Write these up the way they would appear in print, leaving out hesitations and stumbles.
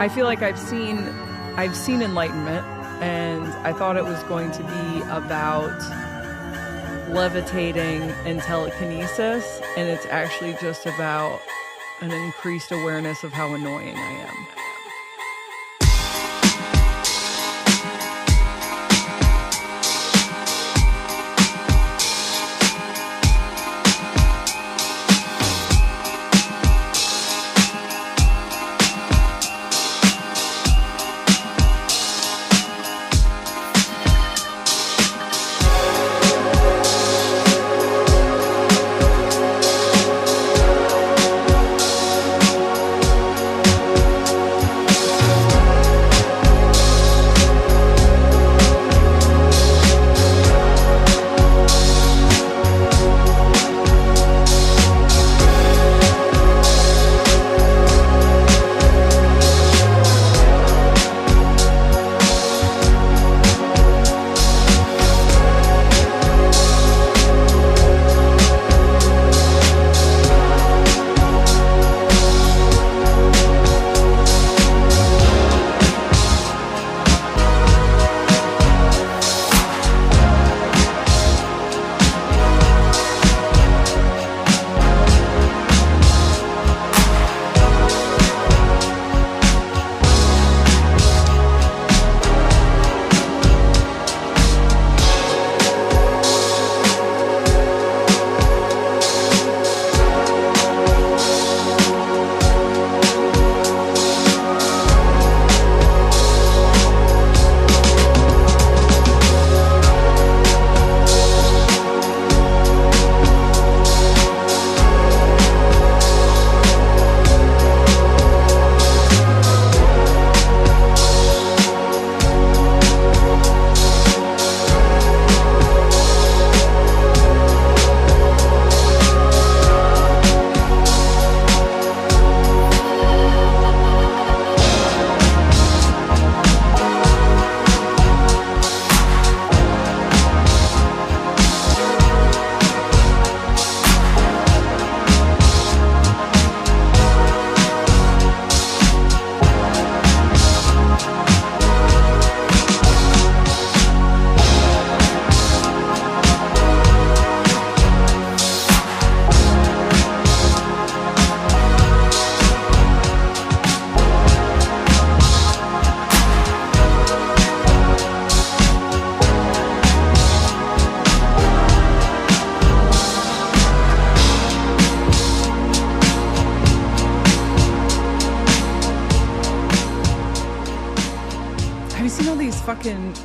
I feel like I've seen enlightenment, and I thought it was going to be about levitating and telekinesis, and it's actually just about an increased awareness of how annoying I am.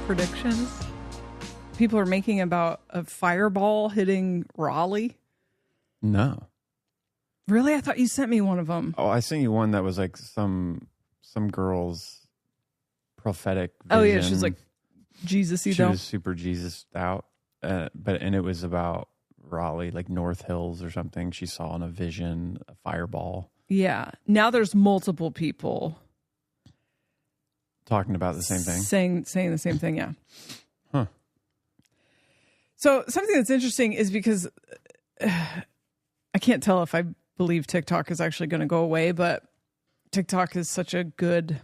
Predictions people are making about a fireball hitting Raleigh? No. Really? I thought you sent me one of them. Oh, I sent you one that was like some girl's prophetic vision. Oh yeah, she's like Jesus-y She though. was super Jesus out, and it was about Raleigh, like North Hills or something. She saw in a vision a fireball. Yeah. Now there's multiple people talking about the same thing. Saying the same thing, yeah. Huh. So something that's interesting is because I can't tell if I believe TikTok is actually going to go away, but TikTok is such a good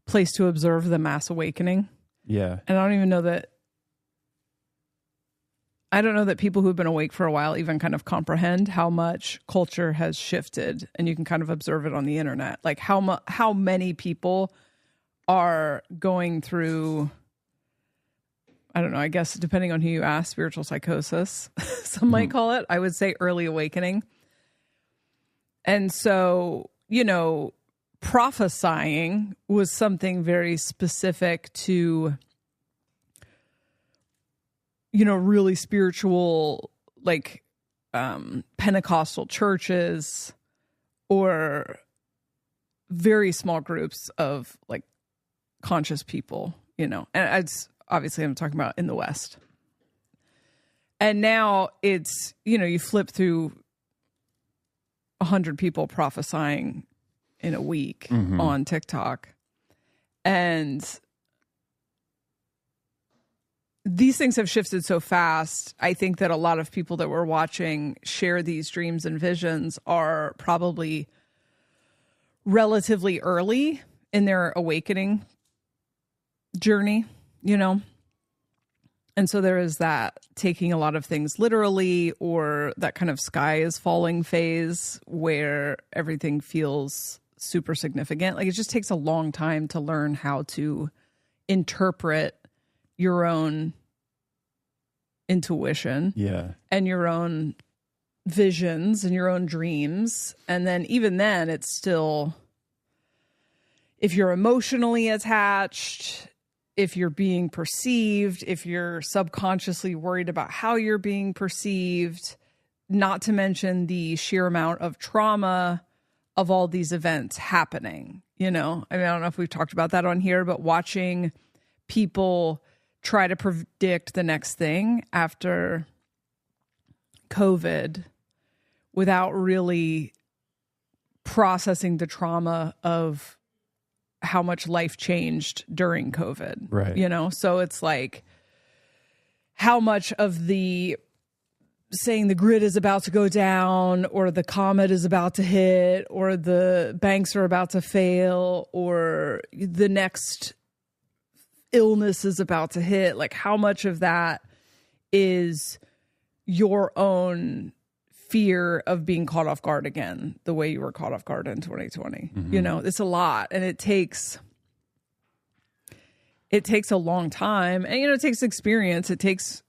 place to observe the mass awakening. Yeah. And I don't know that people who've been awake for a while even kind of comprehend how much culture has shifted, and you can kind of observe it on the internet. Like how many people are going through, I don't know, I guess depending on who you ask, spiritual psychosis, some might call it. I would say early awakening. And so, prophesying was something very specific to, really spiritual, like Pentecostal churches or very small groups of like conscious people, and it's obviously I'm talking about in the West. And now it's, you flip through 100 people prophesying in a week on TikTok. And these things have shifted so fast. I think that a lot of people that we're watching share these dreams and visions are probably relatively early in their awakening journey, you know? And so there is that taking a lot of things literally, or that kind of sky is falling phase where everything feels super significant. Like, it just takes a long time to learn how to interpret your own intuition and your own visions and your own dreams. And then even then, it's still, if you're emotionally attached, if you're being perceived, if you're subconsciously worried about how you're being perceived, not to mention the sheer amount of trauma of all these events happening, you know? I mean, I don't know if we've talked about that on here, but watching people try to predict the next thing after COVID without really processing the trauma of how much life changed during COVID. Right. You know, so it's like how much of the saying the grid is about to go down, or the comet is about to hit, or the banks are about to fail, or the next illness is about to hit. Like, how much of that is your own fear of being caught off guard again, the way you were caught off guard in 2020. You know, it's a lot, and it takes a long time, and, you know, it takes experience. It takes,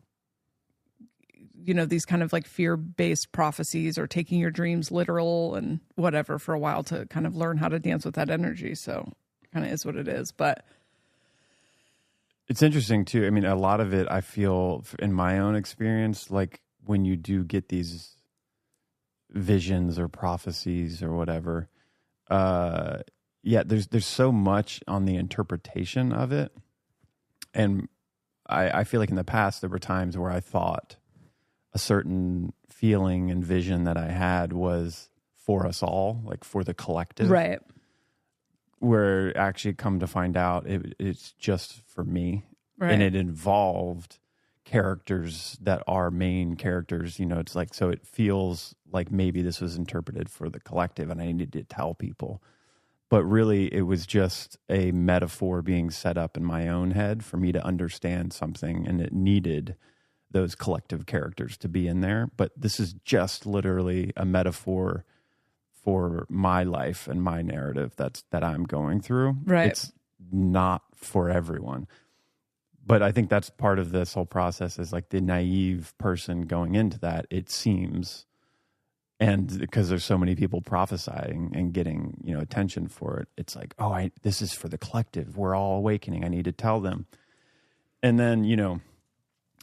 you know, these kind of like fear-based prophecies, or taking your dreams literal and whatever for a while to kind of learn how to dance with that energy. So it kind of is what it is. But it's interesting too. I mean, a lot of it, I feel in my own experience, like when you do get these visions or prophecies or whatever, there's so much on the interpretation of it. And I feel like in the past there were times where I thought a certain feeling and vision that I had was for us all, like for the collective. right. Where actually come to find out it's just for me. Right. And it involved characters that are main characters. You know, it's like, so it feels like maybe this was interpreted for the collective and I needed to tell people. But really, it was just a metaphor being set up in my own head for me to understand something, and it needed those collective characters to be in there. But this is just literally a metaphor for my life and my narrative that I'm going through. Right. It's not for everyone. But I think that's part of this whole process, is like the naive person going into that, it seems, and because there's so many people prophesying and getting, you know, attention for it, it's like, oh, this is for the collective. We're all awakening. I need to tell them. And then, you know,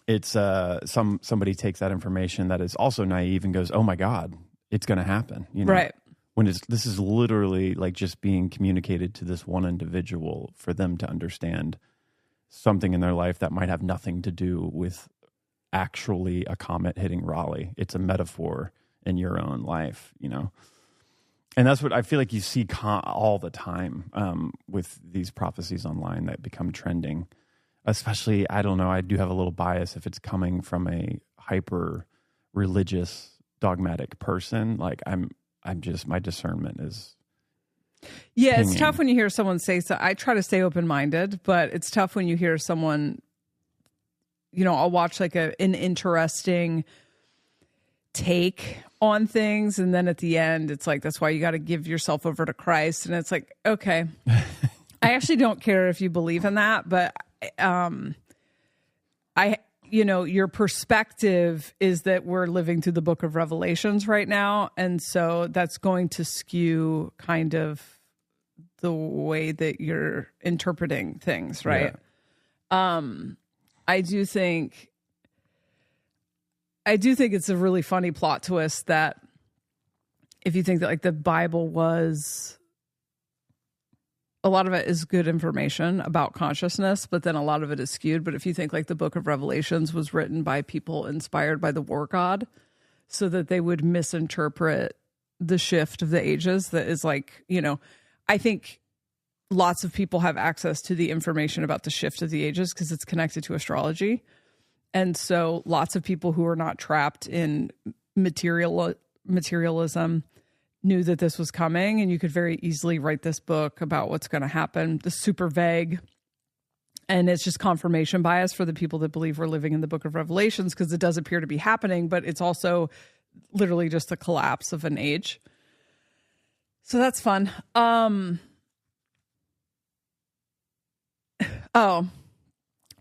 it's somebody takes that information that is also naive and goes, oh my God, it's going to happen. You know? Right. When this is literally like just being communicated to this one individual for them to understand something in their life that might have nothing to do with actually a comet hitting Raleigh. It's a metaphor in your own life, you know? And that's what I feel like you see all the time with these prophecies online that become trending. Especially, I don't know, I do have a little bias if it's coming from a hyper religious, dogmatic person. Like I'm just, my discernment is Yeah, pinging. It's tough when you hear someone say so. I try to stay open-minded, but it's tough when you hear someone, you know, I'll watch like an interesting take on things, and then at the end it's like, that's why you got to give yourself over to Christ. And it's like, okay, I actually don't care if you believe in that, but you know, your perspective is that we're living through the book of Revelations right now. And so that's going to skew kind of the way that you're interpreting things, right? Yeah. I do think it's a really funny plot twist that if you think that like the Bible was, a lot of it is good information about consciousness, but then a lot of it is skewed. But if you think like the book of Revelations was written by people inspired by the war god so that they would misinterpret the shift of the ages, that is like, you know, I think lots of people have access to the information about the shift of the ages because it's connected to astrology. And so lots of people who are not trapped in materialism knew that this was coming, and you could very easily write this book about what's going to happen. It's super vague. And it's just confirmation bias for the people that believe we're living in the book of Revelations, because it does appear to be happening, but it's also literally just the collapse of an age. So that's fun. Oh,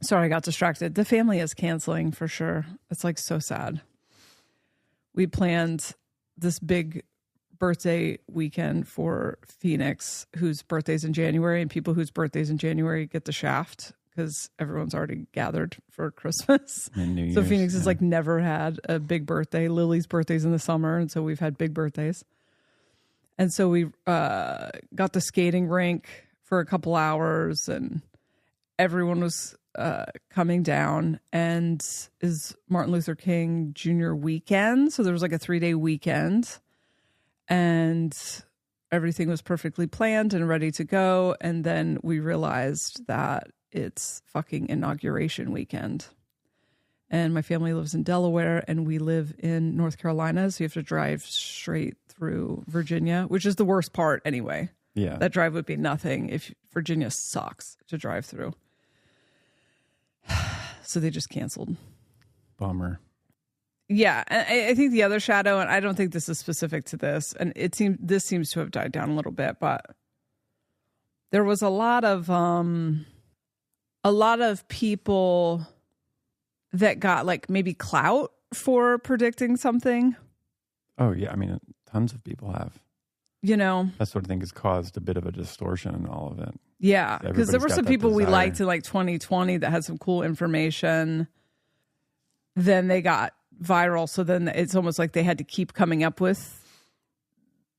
sorry, I got distracted. The family is canceling for sure. It's like so sad. We planned this big birthday weekend for Phoenix, whose birthday's in January, and people whose birthdays in January get the shaft because everyone's already gathered for Christmas. So Phoenix has like never had a big birthday. Lily's birthday's in the summer, and so we've had big birthdays. And so we got the skating rink for a couple hours, and everyone was coming down, and is Martin Luther King Jr. weekend. So there was like a 3-day weekend, and everything was perfectly planned and ready to go. And then we realized that it's fucking inauguration weekend. And my family lives in Delaware, and we live in North Carolina. So you have to drive straight through Virginia, which is the worst part anyway. Yeah. That drive would be nothing if Virginia sucks to drive through. So they just canceled. Bummer. Yeah, I think the other shadow, and I don't think this is specific to this, and this seems to have died down a little bit, but there was a lot of people that got like maybe clout for predicting something. Oh yeah, I mean, tons of people have. You know, that's what I think has caused a bit of a distortion in all of it. Yeah, because there were some people we liked in like 2020 that had some cool information. Then they got viral, so then it's almost like they had to keep coming up with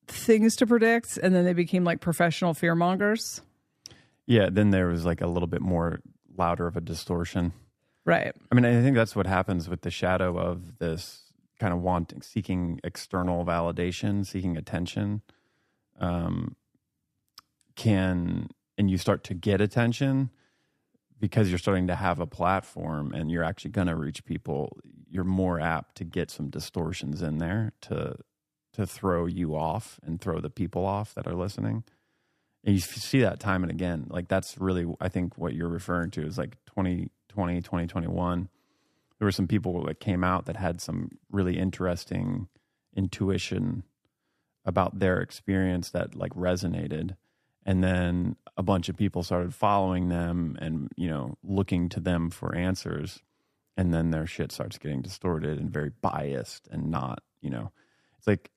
things to predict, and then they became like professional fearmongers. Yeah, then there was like a little bit more louder of a distortion. Right. I mean, I think that's what happens with the shadow of this kind of seeking external validation, seeking attention. And you start to get attention because you're starting to have a platform and you're actually going to reach people. You're more apt to get some distortions in there to throw you off and throw the people off that are listening. And you see that time and again. Like that's really, I think what you're referring to is like 2020, 2021. There were some people that came out that had some really interesting intuition about their experience that like resonated. And then a bunch of people started following them and, you know, looking to them for answers. And then their shit starts getting distorted and very biased and not, you know,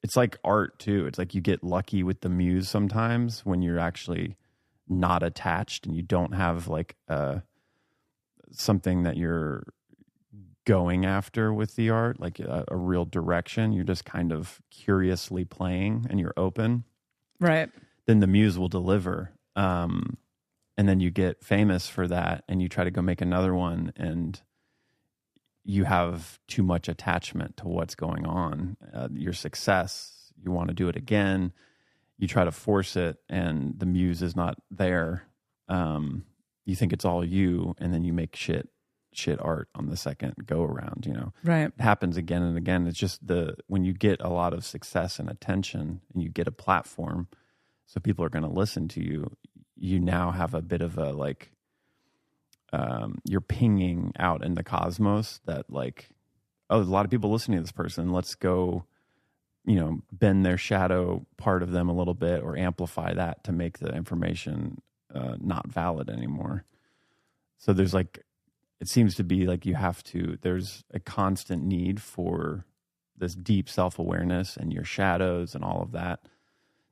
it's like art too. It's like you get lucky with the muse sometimes when you're actually not attached and you don't have like something that you're going after with the art, like a real direction. You're just kind of curiously playing and you're open. Right. Then the muse will deliver. And then you get famous for that and you try to go make another one and you have too much attachment to what's going on. Your success, you want to do it again. You try to force it and the muse is not there. You think it's all you and then you make shit art on the second go around, you know. Right. It happens again and again. It's just when you get a lot of success and attention and you get a platform, so people are going to listen to you, you now have a bit of a like, you're pinging out in the cosmos that like, oh, there's a lot of people listening to this person. Let's go, you know, bend their shadow part of them a little bit or amplify that to make the information not valid anymore. So there's like, it seems to be like there's a constant need for this deep self-awareness and your shadows and all of that.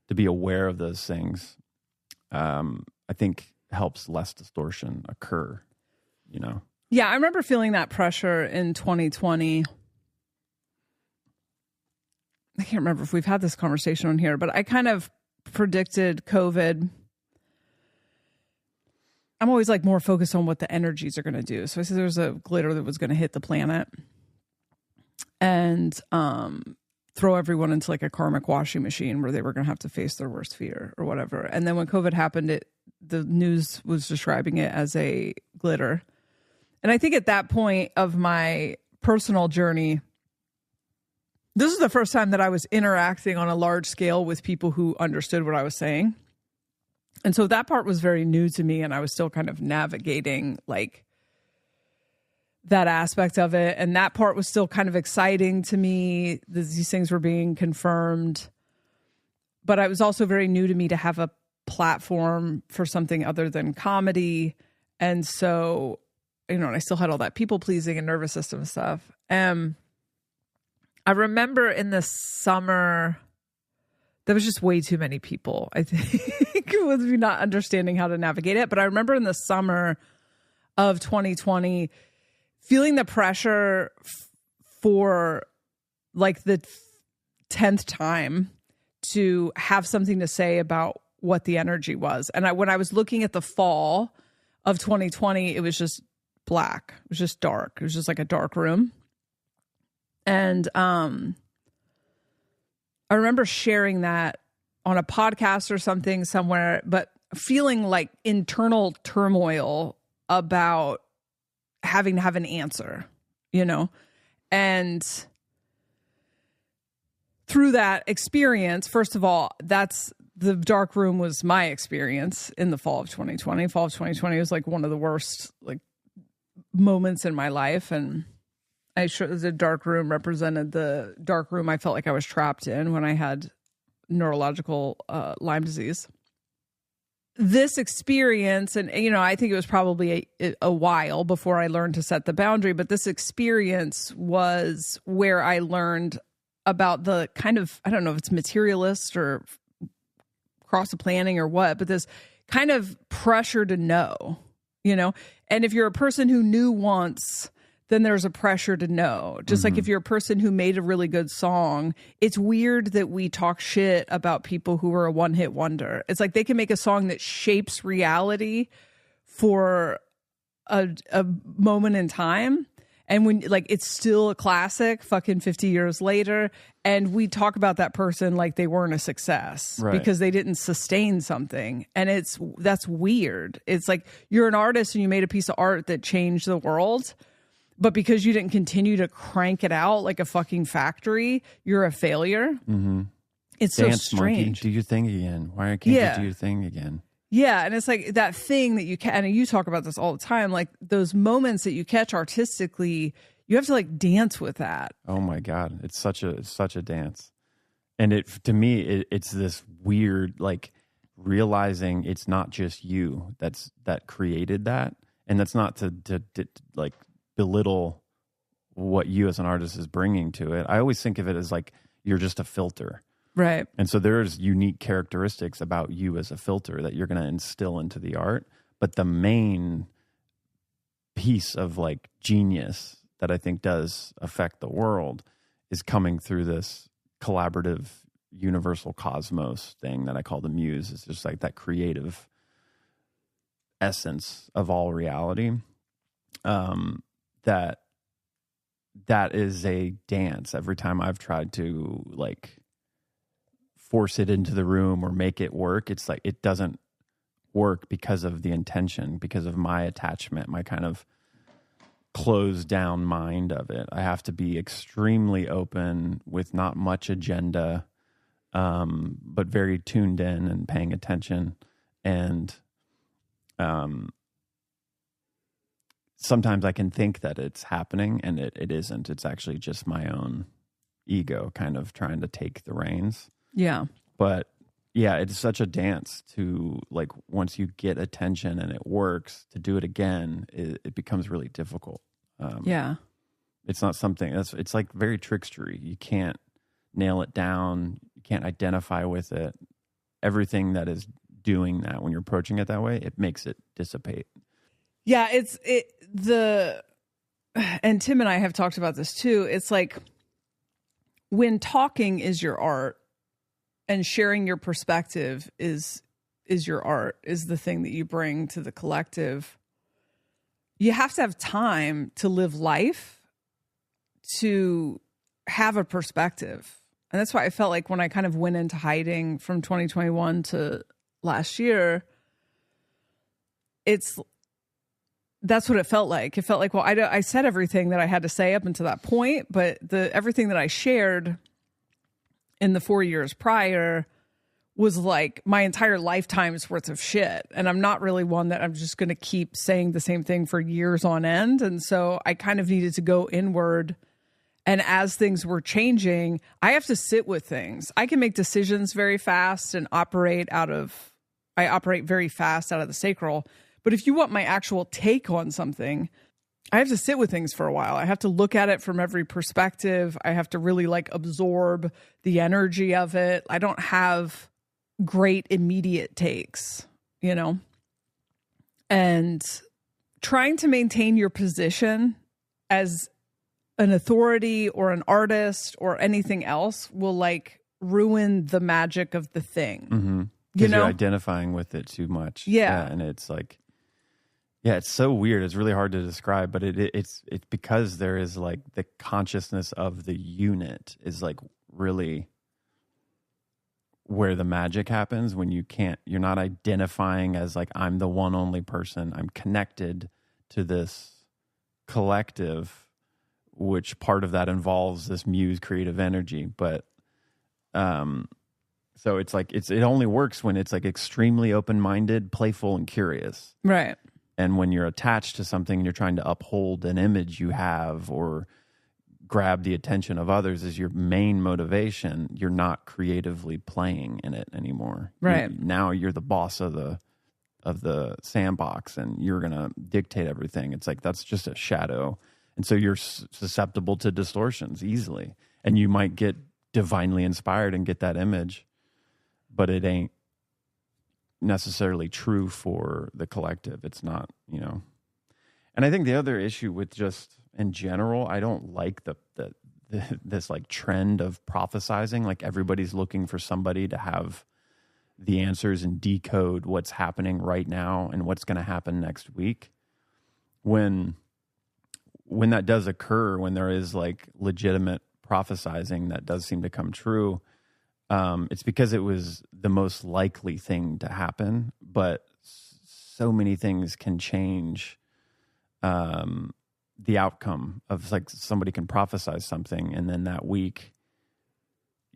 To be aware of those things, I think helps less distortion occur, you know? Yeah, I remember feeling that pressure in 2020. I can't remember if we've had this conversation on here, but I kind of predicted COVID. I'm always like more focused on what the energies are going to do. So I said there was a glitter that was going to hit the planet and throw everyone into like a karmic washing machine where they were going to have to face their worst fear or whatever. And then when COVID happened, the news was describing it as a glitter. And I think at that point of my personal journey, this is the first time that I was interacting on a large scale with people who understood what I was saying. And so that part was very new to me, and I was still kind of navigating like that aspect of it. And that part was still kind of exciting to me. These things were being confirmed. But it was also very new to me to have a platform for something other than comedy. And so, you know, and I still had all that people pleasing and nervous system stuff. I remember in the summer, there was just way too many people, I think, with me not understanding how to navigate it. But I remember in the summer of 2020, feeling the pressure for like the 10th time to have something to say about what the energy was. And when I was looking at the fall of 2020, it was just black. It was just dark. It was just like a dark room. And I remember sharing that on a podcast or something somewhere, but feeling like internal turmoil about having to have an answer, you know? And through that experience, first of all, the dark room was my experience in the fall of 2020. Fall of 2020 was like one of the worst like moments in my life. And the dark room represented the dark room I felt like I was trapped in when I had neurological Lyme disease. This experience, and you know, I think it was probably a while before I learned to set the boundary, but this experience was where I learned about the kind of, I don't know if it's materialist or cross-planning or what, but this kind of pressure to know, you know? And if you're a person who knew once, then there's a pressure to know. Just like if you're a person who made a really good song, it's weird that we talk shit about people who are a one-hit wonder. It's like they can make a song that shapes reality for a moment in time. And when like it's still a classic fucking 50 years later, and we talk about that person like they weren't a success because they didn't sustain something. And that's weird. It's like you're an artist and you made a piece of art that changed the world, but because you didn't continue to crank it out like a fucking factory, you're a failure. Mm-hmm. It's Dance, so strange. Monkey, do your thing again. Why can't you do your thing again? Yeah, and it's like that thing that you can, and you talk about this all the time, like those moments that you catch artistically, you have to like dance with that. Oh my God, it's such a dance. And to me, it's this weird, like realizing it's not just you that created that. And that's not to like belittle what you as an artist is bringing to it. I always think of it as like, you're just a filter. Right. And so there's unique characteristics about you as a filter that you're going to instill into the art. But the main piece of like genius that I think does affect the world is coming through this collaborative universal cosmos thing that I call the muse. It's just like that creative essence of all reality. That is a dance. Every time I've tried to like force it into the room or make it work, it's like it doesn't work because of the intention, because of my attachment, my kind of closed down mind of it. I have to be extremely open with not much agenda, but very tuned in and paying attention. And sometimes I can think that it's happening and it isn't. It's actually just my own ego kind of trying to take the reins. Yeah. But yeah, it's such a dance to like, once you get attention and it works, to do it again, it becomes really difficult. Yeah. It's not something it's like very trickstery. You can't nail it down. You can't identify with it. Everything that is doing that, when you're approaching it that way, it makes it dissipate. Yeah. And Tim and I have talked about this too. It's like when talking is your art, and sharing your perspective is your art, is the thing that you bring to the collective. You have to have time to live life, to have a perspective. And that's why I felt like when I kind of went into hiding from 2021 to last year, that's what it felt like. It felt like, well, I said everything that I had to say up until that point, but everything that I shared in the 4 years prior was like my entire lifetime's worth of shit. And I'm not really one that I'm just going to keep saying the same thing for years on end. And so I kind of needed to go inward. And as things were changing, I have to sit with things. I can make decisions very fast and I operate very fast out of the sacral. But if you want my actual take on something, I have to sit with things for a while. I have to look at it from every perspective. I have to really like absorb the energy of it. I don't have great immediate takes, you know? And trying to maintain your position as an authority or an artist or anything else will like ruin the magic of the thing. Mm-hmm. Because you're identifying with it too much. Yeah. And it's like, yeah, it's so weird. It's really hard to describe, but it's because there is like the consciousness of the unit is like really where the magic happens when you're not identifying as like, I'm the one only person. I'm connected to this collective, which part of that involves this muse creative energy. But, so it's like, it only works when it's like extremely open-minded, playful, and curious. Right. And when you're attached to something and you're trying to uphold an image you have or grab the attention of others as your main motivation, you're not creatively playing in it anymore. Right. Now you're the boss of the sandbox and you're going to dictate everything. It's like, that's just a shadow. And so you're susceptible to distortions easily. And you might get divinely inspired and get that image, but it ain't necessarily true for the collective. It's not, you know. And I think the other issue with just in general, I don't like this like trend of prophesizing. Like everybody's looking for somebody to have the answers and decode what's happening right now and what's going to happen next week. When that does occur, when there is like legitimate prophesizing that does seem to come true, it's because it was the most likely thing to happen, but so many things can change the outcome of like somebody can prophesize something and then that week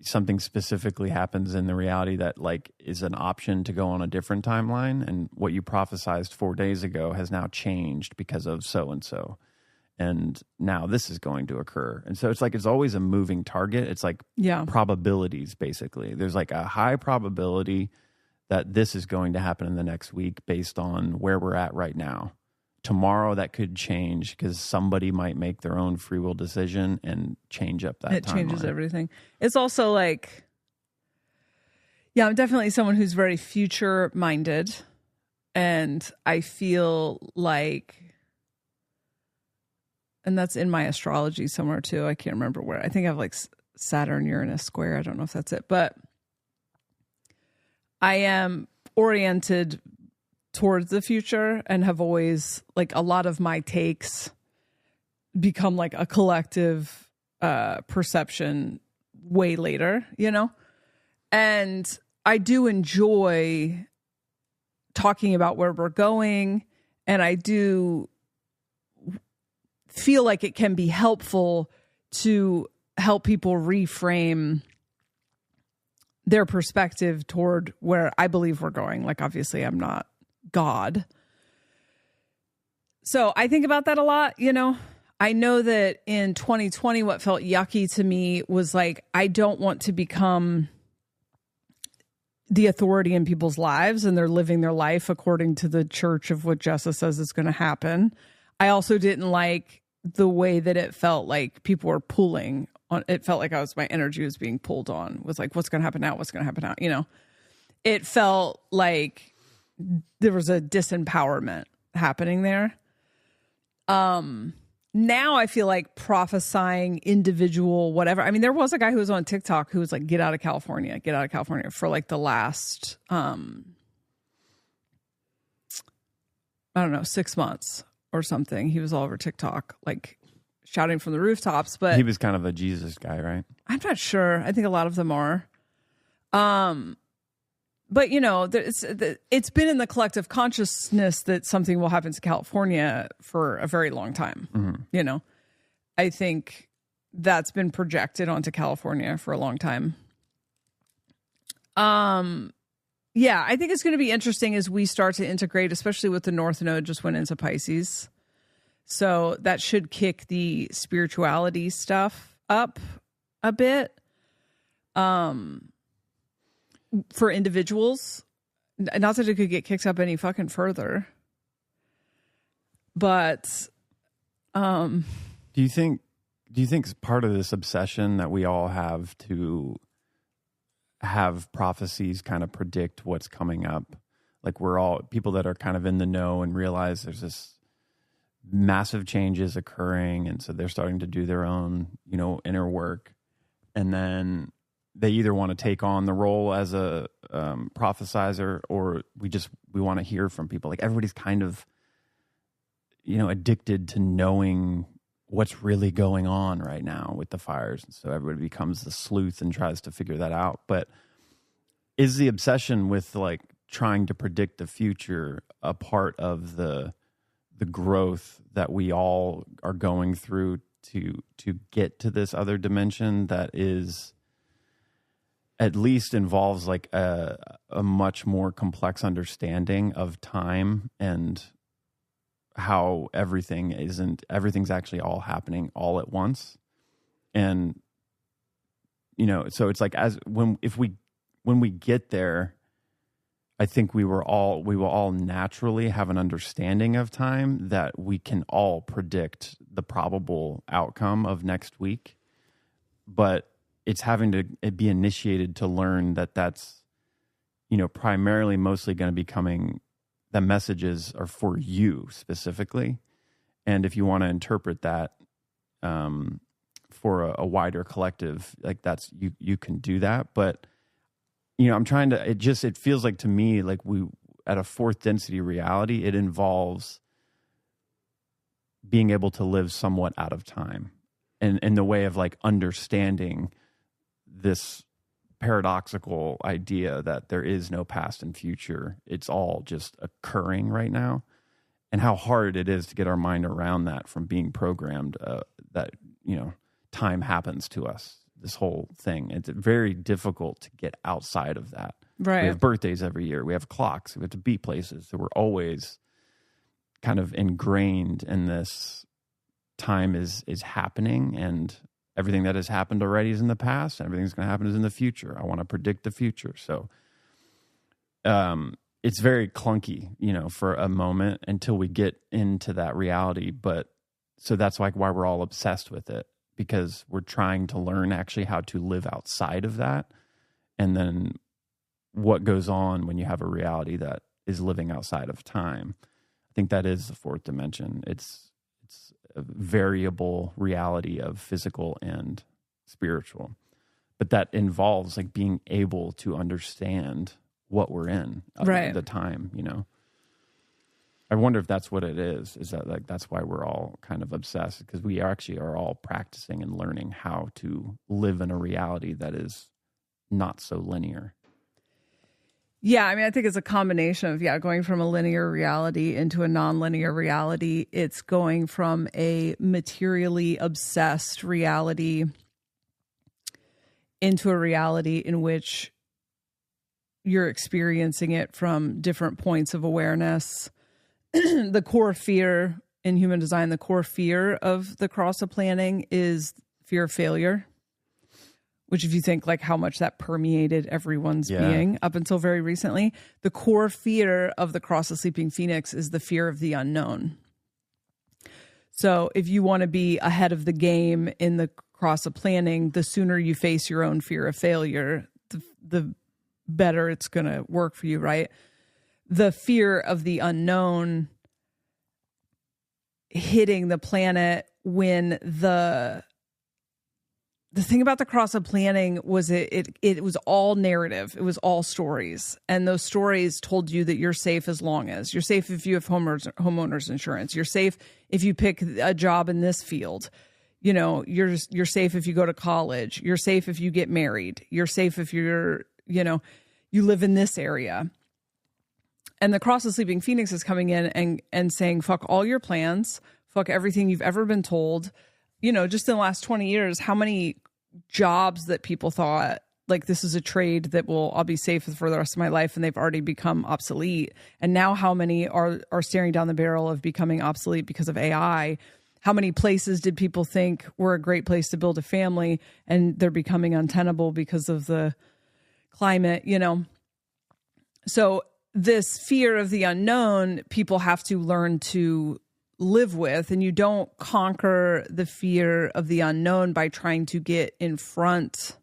something specifically happens in the reality that like is an option to go on a different timeline, and what you prophesized 4 days ago has now changed because of so-and-so. And now this is going to occur. And so it's like, it's always a moving target. It's like probabilities, basically. There's like a high probability that this is going to happen in the next week based on where we're at right now. Tomorrow that could change because somebody might make their own free will decision and change up that timeline. It changes everything. It's also like, I'm definitely someone who's very future minded. And I feel like, and that's in my astrology somewhere too. I can't remember where. I think I have like Saturn, Uranus square. I don't know if that's it, but I am oriented towards the future and have always, like, a lot of my takes become like a collective perception way later, you know? And I do enjoy talking about where we're going, and I do feel like it can be helpful to help people reframe their perspective toward where I believe we're going. Like, obviously, I'm not God. So I think about that a lot, you know? I know that in 2020, what felt yucky to me was like, I don't want to become the authority in people's lives and they're living their life according to the church of what Jessa says is going to happen. I also didn't like the way that it felt like people were pulling on. It felt like my energy was being pulled on, was like, what's going to happen now? What's going to happen now? You know, it felt like there was a disempowerment happening there. Now I feel like prophesying individual whatever. I mean, there was a guy who was on TikTok who was like, get out of California for like the last, I don't know, 6 months or something. He was all over TikTok, like shouting from the rooftops. But he was kind of a Jesus guy, right? I'm not sure. I think a lot of them are. But, you know, it's been in the collective consciousness that something will happen to California for a very long time. Mm-hmm. You know, I think that's been projected onto California for a long time. Yeah, I think it's going to be interesting as we start to integrate, especially with the North Node just went into Pisces. So that should kick the spirituality stuff up a bit. For individuals, not that it could get kicked up any fucking further, but do you think part of this obsession that we all have to have prophecies kind of predict what's coming up, like we're all people that are kind of in the know and realize there's this massive changes occurring, and so they're starting to do their own, you know, inner work, and then they either want to take on the role as a prophesizer, or we want to hear from people. Like everybody's kind of, you know, addicted to knowing what's really going on right now with the fires. And so everybody becomes the sleuth and tries to figure that out. But is the obsession with like trying to predict the future a part of the growth that we all are going through to get to this other dimension that is at least involves like a much more complex understanding of time and how everything's actually all happening all at once. And, you know, so it's like when we get there, I think we will all naturally have an understanding of time that we can all predict the probable outcome of next week. But it's having to be initiated to learn that that's, you know, primarily mostly going to be coming, the messages are for you specifically. And if you want to interpret that for a wider collective, like that's, you can do that. But, you know, I'm trying to, it feels like to me, like we, at a fourth density reality, it involves being able to live somewhat out of time and in the way of like understanding this paradoxical idea that there is no past and future. It's all just occurring right now, and how hard it is to get our mind around that from being programmed that, you know, time happens to us, this whole thing. It's very difficult to get outside of that. Right. We have birthdays every year. We have clocks. We have to be places. So we're always kind of ingrained in this time is happening, and everything that has happened already is in the past, and everything's going to happen is in the future. I want to predict the future. So it's very clunky, you know, for a moment until we get into that reality. But so that's like why we're all obsessed with it, because we're trying to learn actually how to live outside of that. And then what goes on when you have a reality that is living outside of time. I think that is the fourth dimension. It's a variable reality of physical and spiritual, but that involves like being able to understand what we're in at the time, you know. I wonder if that's what it is that like that's why we're all kind of obsessed, because we actually are all practicing and learning how to live in a reality that is not so linear. Yeah, I mean, I think it's a combination of, going from a linear reality into a nonlinear reality. It's going from a materially obsessed reality into a reality in which you're experiencing it from different points of awareness. The core fear in human design, the core fear of the cross of planning is fear of failure. Which, if you think like how much that permeated everyone's being up until very recently, the core fear of the cross of sleeping phoenix is the fear of the unknown. So if you want to be ahead of the game in the cross of planning, the sooner you face your own fear of failure, the better it's going to work for you, right? The fear of the unknown hitting the planet when the thing about the cross of planning was it was all narrative. It was all stories. And those stories told you that you're safe as long as you're safe if you have homeowners insurance. You're safe if you pick a job in this field. You know, you're safe if you go to college. You're safe if you get married. You're safe if you're, you know, you live in this area. And the cross of sleeping phoenix is coming in and saying, fuck all your plans, fuck everything you've ever been told. You know, just in the last 20 years, how many jobs that people thought, like, this is a trade that I'll be safe for the rest of my life, and they've already become obsolete. And now how many are staring down the barrel of becoming obsolete because of AI? How many places did people think were a great place to build a family, and they're becoming untenable because of the climate, you know? So this fear of the unknown, people have to learn to live with, and you don't conquer the fear of the unknown by trying to get in front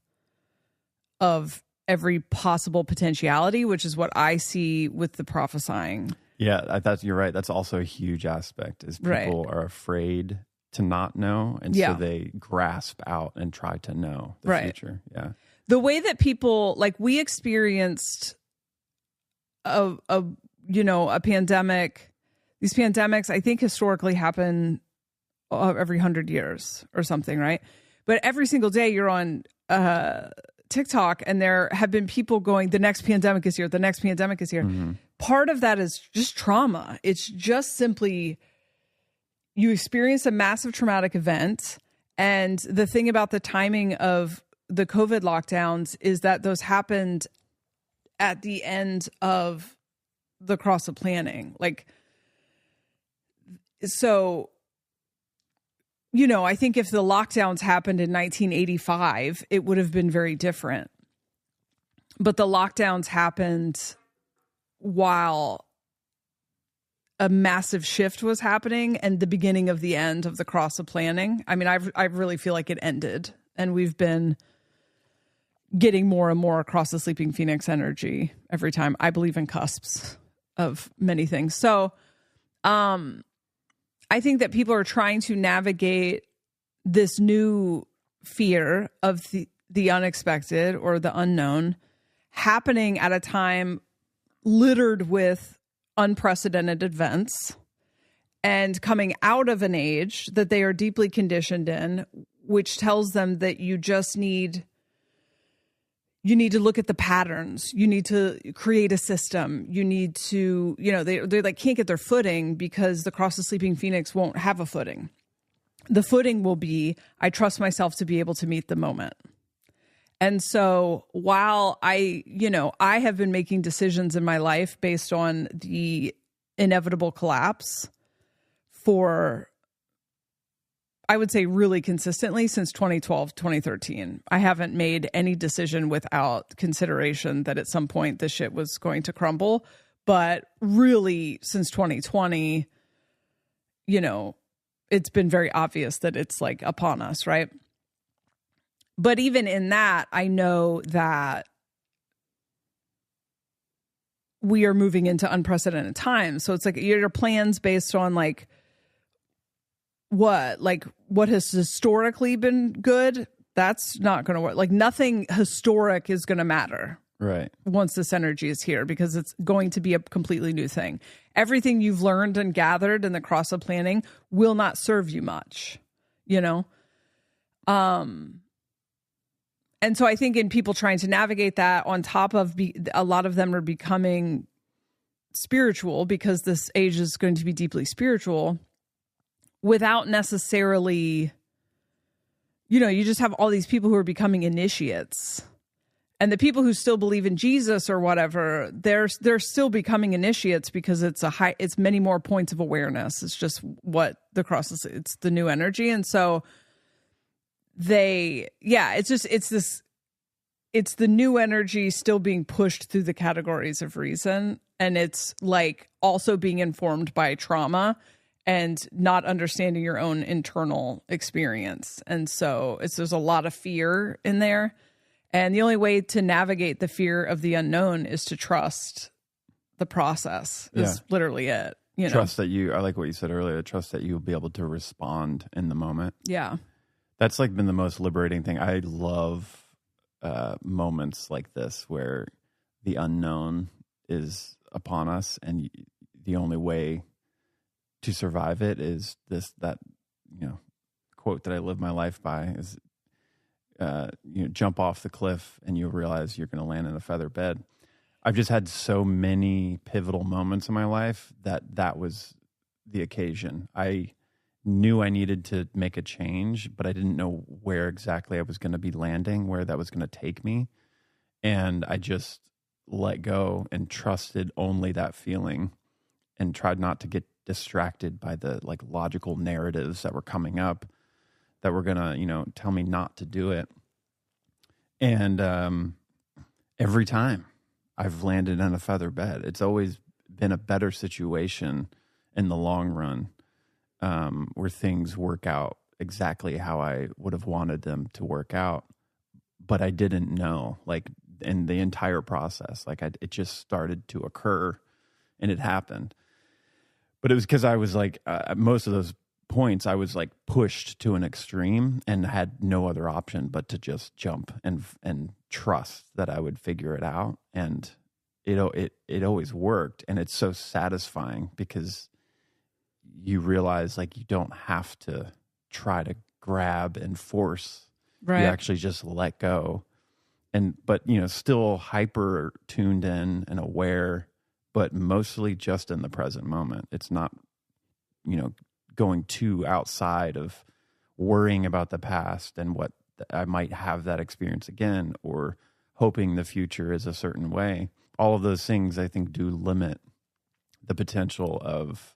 of every possible potentiality, which is what I see with the prophesying. Yeah, you're right. That's also a huge aspect, is people are afraid to not know, and so they grasp out and try to know the future. Yeah. The way that people, like, we experienced a pandemic. These pandemics, I think, historically happen every 100 years or something, right? But every single day you're on TikTok, and there have been people going, the next pandemic is here, the next pandemic is here. Mm-hmm. Part of that is just trauma. It's just simply you experience a massive traumatic event. And the thing about the timing of the COVID lockdowns is that those happened at the end of the cross of planning. Like, so, you know, I think if the lockdowns happened in 1985, it would have been very different. But the lockdowns happened while a massive shift was happening and the beginning of the end of the cross of planning. I mean, I really feel like it ended, and we've been getting more and more across the sleeping phoenix energy every time. I believe in cusps of many things. So, I think that people are trying to navigate this new fear of the unexpected or the unknown happening at a time littered with unprecedented events, and coming out of an age that they are deeply conditioned in, which tells them that you need to look at the patterns. You need to create a system. You need to, you know, they like can't get their footing because the cross of sleeping phoenix won't have a footing. The footing will be, I trust myself to be able to meet the moment. And so while I have been making decisions in my life based on the inevitable collapse for, I would say, really consistently since 2012, 2013. I haven't made any decision without consideration that at some point this shit was going to crumble. But really, since 2020, you know, it's been very obvious that it's like upon us, right? But even in that, I know that we are moving into unprecedented times. So it's like your plans based on like what has historically been good, that's not going to work. Like nothing historic is going to matter. Right. Once this energy is here, because it's going to be a completely new thing. Everything you've learned and gathered in the cross of planning will not serve you much, you know? And so I think in people trying to navigate that, on top of a lot of them are becoming spiritual because this age is going to be deeply spiritual without necessarily, you know, you just have all these people who are becoming initiates. And the people who still believe in Jesus or whatever, they're still becoming initiates because it's many more points of awareness. It's just what the cross is. It's the new energy. And so it's the new energy still being pushed through the categories of reason. And it's like also being informed by trauma and not understanding your own internal experience. And so there's a lot of fear in there. And the only way to navigate the fear of the unknown is to trust the process is literally it. You know? Trust that I like what you said earlier, trust that you'll be able to respond in the moment. Yeah. That's like been the most liberating thing. I love moments like this where the unknown is upon us, and the only way to survive it is that quote that I live my life by is, jump off the cliff and you'll realize you're going to land in a feather bed. I've just had so many pivotal moments in my life that was the occasion. I knew I needed to make a change, but I didn't know where exactly I was going to be landing, where that was going to take me. And I just let go and trusted only that feeling and tried not to get distracted by the like logical narratives that were coming up that were going to, tell me not to do it. And every time I've landed in a feather bed, it's always been a better situation in the long run, where things work out exactly how I would have wanted them to work out. But I didn't know, like in the entire process, like it just started to occur and it happened. But it was because I was like, at most of those points, I was like pushed to an extreme and had no other option but to just jump and trust that I would figure it out. And it always worked. And it's so satisfying because you realize like you don't have to try to grab and force. Right. You actually just let go. But still hyper tuned in and aware, but mostly just in the present moment. It's not, going too outside of worrying about the past and what I might have that experience again, or hoping the future is a certain way. All of those things I think do limit the potential of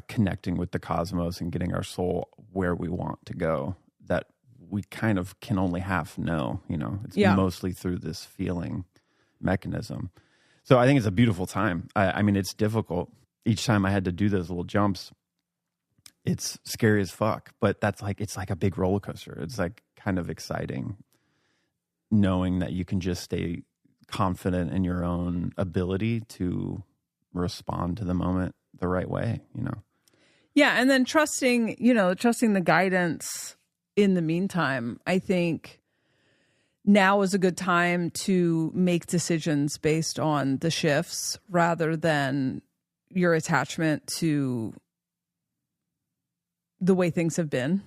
connecting with the cosmos and getting our soul where we want to go, that we kind of can only half know, it's mostly through this feeling mechanism. So I think it's a beautiful time. I mean, it's difficult. Each time I had to do those little jumps, it's scary as fuck, but it's like a big roller coaster. It's like kind of exciting knowing that you can just stay confident in your own ability to respond to the moment the right way, Yeah. And then trusting the guidance in the meantime. I think now is a good time to make decisions based on the shifts rather than your attachment to the way things have been.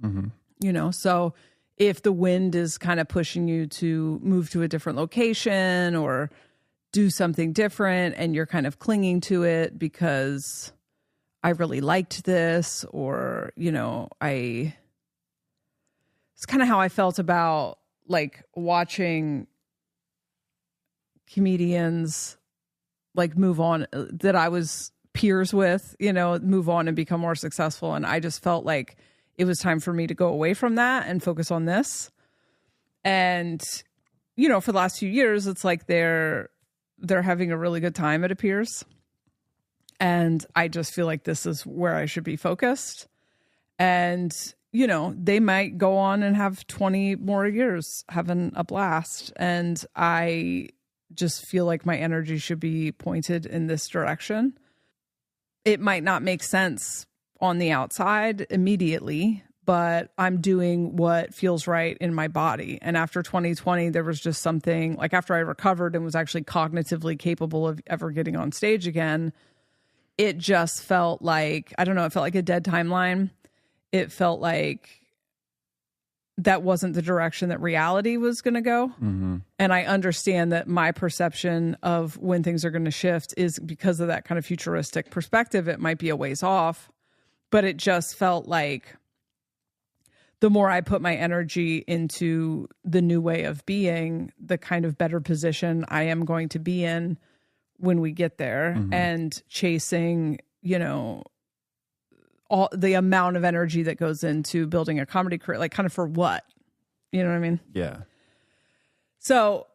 Mm-hmm. So if the wind is kind of pushing you to move to a different location or do something different and you're kind of clinging to it because I really liked this, or, it's kind of how I felt about like watching comedians like move on that I was peers with, move on and become more successful. And I just felt like it was time for me to go away from that and focus on this. And, for the last few years, it's like they're having a really good time, it appears. And I just feel like this is where I should be focused. And, they might go on and have 20 more years having a blast. And I just feel like my energy should be pointed in this direction. It might not make sense on the outside immediately, but I'm doing what feels right in my body. And after 2020, there was just something like after I recovered and was actually cognitively capable of ever getting on stage again, it just felt like, I don't know, it felt like a dead timeline. It felt like that wasn't the direction that reality was going to go. Mm-hmm. And I understand that my perception of when things are going to shift is because of that kind of futuristic perspective. It might be a ways off, but it just felt like the more I put my energy into the new way of being, the kind of better position I am going to be in when we get there. Mm-hmm. And chasing, all the amount of energy that goes into building a comedy career, like kind of for what? You know what I mean? Yeah. So,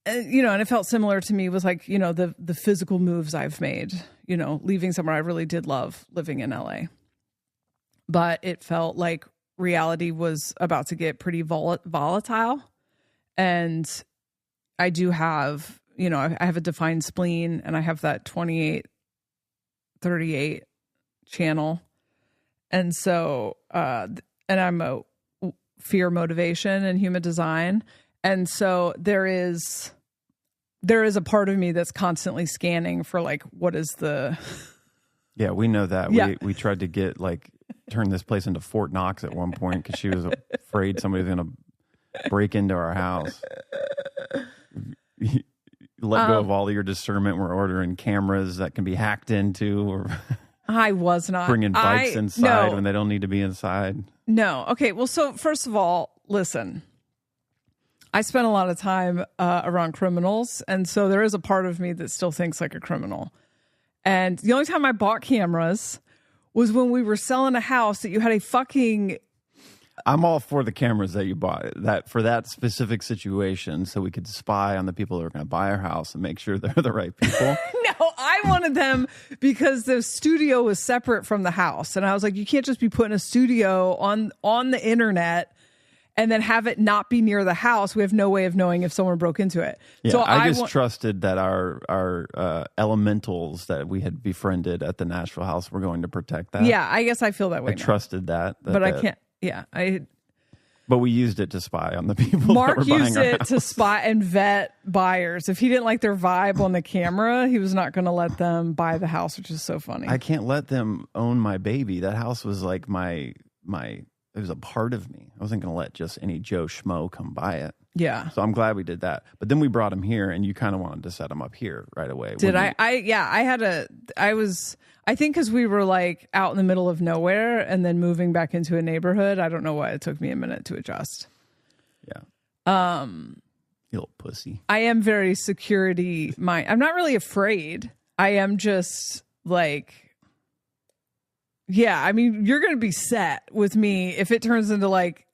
and it felt similar to me was like, the physical moves I've made, leaving somewhere I really did love living in LA. But it felt like reality was about to get pretty volatile. And I do have, I have a defined spleen and I have that 28-38 channel. And so, and I'm a fear motivation and human design. And so there is a part of me that's constantly scanning for like, what is the... Yeah, we know that. Yeah. We tried to get turn this place into Fort Knox at one point because she was afraid somebody was going to break into our house. let go of all of your discernment. We're ordering cameras that can be hacked into, or I was not bringing bikes inside when they don't need to be inside. No. Okay. Well, so first of all, listen, I spent a lot of time around criminals. And so there is a part of me that still thinks like a criminal. And the only time I bought cameras was when we were selling a house that you had a fucking... I'm all for the cameras that you bought that for that specific situation, so we could spy on the people that are going to buy our house and make sure they're the right people. No, I wanted them because the studio was separate from the house, and I was like, you can't just be putting a studio on the internet and then have it not be near the house. We have no way of knowing if someone broke into it. Yeah, so I just trusted that our elementals that we had befriended at the Nashville house were going to protect that. Yeah, I guess I feel that way. I trusted that, but I can't. Yeah, But we used it to spy on the people. Mark that were used buying it to spy and vet buyers. If he didn't like their vibe on the camera, he was not going to let them buy the house, which is so funny. I can't let them own my baby. That house was like my. It was a part of me. I wasn't going to let just any Joe Schmo come buy it. Yeah. So I'm glad we did that. But then we brought him here, and you kind of wanted to set him up here right away. Did I? I think because we were like out in the middle of nowhere and then moving back into a neighborhood. I don't know why it took me a minute to adjust. Yeah. You little pussy. I am very security minded. I'm not really afraid. I am just like, yeah, I mean, you're going to be set with me if it turns into like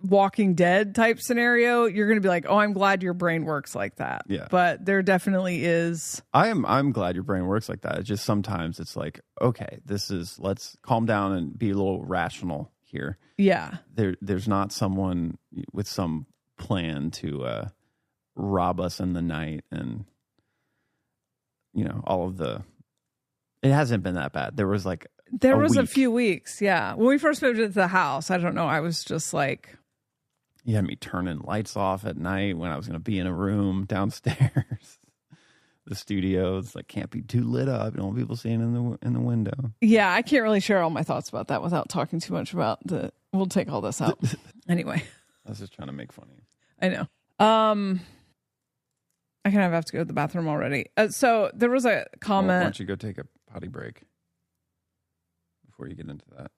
Walking Dead type scenario. You're going to be like, oh, I'm glad your brain works like that. Yeah. But there definitely is. I'm glad your brain works like that. It's just sometimes it's like, okay, let's calm down and be a little rational here. Yeah. There's not someone with some plan to rob us in the night, and all of the. It hasn't been that bad. There was a few weeks. Yeah. When we first moved into the house, I don't know. I was just like. You had me turning lights off at night when I was going to be in a room downstairs. The studios can't be too lit up. You don't want people seeing in the window. Yeah, I can't really share all my thoughts about that without talking too much about the. We'll take all this out anyway. I was just trying to make fun of you. I know. I kind of have to go to the bathroom already. So there was a comment. Well, why don't you go take a potty break before you get into that?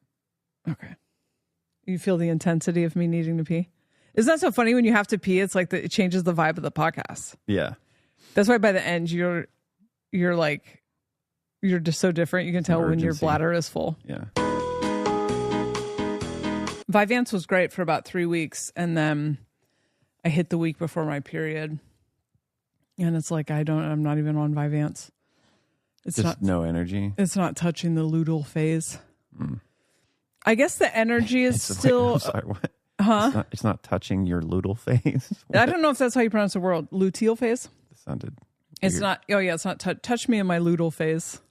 Okay. You feel the intensity of me needing to pee? Isn't that so funny when you have to pee? It's like it changes the vibe of the podcast. Yeah. That's why by the end you're just so different. You can tell when your bladder is full. Yeah. Vyvanse was great for about 3 weeks, and then I hit the week before my period, and it's like I'm not even on Vyvanse. It's just not no energy. It's not touching the luteal phase. I guess the energy is still. I'm sorry, what? Huh? It's not touching your luteal phase. I don't know if that's how you pronounce the word. Luteal phase. It sounded. It's weird. not. Oh yeah, it's not. Touch me in my luteal phase.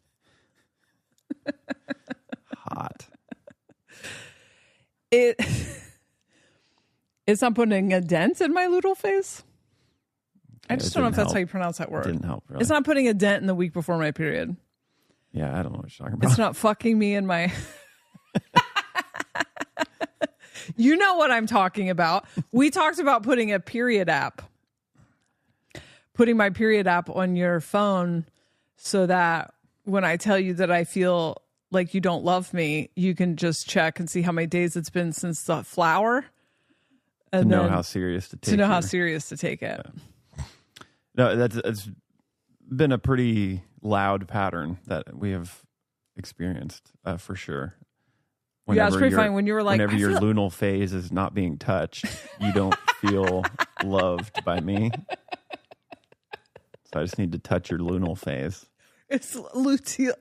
Hot. It's not putting a dent in my luteal phase. I just don't know if that's help. how you pronounce that word. It didn't help. Really. It's not putting a dent in the week before my period. Yeah, I don't know what you're talking about. It's not fucking me in my. You know what I'm talking about. We talked about putting a period app. Putting my period app on your phone so that when I tell you that I feel like you don't love me, you can just check and see how many days it's been since the flower. And to know how serious to take it. how serious to take it. Yeah. No, it's been a pretty loud pattern that we have experienced for sure. Yeah, it's pretty funny when you were like, whenever your luteal phase is not being touched, you don't feel loved by me. So I just need to touch your luteal phase. It's luteal.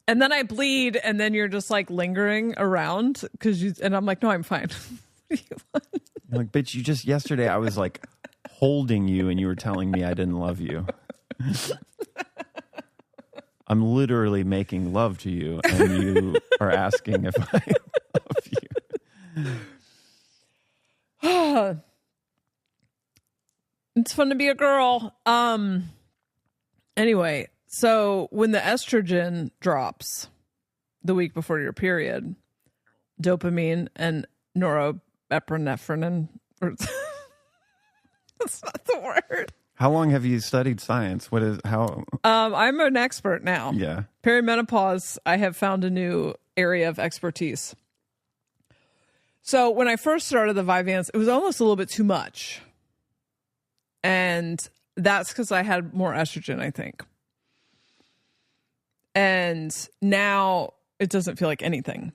And then I bleed, and then you're just like lingering around and I'm like, no, I'm fine. What do you want? You're like, bitch, just yesterday I was like holding you and you were telling me I didn't love you. I'm literally making love to you, and you are asking if I love you. It's fun to be a girl. Anyway, so when the estrogen drops the week before your period, dopamine and Norepinephrine. That's not the word. How long have you studied science? I'm an expert now. Yeah. Perimenopause, I have found a new area of expertise. So when I first started the Vyvanse, it was almost a little bit too much. And that's because I had more estrogen, I think. And now it doesn't feel like anything.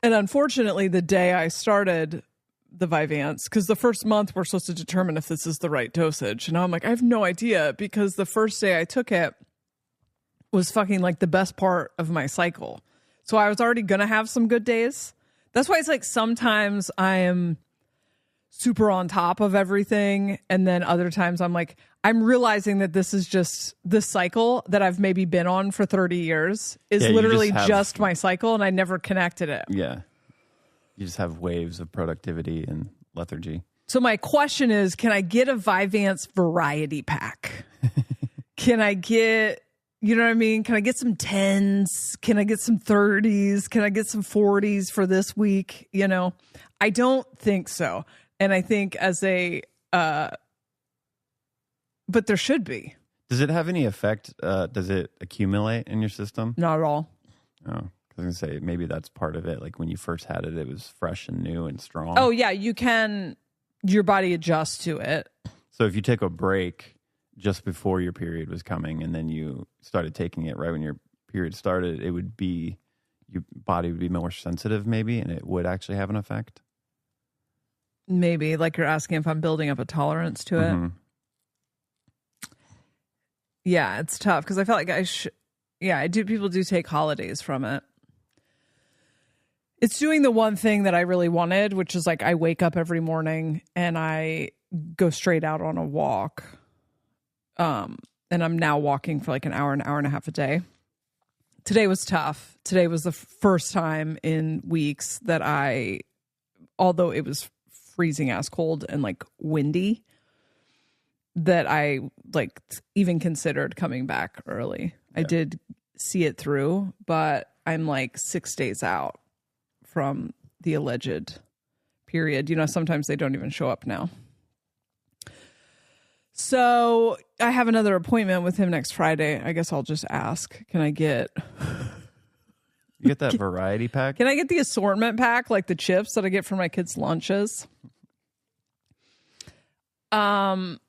And unfortunately, the day I started the Vyvanse, because the first month we're supposed to determine if this is the right dosage. And I'm like, I have no idea, because the first day I took it was fucking like the best part of my cycle. So I was already going to have some good days. That's why it's like sometimes I am super on top of everything. And then other times I'm like, I'm realizing that this is just the cycle that I've maybe been on for 30 years is literally just my cycle. And I never connected it. Yeah. You just have waves of productivity and lethargy. So my question is, can I get a Vyvanse variety pack? Can I get, you know what I mean? Can I get some 10s? Can I get some 30s? Can I get some 40s for this week? You know, I don't think so. And I think but there should be. Does it have any effect? Does it accumulate in your system? Not at all. Oh. I was going to say, maybe that's part of it. Like when you first had it, it was fresh and new and strong. Oh, yeah. Your body adjusts to it. So if you take a break just before your period was coming and then you started taking it right when your period started, your body would be more sensitive maybe, and it would actually have an effect. Maybe. Like you're asking if I'm building up a tolerance to it. Yeah, it's tough because I felt like people do take holidays from it. It's doing the one thing that I really wanted, which is like I wake up every morning and I go straight out on a walk. And I'm now walking for like an hour and a half a day. Today was tough. Today was the first time in weeks that although it was freezing ass cold and like windy, that I like even considered coming back early. Yeah. I did see it through, but I'm like 6 days out from the alleged period. You know, sometimes they don't even show up now. So I have another appointment with him next Friday. I guess I'll just ask, can I get... You get that variety pack? Can I get the assortment pack, like the chips that I get for my kids' lunches? What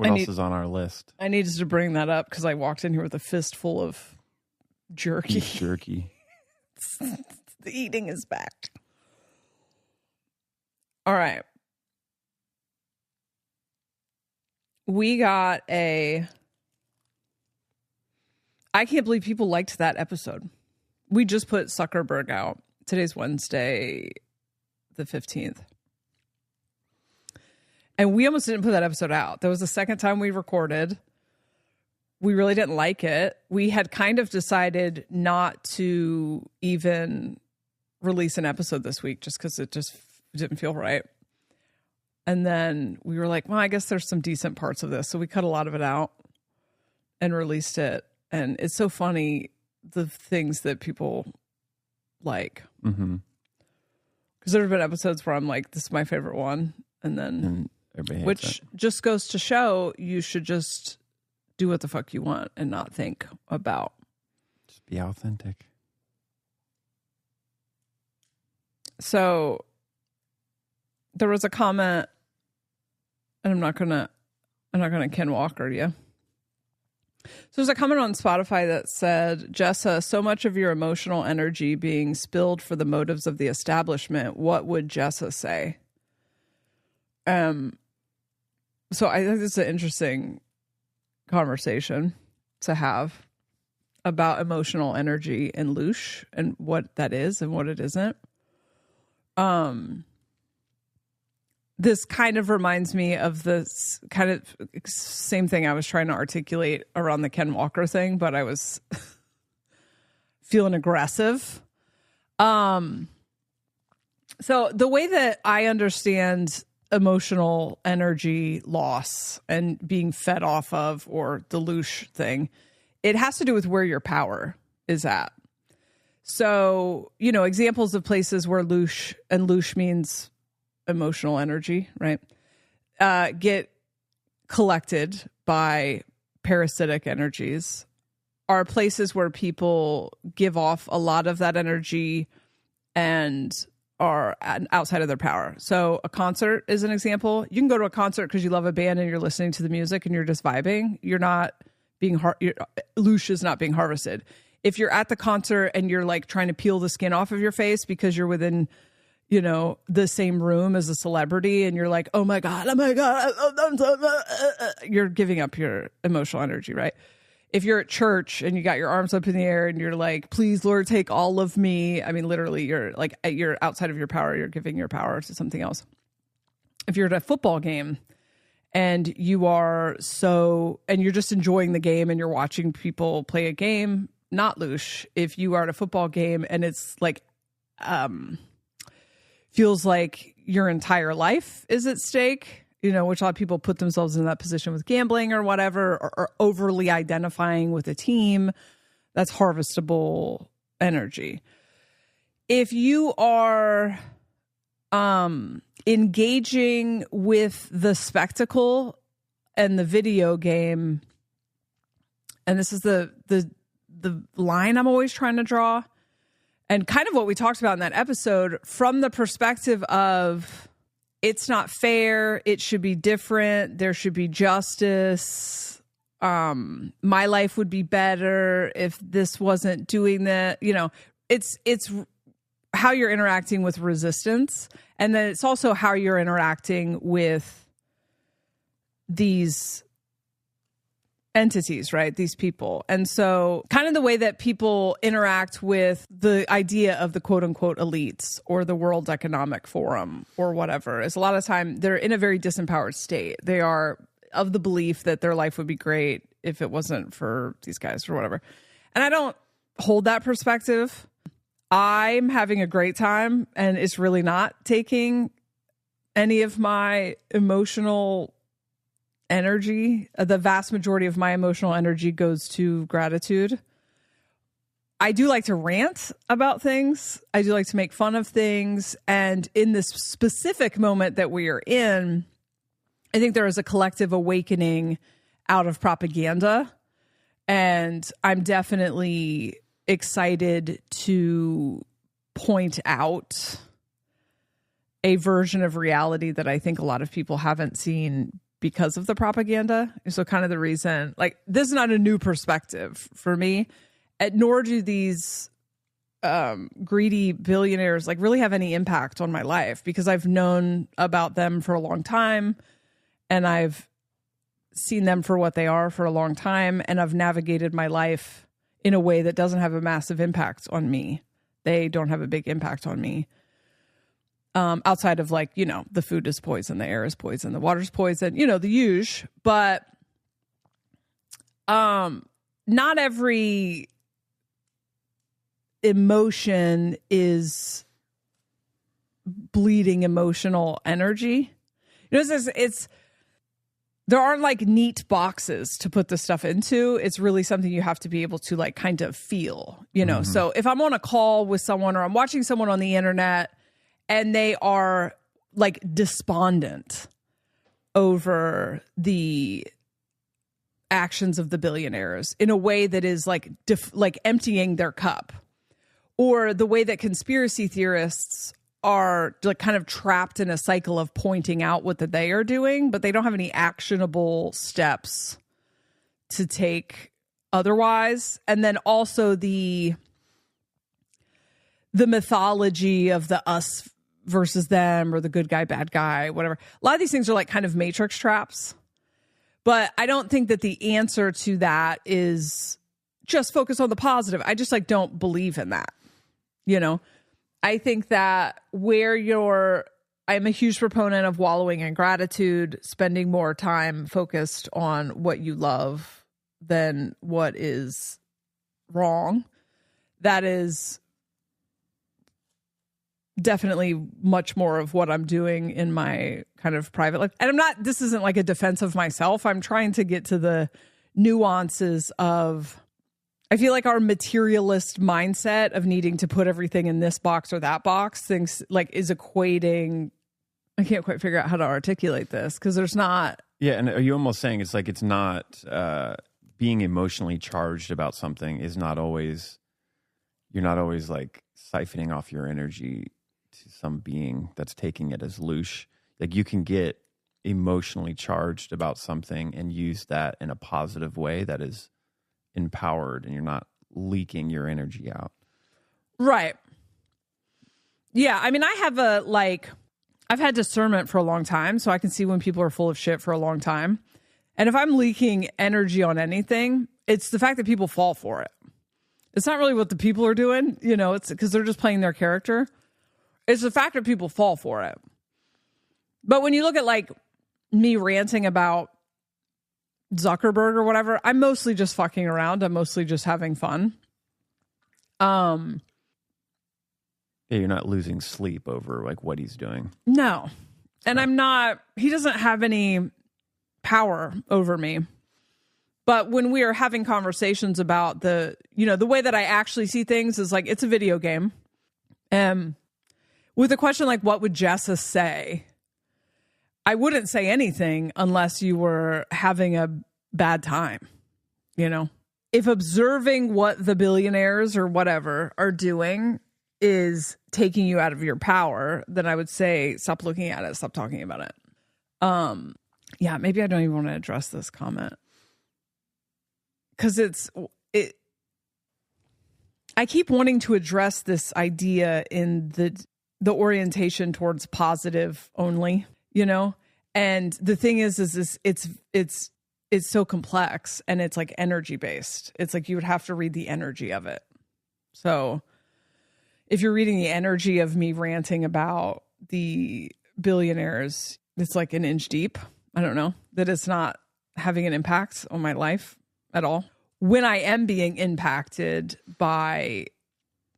else is on our list? I needed to bring that up because I walked in here with a fistful of jerky. Beef jerky. The eating is back. All right. We got I can't believe people liked that episode. We just put Zuckerberg out. Today's Wednesday, the 15th. And we almost didn't put that episode out. That was the second time we recorded. We really didn't like it. We had kind of decided not to even release an episode this week just because it just didn't feel right. And then we were like, well, I guess there's some decent parts of this. So we cut a lot of it out and released it. And it's so funny, the things that people like. Mm-hmm. Because there have been episodes where I'm like, this is my favorite one. And then, which just goes to show you should just do what the fuck you want and not think about. Just be authentic. So there was a comment, and I'm not gonna Ken Walker you. So there's a comment on Spotify that said, Jessa, so much of your emotional energy being spilled for the motives of the establishment. What would Jessa say? So I think it's an interesting conversation to have about emotional energy and loosh and what that is and what it isn't. This kind of reminds me of this kind of same thing I was trying to articulate around the Ken Walker thing, but I was feeling aggressive. So the way that I understand emotional energy loss and being fed off of, or the loosh thing, it has to do with where your power is at. So, examples of places where loosh means emotional energy, right? Get collected by parasitic energies are places where people give off a lot of that energy and are outside of their power. So a concert is an example. You can go to a concert because you love a band and you're listening to the music and you're just vibing. You're not being loosh is not being harvested. If you're at the concert and you're like trying to peel the skin off of your face because you're within, the same room as a celebrity and you're like, oh my God, you're giving up your emotional energy, right? If you're at church and you got your arms up in the air and you're like, please, Lord, take all of me. I mean, literally, you're outside of your power. You're giving your power to something else. If you're at a football game and you're just enjoying the game and you're watching people play a game, not loosh. If you are at a football game and it's like, feels like your entire life is at stake, which a lot of people put themselves in that position with gambling or whatever, or overly identifying with a team, that's harvestable energy. If you are engaging with the spectacle and the video game, and this is the line I'm always trying to draw, and kind of what we talked about in that episode, from the perspective of it's not fair, it should be different, there should be justice, my life would be better if this wasn't doing that. It's how you're interacting with resistance, and then it's also how you're interacting with these entities, right? These people. And so kind of the way that people interact with the idea of the quote unquote elites or the World Economic Forum or whatever is a lot of time they're in a very disempowered state. They are of the belief that their life would be great if it wasn't for these guys or whatever. And I don't hold that perspective. I'm having a great time and it's really not taking any of my emotional energy. The vast majority of my emotional energy goes to gratitude. I do like to rant about things. I do like to make fun of things. And in this specific moment that we are in, I think there is a collective awakening out of propaganda. And I'm definitely excited to point out a version of reality that I think a lot of people haven't seen because of the propaganda. So kind of the reason, like, this is not a new perspective for me, nor do these greedy billionaires like really have any impact on my life, because I've known about them for a long time and I've seen them for what they are for a long time, and I've navigated my life in a way that doesn't have a massive impact on me. They don't have a big impact on me. Outside of like, the food is poison, the air is poison, the water's poison, the usual. But not every emotion is bleeding emotional energy. It's there aren't like neat boxes to put this stuff into. It's really something you have to be able to like kind of feel, Mm-hmm. So if I'm on a call with someone or I'm watching someone on the internet and they are like despondent over the actions of the billionaires in a way that is like emptying their cup, or the way that conspiracy theorists are like kind of trapped in a cycle of pointing out what that they are doing, but they don't have any actionable steps to take otherwise. And then also the mythology of the us versus them, or the good guy, bad guy, whatever. A lot of these things are like kind of matrix traps. But I don't think that the answer to that is just focus on the positive. I just like don't believe in that. I think that I'm a huge proponent of wallowing in gratitude, spending more time focused on what you love than what is wrong. That is definitely much more of what I'm doing in my kind of private life. And this isn't like a defense of myself. I'm trying to get to the nuances of I feel like our materialist mindset of needing to put everything in this box or that box things like is equating. I can't quite figure out how to articulate this because there's not. Yeah. And are you almost saying it's like it's not being emotionally charged about something is not always, you're not always like siphoning off your energy to some being that's taking it as loosh. Like you can get emotionally charged about something and use that in a positive way that is empowered and you're not leaking your energy out. Right. Yeah. I mean, I've had discernment for a long time, so I can see when people are full of shit for a long time. And if I'm leaking energy on anything, it's the fact that people fall for it. It's not really what the people are doing, it's because they're just playing their character. It's the fact that people fall for it. But when you look at like me ranting about Zuckerberg or whatever, I'm mostly just fucking around. I'm mostly just having fun. Yeah, you're not losing sleep over like what he's doing. No. And I'm not, he doesn't have any power over me. But when we are having conversations about the way that I actually see things is like, it's a video game. With a question like, what would Jessa say? I wouldn't say anything unless you were having a bad time, If observing what the billionaires or whatever are doing is taking you out of your power, then I would say, stop looking at it, stop talking about it. Yeah, maybe I don't even want to address this comment. Because I keep wanting to address this idea in the orientation towards positive only, and the thing is it's so complex and it's like energy based. It's like you would have to read the energy of it. So if you're reading the energy of me ranting about the billionaires, it's like an inch deep. I don't know, that it's not having an impact on my life at all. When I am being impacted by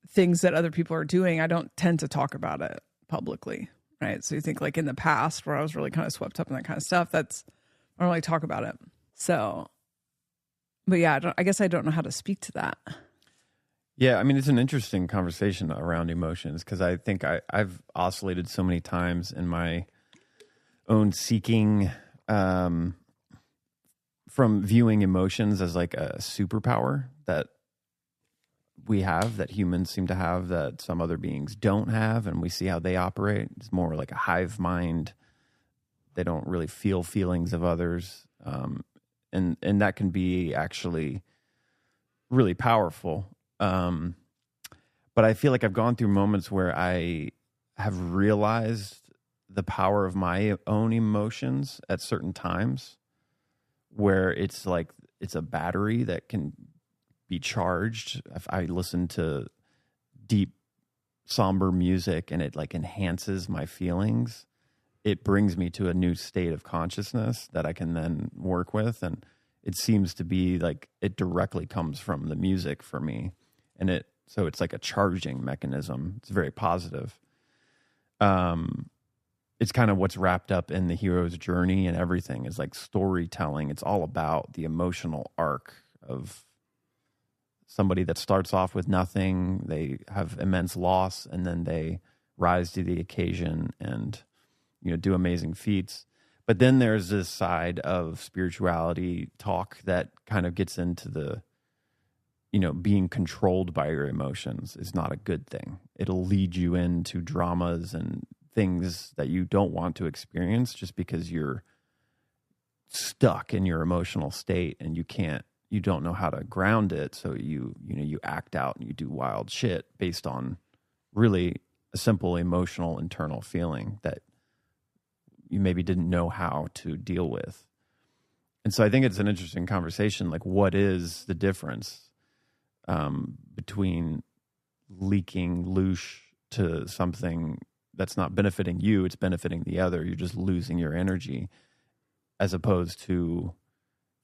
things that other people are doing, I don't tend to talk about it publicly, right? So you think like in the past where I was really kind of swept up in that kind of stuff, I don't really talk about it. So, but yeah, I guess I don't know how to speak to that. Yeah, I mean, it's an interesting conversation around emotions because I think I've oscillated so many times in my own seeking from viewing emotions as like a superpower that we have, that humans seem to have, that some other beings don't have, and we see how they operate. It's more like a hive mind. They don't really feel feelings of others, and that can be actually really powerful. But I feel like I've gone through moments where I have realized the power of my own emotions at certain times, where it's like it's a battery that can be charged. If I listen to deep, somber music and it like enhances my feelings, it brings me to a new state of consciousness that I can then work with. And it seems to be like it directly comes from the music for me. And so it's like a charging mechanism. It's very positive. It's kind of what's wrapped up in the hero's journey, and everything is like storytelling. It's all about the emotional arc of somebody that starts off with nothing. They have immense loss, and then they rise to the occasion and, do amazing feats. But then there's this side of spirituality talk that kind of gets into the, being controlled by your emotions is not a good thing. It'll lead you into dramas and things that you don't want to experience just because you're stuck in your emotional state and you don't know how to ground it. So you act out and you do wild shit based on really a simple emotional internal feeling that you maybe didn't know how to deal with. And so I think it's an interesting conversation. Like, what is the difference between leaking loosh to something that's not benefiting you, it's benefiting the other. You're just losing your energy, as opposed to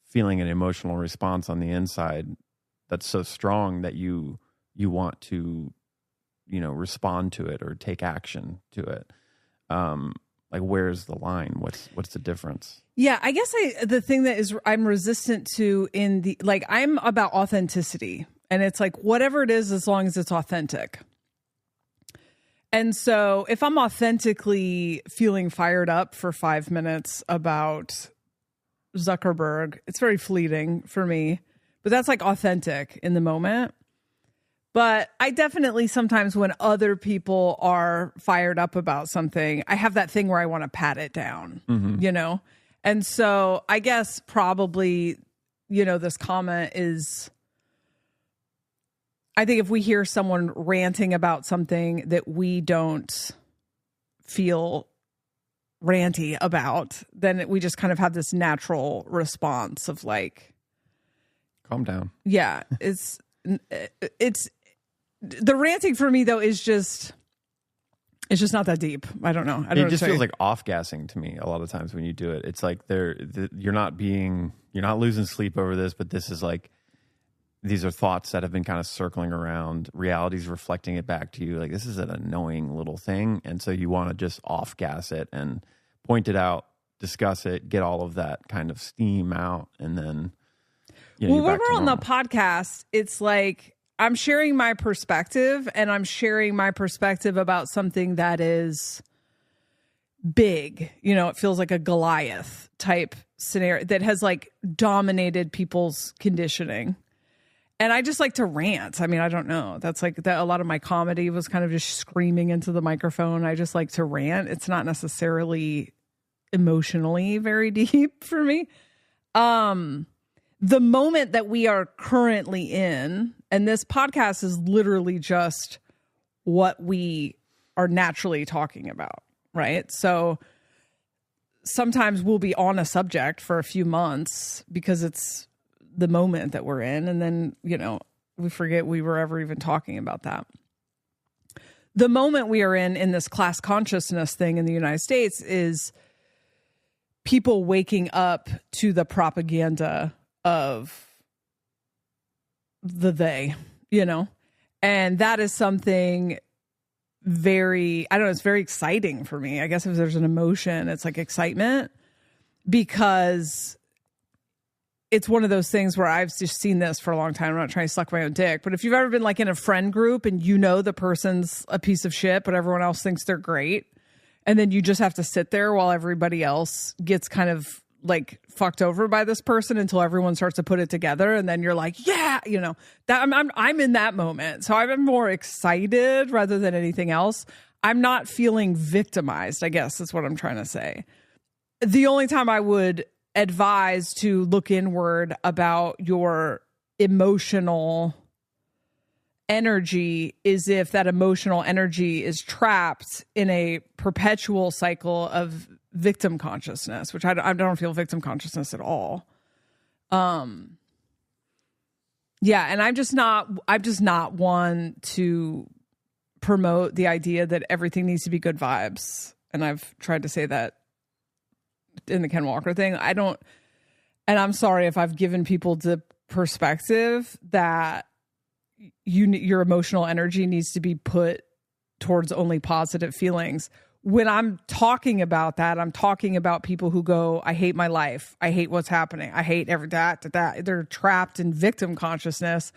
feeling an emotional response on the inside that's so strong that you want to, respond to it or take action to it. Like, where's the line? What's the difference? Yeah, I guess the thing that I'm resistant to I'm about authenticity. And it's like, whatever it is, as long as it's authentic. And so if I'm authentically feeling fired up for 5 minutes about Zuckerberg, it's very fleeting for me, but that's like authentic in the moment. But I definitely sometimes when other people are fired up about something, I have that thing where I want to pat it down, you know? And so I guess probably, you know, this comment is, I think if we hear someone ranting about something that we don't feel ranty about, then we just kind of have this natural response of like, calm down. Yeah, it's the ranting for me though is just, it's just not that deep. I don't know. It just feels like off-gassing to me a lot of times when you do it. It's like you're not losing sleep over this, but this is like, these are thoughts that have been kind of circling around. Reality's reflecting it back to you. Like, this is an annoying little thing. And so you want to just off-gas it and point it out, discuss it, get all of that kind of steam out. And then, you know, well, when we're on the podcast, it's like, I'm sharing my perspective, and I'm sharing my perspective about something that is big. You know, it feels like a Goliath type scenario that has like dominated people's conditioning. And I just like to rant. I mean, I don't know. That's like that. A lot of my comedy was kind of just screaming into the microphone. I just like to rant. It's not necessarily emotionally very deep for me. The moment that we are currently in, and this podcast is literally just what we are naturally talking about, right? So sometimes we'll be on a subject for a few months because it's the moment that we're in. And then, you know, we forget we were ever even talking about that. The moment we are in this class consciousness thing in the United States is people waking up to the propaganda of they, you know, and that is something very, I don't know, it's very exciting for me. I guess if there's an emotion, it's like excitement, because it's one of those things where I've just seen this for a long time. I'm not trying to suck my own dick, but if you've ever been like in a friend group and you know the person's a piece of shit, but everyone else thinks they're great, and then you just have to sit there while everybody else gets kind of like fucked over by this person until everyone starts to put it together, and then you're like, yeah, you know, that I'm in that moment. So I'm more excited rather than anything else. I'm not feeling victimized, I guess is what I'm trying to say. The only time I would advise to look inward about your emotional energy is if that emotional energy is trapped in a perpetual cycle of victim consciousness, which I don't feel victim consciousness at all. Yeah, and I'm just not one to promote the idea that everything needs to be good vibes. And I've tried to say that in the Ken Walker thing. I don't, and I'm sorry if I've given people the perspective that your emotional energy needs to be put towards only positive feelings. When I'm talking about that, I'm talking about people who go, I hate my life. I hate what's happening. I hate that. They're trapped in victim consciousness.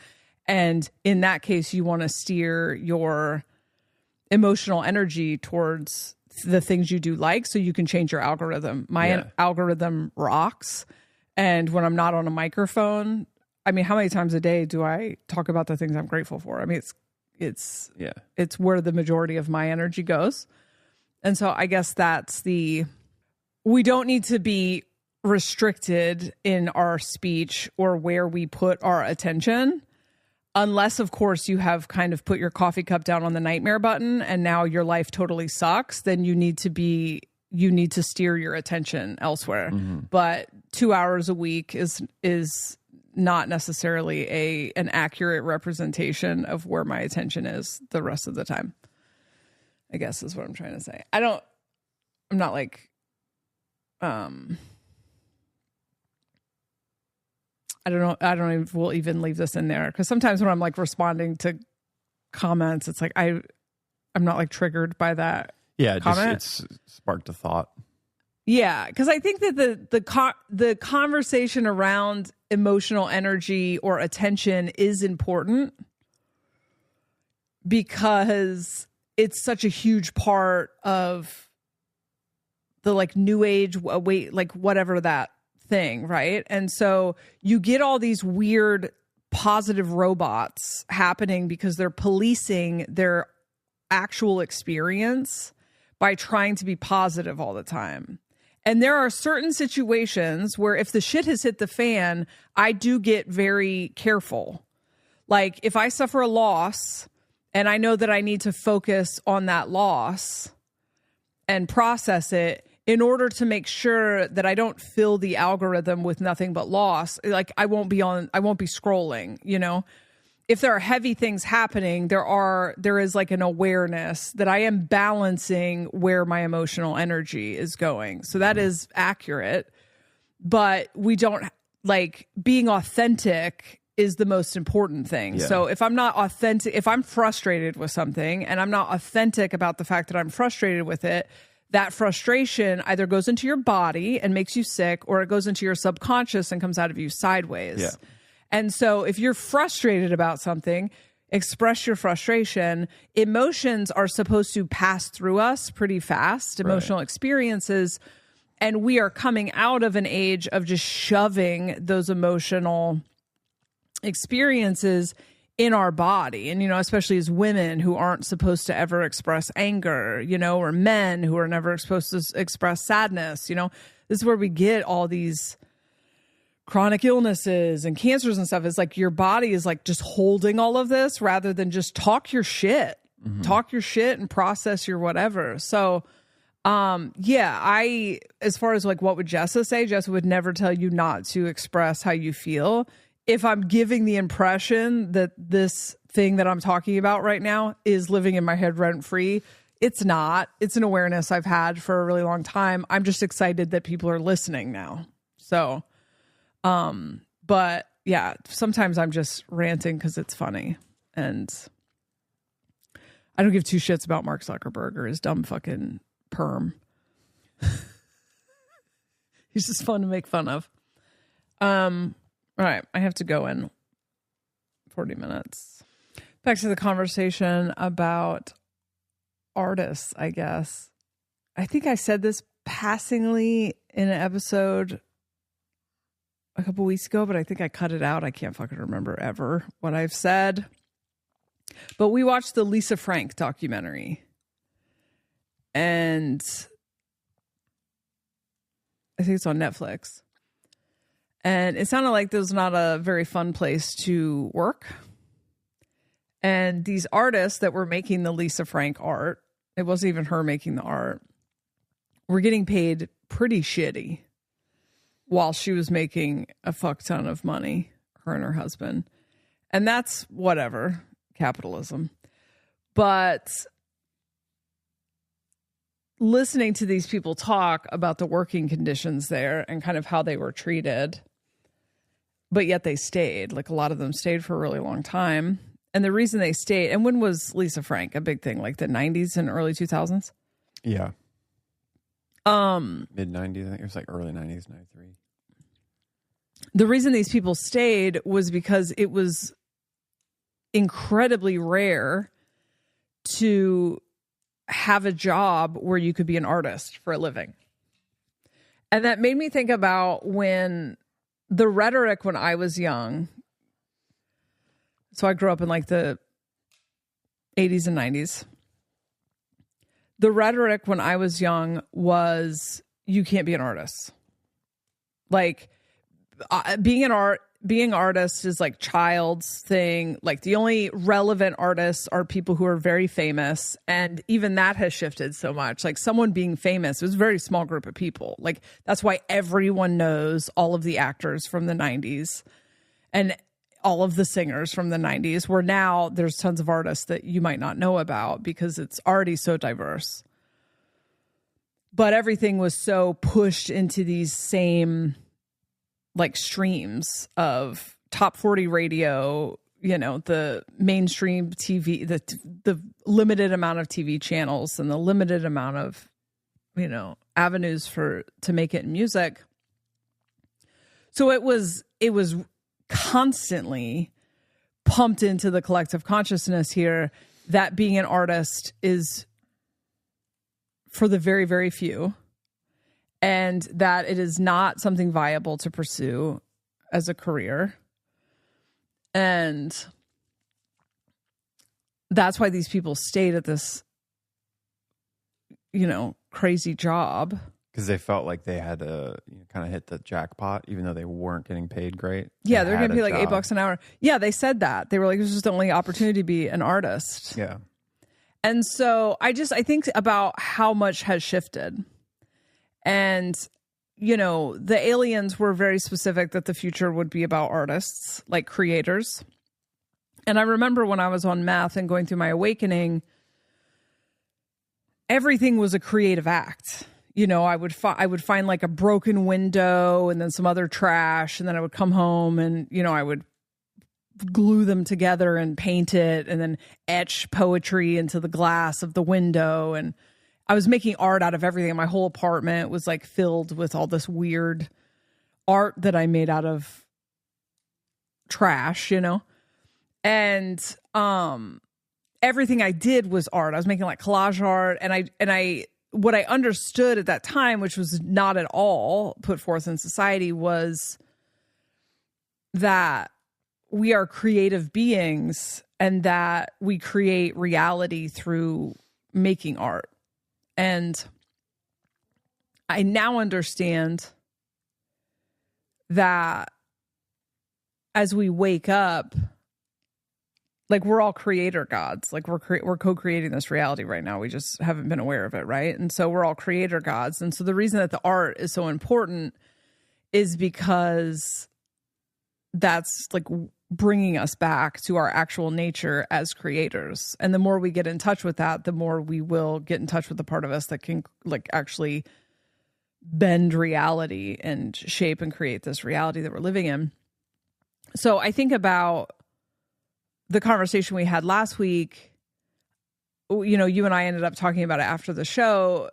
And in that case, you want to steer your emotional energy towards the things you do like, so you can change your algorithm. My algorithm rocks. And when I'm not on a microphone, I mean, how many times a day do I talk about the things I'm grateful for? I mean, it's where the majority of my energy goes. And so I guess we don't need to be restricted in our speech or where we put our attention, unless, of course, you have kind of put your coffee cup down on the nightmare button and now your life totally sucks. Then you need to steer your attention elsewhere. Mm-hmm. But 2 hours a week is not necessarily an accurate representation of where my attention is the rest of the time, I guess is what I'm trying to say. I'm not like, I don't know. I don't even, we'll even leave this in there. Because sometimes when I'm like responding to comments, it's like, I'm not like triggered by that. Yeah. Comment. It's sparked a thought. Yeah. Because I think that the conversation around emotional energy or attention is important because it's such a huge part of the like new age like whatever that thing, right? And so you get all these weird positive robots happening because they're policing their actual experience by trying to be positive all the time. And there are certain situations where if the shit has hit the fan, I do get very careful. Like if I suffer a loss and I know that I need to focus on that loss and process it in order to make sure that I don't fill the algorithm with nothing but loss, like I won't be scrolling, you know? If there are heavy things happening, there is like an awareness that I am balancing where my emotional energy is going. So that is accurate, but we don't like being authentic is the most important thing. Yeah. So if I'm not authentic, if I'm frustrated with something and I'm not authentic about the fact that I'm frustrated with it, that frustration either goes into your body and makes you sick, or it goes into your subconscious and comes out of you sideways. Yeah. And so if you're frustrated about something, express your frustration. Emotions are supposed to pass through us pretty fast, emotional experiences. And we are coming out of an age of just shoving those emotional experiences in our body. And, you know, especially as women who aren't supposed to ever express anger, you know, or men who are never supposed to express sadness, you know, this is where we get all these chronic illnesses and cancers and stuff. Is like your body is like just holding all of this rather than just talk your shit and process your whatever. So, as far as like, what would Jessa say? Jessa would never tell you not to express how you feel. If I'm giving the impression that this thing that I'm talking about right now is living in my head rent free, it's not. It's an awareness I've had for a really long time. I'm just excited that people are listening now. So, but yeah, sometimes I'm just ranting because it's funny, and I don't give two shits about Mark Zuckerberg or his dumb fucking perm. He's just fun to make fun of. All right, I have to go in 40 minutes. Back to the conversation about artists, I guess. I think I said this passingly in an episode a couple weeks ago, but I think I cut it out. I can't fucking remember ever what I've said. But we watched the Lisa Frank documentary. And I think it's on Netflix. And it sounded like this was not a very fun place to work. And these artists that were making the Lisa Frank art, it wasn't even her making the art, were getting paid pretty shitty while she was making a fuck ton of money, her and her husband. And that's whatever, capitalism. But listening to these people talk about the working conditions there and kind of how they were treated, but yet they stayed. Like a lot of them stayed for a really long time. And the reason they stayed, and when was Lisa Frank a big thing? Like the 90s and early 2000s? Yeah. Mid-90s, I think it was like early 90s, 93. The reason these people stayed was because it was incredibly rare to have a job where you could be an artist for a living. And that made me think about when the rhetoric when I was young. So I grew up in like the 80s and 90s. The rhetoric when I was young was, you can't be an artist. Like being artist is like child's thing. Like the only relevant artists are people who are very famous. And even that has shifted so much. Like someone being famous, it was a very small group of people. Like that's why everyone knows all of the actors from the 90s and all of the singers from the 90s, where now there's tons of artists that you might not know about because it's already so diverse. But everything was so pushed into these same like streams of top 40 radio, you know, the mainstream TV, the limited amount of TV channels and the limited amount of, you know, avenues to make it in music. So it was constantly pumped into the collective consciousness here that being an artist is for the very, very few, and that it is not something viable to pursue as a career. And that's why these people stayed at this, crazy job. Because they felt like they had to kind of hit the jackpot, even though they weren't getting paid great. Yeah, they're getting paid like $8 an hour. Yeah, they said that. They were like, this is the only opportunity to be an artist. Yeah. And so I think about how much has shifted. And, the aliens were very specific that the future would be about artists, like creators. And I remember when I was on meth and going through my awakening, everything was a creative act. I would find like a broken window and then some other trash, and then I would come home and I would glue them together and paint it, and then etch poetry into the glass of the window. And I was making art out of everything. My whole apartment was like filled with all this weird art that I made out of trash, and everything I did was art. I was making like collage art, and I what I understood at that time, which was not at all put forth in society, was that we are creative beings and that we create reality through making art. And I now understand that as we wake up, like we're all creator gods, like we're co-creating this reality right now. We just haven't been aware of it, right? And so we're all creator gods. And so the reason that the art is so important is because that's like bringing us back to our actual nature as creators. And the more we get in touch with that, the more we will get in touch with the part of us that can like actually bend reality and shape and create this reality that we're living in. So I think about the conversation we had last week. You and I ended up talking about it after the show,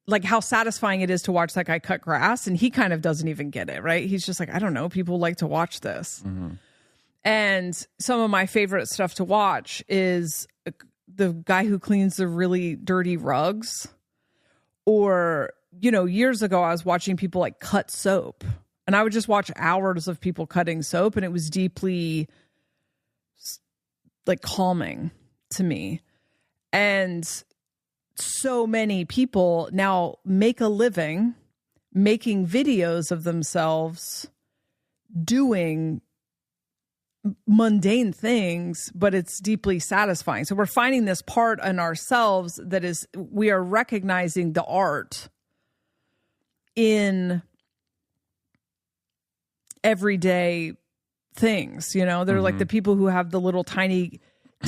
like how satisfying it is to watch that guy cut grass. And he kind of doesn't even get it, right? He's just like, I don't know, people like to watch this. Mm-hmm. And some of my favorite stuff to watch is the guy who cleans the really dirty rugs. Or, years ago, I was watching people like cut soap. And I would just watch hours of people cutting soap. And it was deeply like calming to me. And so many people now make a living making videos of themselves doing mundane things, but it's deeply satisfying. So we're finding this part in ourselves that is, we are recognizing the art in everyday things. They're mm-hmm. like the people who have the little tiny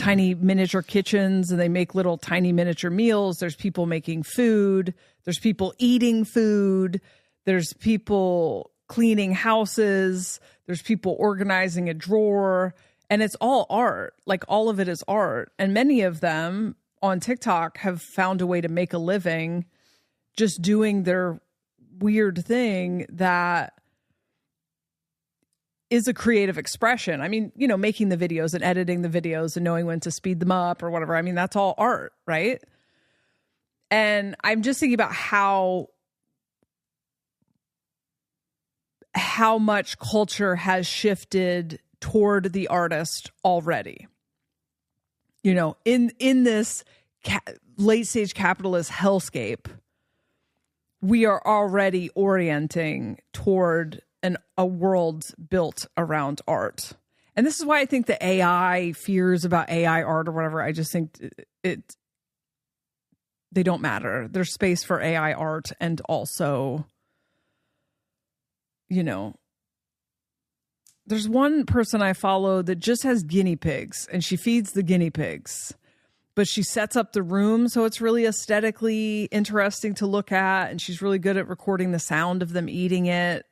miniature kitchens and they make little tiny miniature meals. There's people making food. There's people eating food. There's people cleaning houses. There's people organizing a drawer, and it's all art. Like all of it is art. And many of them on TikTok have found a way to make a living just doing their weird thing that is a creative expression. I mean, making the videos and editing the videos and knowing when to speed them up or whatever. I mean, that's all art, right? And I'm just thinking about how much culture has shifted toward the artist already. In this late stage capitalist hellscape, we are already orienting toward a world built around art. And this is why I think the AI fears about AI art or whatever, I just think they don't matter. There's space for AI art, and also, there's one person I follow that just has guinea pigs, and she feeds the guinea pigs, but she sets up the room so it's really aesthetically interesting to look at, and she's really good at recording the sound of them eating it.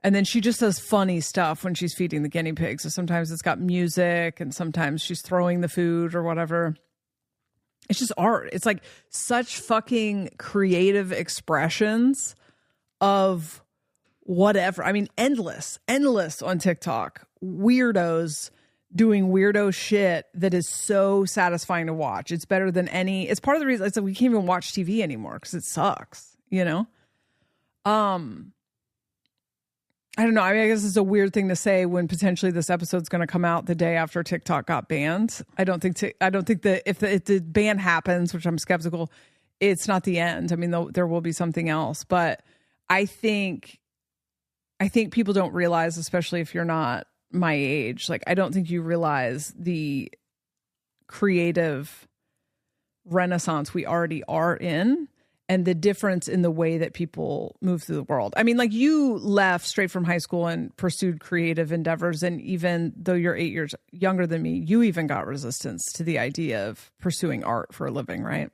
And then she just does funny stuff when she's feeding the guinea pigs. So sometimes it's got music, and sometimes she's throwing the food or whatever. It's just art. It's like such fucking creative expressions of whatever. I mean, endless on TikTok. Weirdos doing weirdo shit that is so satisfying to watch. It's better than any. It's part of the reason it's like we can't even watch TV anymore because it sucks. You know. I don't know. I mean, I guess it's a weird thing to say when potentially this episode's going to come out the day after TikTok got banned. I don't think that if the ban happens, which I'm skeptical, it's not the end. I mean, there will be something else, but I think people don't realize, especially if you're not my age, like I don't think you realize the creative renaissance we already are in. And the difference in the way that people move through the world. I mean, like you left straight from high school and pursued creative endeavors. And even though you're 8 years younger than me, you even got resistance to the idea of pursuing art for a living, right?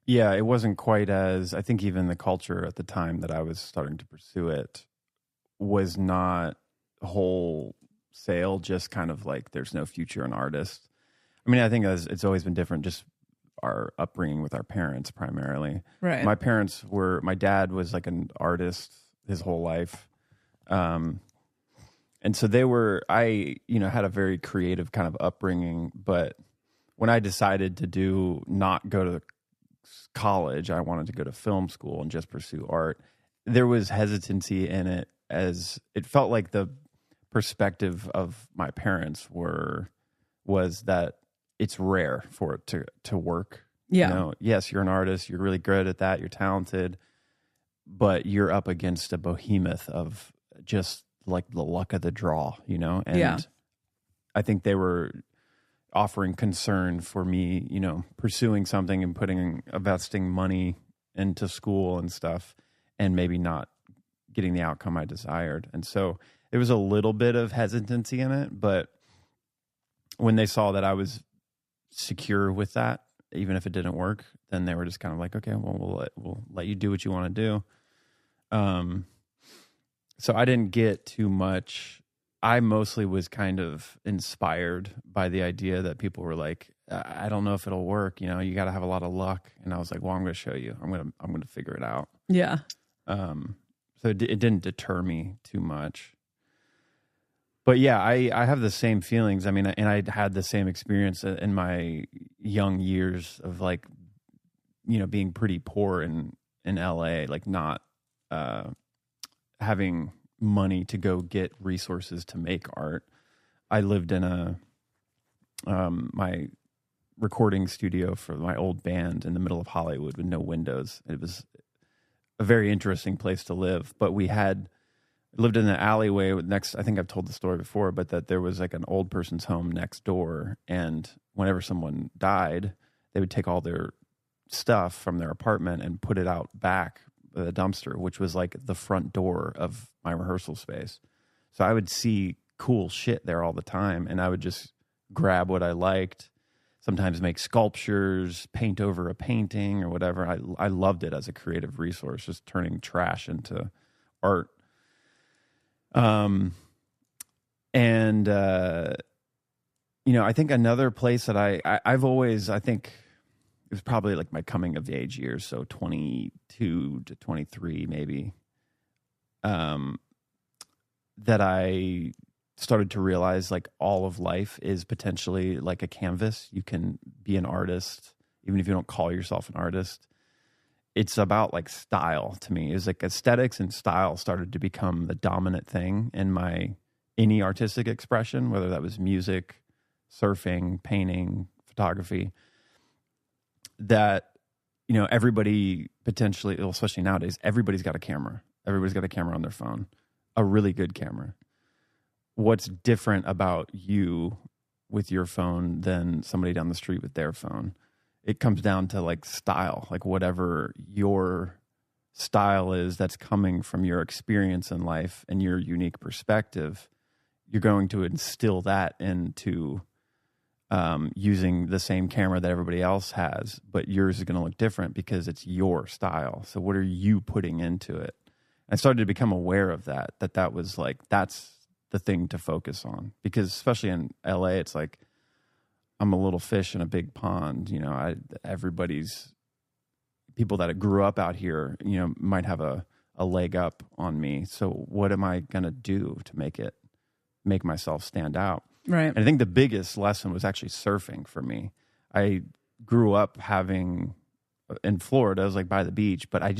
Yeah, it wasn't quite as, I think even the culture at the time that I was starting to pursue it was not wholesale, just kind of like there's no future in artists. I mean, I think it's always been different, just our upbringing with our parents primarily. Right. My dad was like an artist his whole life. And so I had a very creative kind of upbringing, but when I decided to not go to college, I wanted to go to film school and just pursue art. There was hesitancy in it, as it felt like the perspective of my parents was that it's rare for it to work. Yeah. Yes, you're an artist. You're really good at that. You're talented, but you're up against a behemoth of just like the luck of the draw, And I think they were offering concern for me, pursuing something and investing money into school and stuff, and maybe not getting the outcome I desired. And so there was a little bit of hesitancy in it, but when they saw that I was secure with that, even if it didn't work, then they were just kind of like, okay, well, we'll let you do what you want to do. So I didn't get too much. I mostly was kind of inspired by the idea that people were like, I don't know if it'll work. You got to have a lot of luck. And I was like, well, I'm going to show you. I'm going to figure it out. Yeah. So it didn't deter me too much. But yeah, I have the same feelings. I mean, and I had the same experience in my young years of like, being pretty poor in LA, like not having money to go get resources to make art. I lived in my recording studio for my old band in the middle of Hollywood with no windows. It was a very interesting place to live, but we lived in the alleyway next. I think I've told the story before, but that there was like an old person's home next door. And whenever someone died, they would take all their stuff from their apartment and put it out back the dumpster, which was like the front door of my rehearsal space. So I would see cool shit there all the time. And I would just grab what I liked, sometimes make sculptures, paint over a painting or whatever. I loved it as a creative resource, just turning trash into art. I think another place that I've always, I think it was probably like my coming of age years. So 22 to 23, maybe, that I started to realize like all of life is potentially like a canvas. You can be an artist, even if you don't call yourself an artist. It's about like style to me. It's like aesthetics and style started to become the dominant thing in any artistic expression, whether that was music, surfing, painting, photography, that, everybody potentially, especially nowadays, everybody's got a camera. Everybody's got a camera on their phone, a really good camera. What's different about you with your phone than somebody down the street with their phone? It comes down to like style, like whatever your style is that's coming from your experience in life and your unique perspective, you're going to instill that into using the same camera that everybody else has, but yours is going to look different because it's your style. So what are you putting into it? I started to become aware of that was like, that's the thing to focus on, because especially in LA, it's like, I'm a little fish in a big pond. Everybody's people that grew up out here, might have a a leg up on me. So what am I going to do to make myself stand out? Right. And I think the biggest lesson was actually surfing for me. I grew up in Florida, I was like by the beach, but I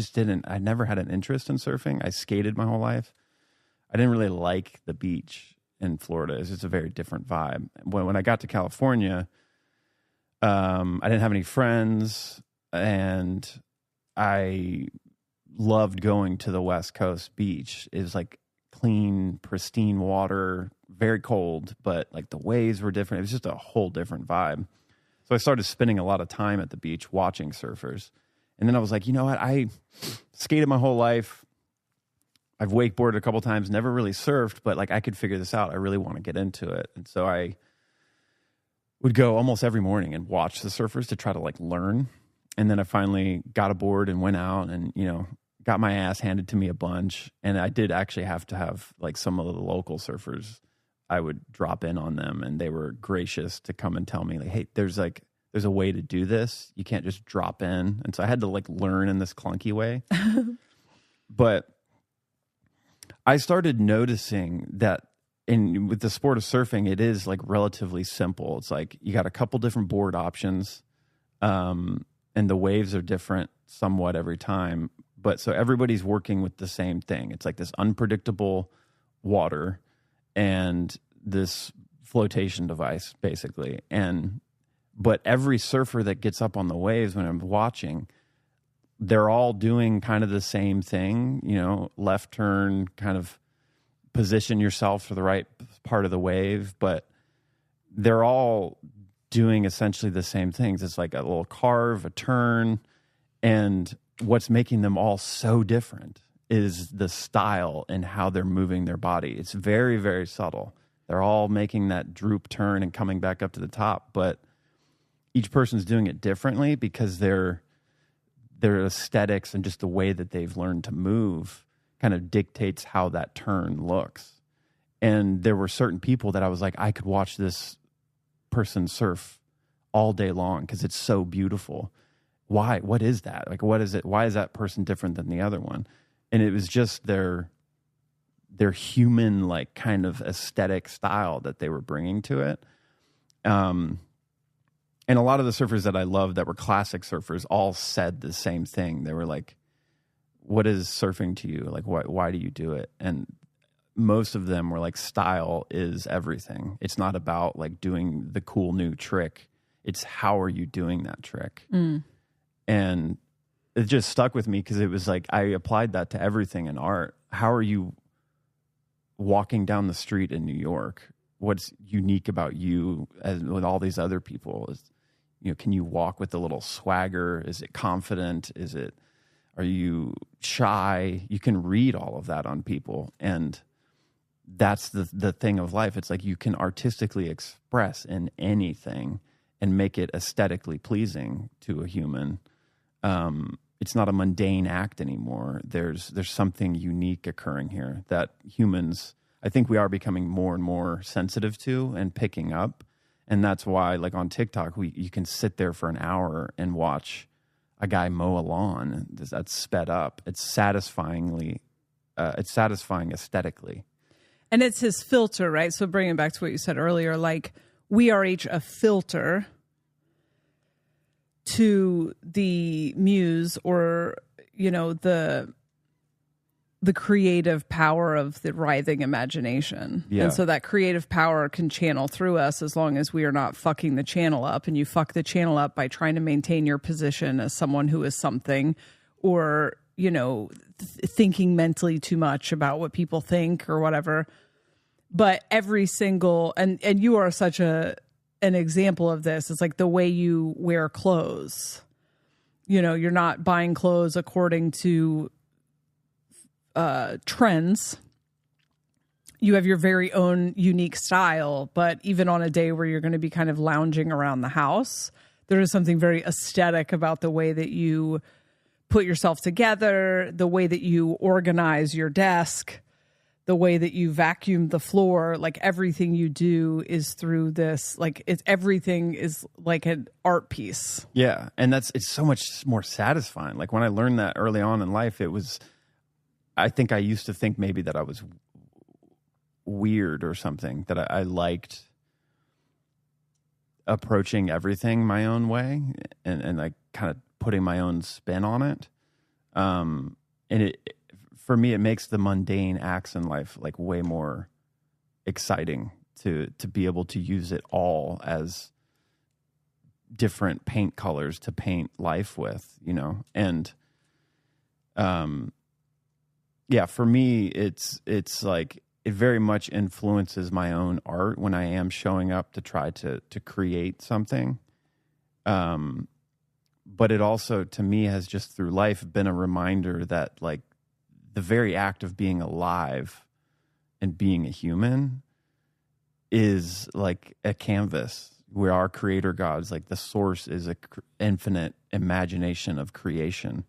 never had an interest in surfing. I skated my whole life. I didn't really like the beach in Florida. It's just a very different vibe. When I got to California, I didn't have any friends, and I loved going to the West Coast beach. It was like clean, pristine water, very cold, but like the waves were different. It was just a whole different vibe. So I started spending a lot of time at the beach watching surfers. And then I was like, you know what? I skated my whole life. I've wakeboarded a couple times, never really surfed, but like I could figure this out. I really want to get into it. And so I would go almost every morning and watch the surfers to try to like learn. And then I finally got aboard and went out and, got my ass handed to me a bunch. And I did actually have to have like some of the local surfers, I would drop in on them, and they were gracious to come and tell me like, hey, there's a way to do this. You can't just drop in. And so I had to like learn in this clunky way. But I started noticing that with the sport of surfing, it is like relatively simple. It's like you got a couple different board options, and the waves are different somewhat every time. But so everybody's working with the same thing. It's like this unpredictable water and this flotation device, basically. But every surfer that gets up on the waves when I'm watching, they're all doing kind of the same thing, left turn, kind of position yourself for the right part of the wave, but they're all doing essentially the same things. It's like a little carve, a turn, and what's making them all so different is the style and how they're moving their body. It's very, very subtle. They're all making that droop turn and coming back up to the top, but each person's doing it differently because their aesthetics and just the way that they've learned to move kind of dictates how that turn looks. And there were certain people that I was like, I could watch this person surf all day long because it's so beautiful. Why? What is that? Like, what is it? Why is that person different than the other one? And it was just their human, like, kind of aesthetic style that they were bringing to it. And a lot of the surfers that I loved that were classic surfers all said the same thing. They were like, what is surfing to you? Like, why do you do it? And most of them were like, style is everything. It's not about like doing the cool new trick. It's how are you doing that trick? Mm. And it just stuck with me because it was like, I applied that to everything in art. How are you walking down the street in New York? What's unique about you as with all these other people? Can you walk with a little swagger? Is it confident? Are you shy? You can read all of that on people. And that's the thing of life. It's like you can artistically express in anything and make it aesthetically pleasing to a human. It's not a mundane act anymore. There's something unique occurring here that humans, I think we are becoming more and more sensitive to and picking up. And that's why, like on TikTok, you can sit there for an hour and watch a guy mow a lawn. That's sped up. It's satisfying aesthetically. And it's his filter, right? So bringing it back to what you said earlier, like we are each a filter to the muse or, the creative power of the writhing imagination. Yeah. And so that creative power can channel through us as long as we are not fucking the channel up. And you fuck the channel up by trying to maintain your position as someone who is something or, thinking mentally too much about what people think or whatever. But every single, and you are such an example of this. It's like the way you wear clothes. You're not buying clothes according to trends. You have your very own unique style, but even on a day where you're going to be kind of lounging around the house, there is something very aesthetic about the way that you put yourself together, the way that you organize your desk, the way that you vacuum the floor. Like everything you do is through this, like everything is like an art piece. Yeah. And it's so much more satisfying. Like when I learned that early on in life, I think I used to think maybe that I was weird or something, that I liked approaching everything my own way and like kind of putting my own spin on it. And it, for me, it makes the mundane acts in life like way more exciting to be able to use it all as different paint colors to paint life with, you know? And, yeah, for me, it's like, it very much influences my own art when I am showing up to try to create something. But it also, to me, has just through life been a reminder that like the very act of being alive and being a human is like a canvas where our creator God's like the source is a infinite imagination of creation.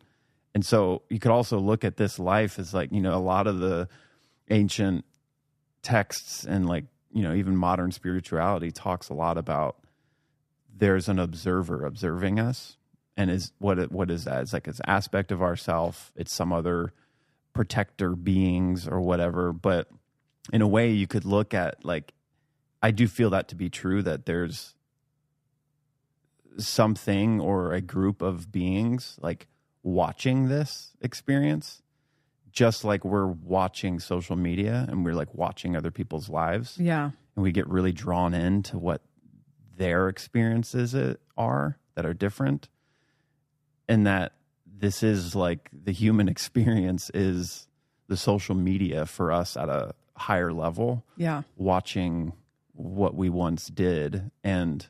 And so you could also look at this life as like, you know, a lot of the ancient texts and like, you know, even modern spirituality talks a lot about there's an observer observing us. And is what is that? It's like it's aspect of ourself. It's some other protector beings or whatever. But in a way you could look at like, I do feel that to be true, that there's something or a group of beings like watching this experience, just like we're watching social media and we're like watching other people's lives. Yeah. And we get really drawn into what their experiences are that are different. And that this is like the human experience is the social media for us at a higher level. Yeah. Watching what we once did. And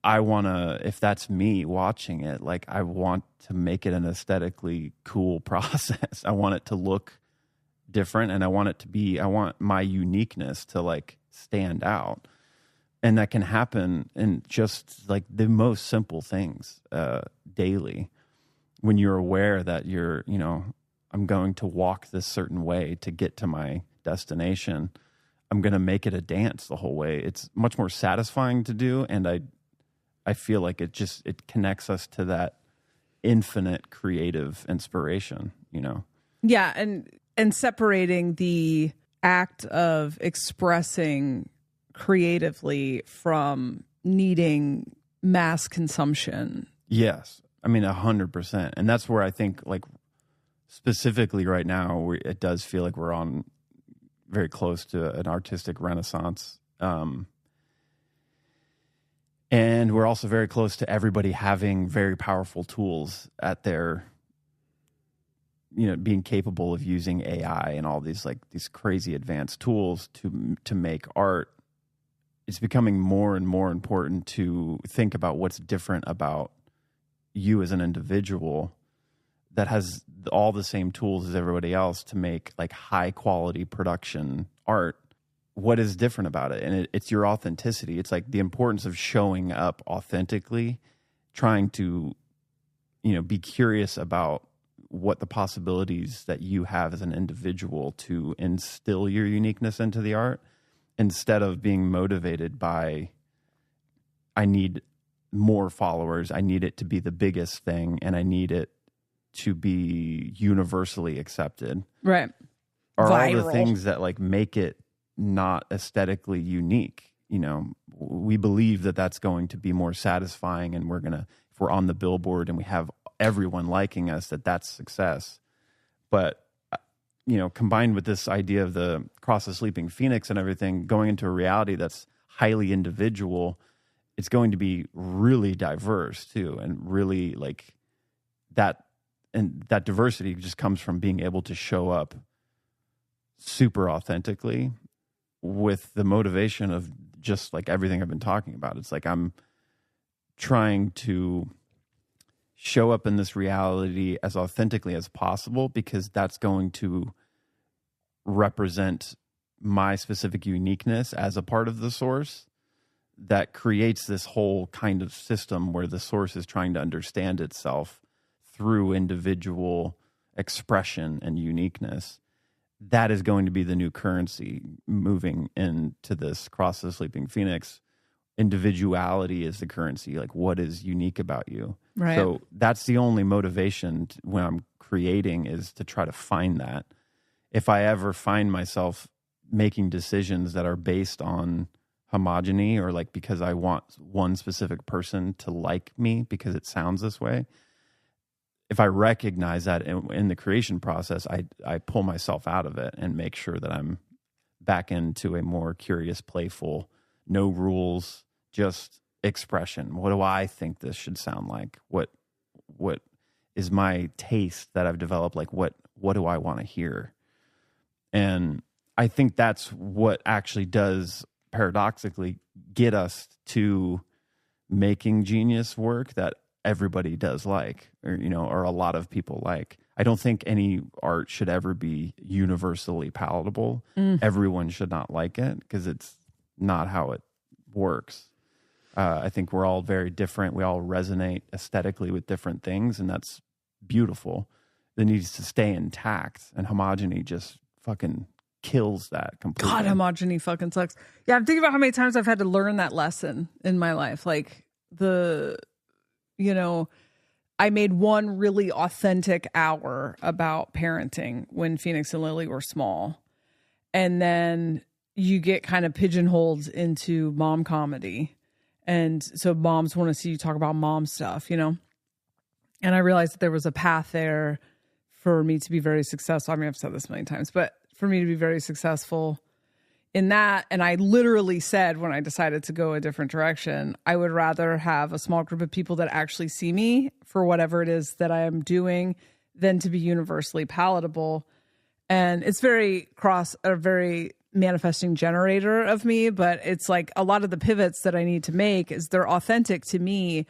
I want to, if that's me watching it, like I want to make it an aesthetically cool process. I want it to look different and I want my uniqueness to like stand out. And that can happen in just like the most simple things daily. When you're aware that you're, you know, I'm going to walk this certain way to get to my destination. I'm going to make it a dance the whole way. It's much more satisfying to do. And I feel like it connects us to that infinite creative inspiration, you know? Yeah. And separating the act of expressing creatively from needing mass consumption. Yes. I mean, 100%. And that's where I think like specifically right now, it does feel like we're on very close to an artistic renaissance. And we're also very close to everybody having very powerful tools at their, you know, being capable of using AI and all these crazy advanced tools to make art. It's becoming more and more important to think about what's different about you as an individual that has all the same tools as everybody else to make like high quality production art. What is different about it? And it's your authenticity. It's like the importance of showing up authentically, trying to, you know, be curious about what the possibilities that you have as an individual to instill your uniqueness into the art, instead of being motivated by, I need more followers, I need it to be the biggest thing, and I need it to be universally accepted. Right. Are Viral. all the things that like make it not aesthetically unique. You know, we believe that that's going to be more satisfying, and if we're on the billboard and we have everyone liking us, that's success. But, you know, combined with this idea of the cross the sleeping phoenix and everything, going into a reality that's highly individual, it's going to be really diverse too. And really like that, and that diversity just comes from being able to show up super authentically with the motivation of just like everything I've been talking about. It's like I'm trying to show up in this reality as authentically as possible, because that's going to represent my specific uniqueness as a part of the source that creates this whole kind of system where the source is trying to understand itself through individual expression and uniqueness. That is going to be the new currency moving into this cross the sleeping phoenix. Individuality is the currency. Like, what is unique about you? Right. So that's the only motivation when I'm creating, is to try to find that. If I ever find myself making decisions that are based on homogeny, or like because I want one specific person to like me because it sounds this way, if I recognize that in the creation process, I pull myself out of it and make sure that I'm back into a more curious, playful, no rules, just expression. What do I think this should sound like? What is my taste that I've developed? Like what do I want to hear? And I think that's what actually does paradoxically get us to making genius work that everybody does like, or a lot of people like. I don't think any art should ever be universally palatable. Everyone should not like it, because it's not how it works. I think we're all very different. We all resonate aesthetically with different things, and that's beautiful. It needs to stay intact, and homogeny just fucking kills that completely. God, homogeny fucking sucks. Yeah, I'm thinking about how many times I've had to learn that lesson in my life. Like I made one really authentic hour about parenting when Phoenix and Lily were small. And then you get kind of pigeonholed into mom comedy. And so moms want to see you talk about mom stuff, And I realized that there was a path there for me to be very successful. I mean, I've said this a million times, but for me to be very successful in that. And I literally said, when I decided to go a different direction, I would rather have a small group of people that actually see me for whatever it is that I am doing than to be universally palatable. And it's very manifesting generator of me, but it's like a lot of the pivots that I need to make is they're authentic to me,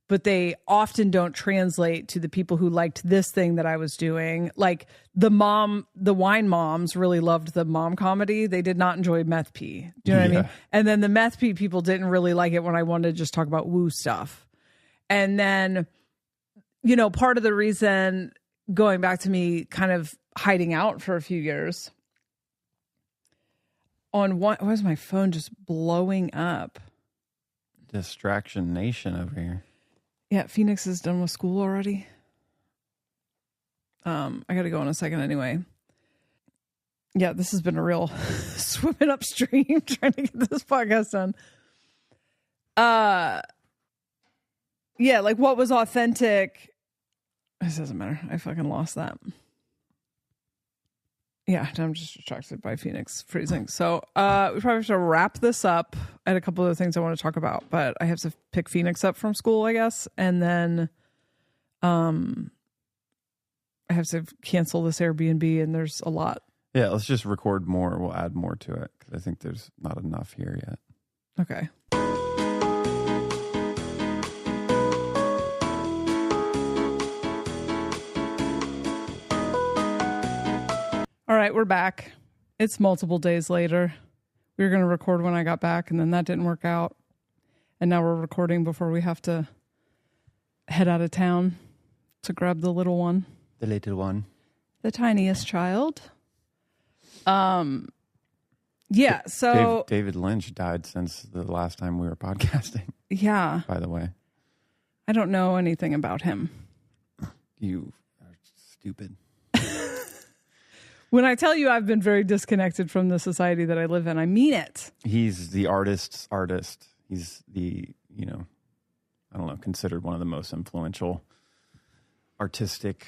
but they often don't translate to the people who liked this thing that I was doing. Like the wine moms really loved the mom comedy. They did not enjoy meth pee. Do you know what I mean? And then the meth pee people didn't really like it when I wanted to just talk about woo stuff. And then, part of the reason, going back to me kind of hiding out for a few years, why was my phone just blowing up? Distraction nation over here. Yeah, Phoenix is done with school already. I got to go in a second anyway. Yeah, this has been a real swimming upstream trying to get this podcast done. Yeah, like what was authentic? This doesn't matter. I fucking lost that. Yeah, I'm just distracted by Phoenix freezing. So we probably have to wrap this up. I had a couple of things I want to talk about, but I have to pick Phoenix up from school, I guess. And then I have to cancel this Airbnb, and there's a lot. Yeah, let's just record more. We'll add more to it, because I think there's not enough here yet. Okay. All right, we're back. It's multiple days later. We were going to record when I got back, and then that didn't work out. And now we're recording before we have to head out of town to grab the little one. The little one. The tiniest child. Yeah, so... David Lynch died since the last time we were podcasting. Yeah. By the way. I don't know anything about him. You are stupid. When I tell you I've been very disconnected from the society that I live in, I mean it. He's the artist's artist. He's the, I don't know, considered one of the most influential artistic.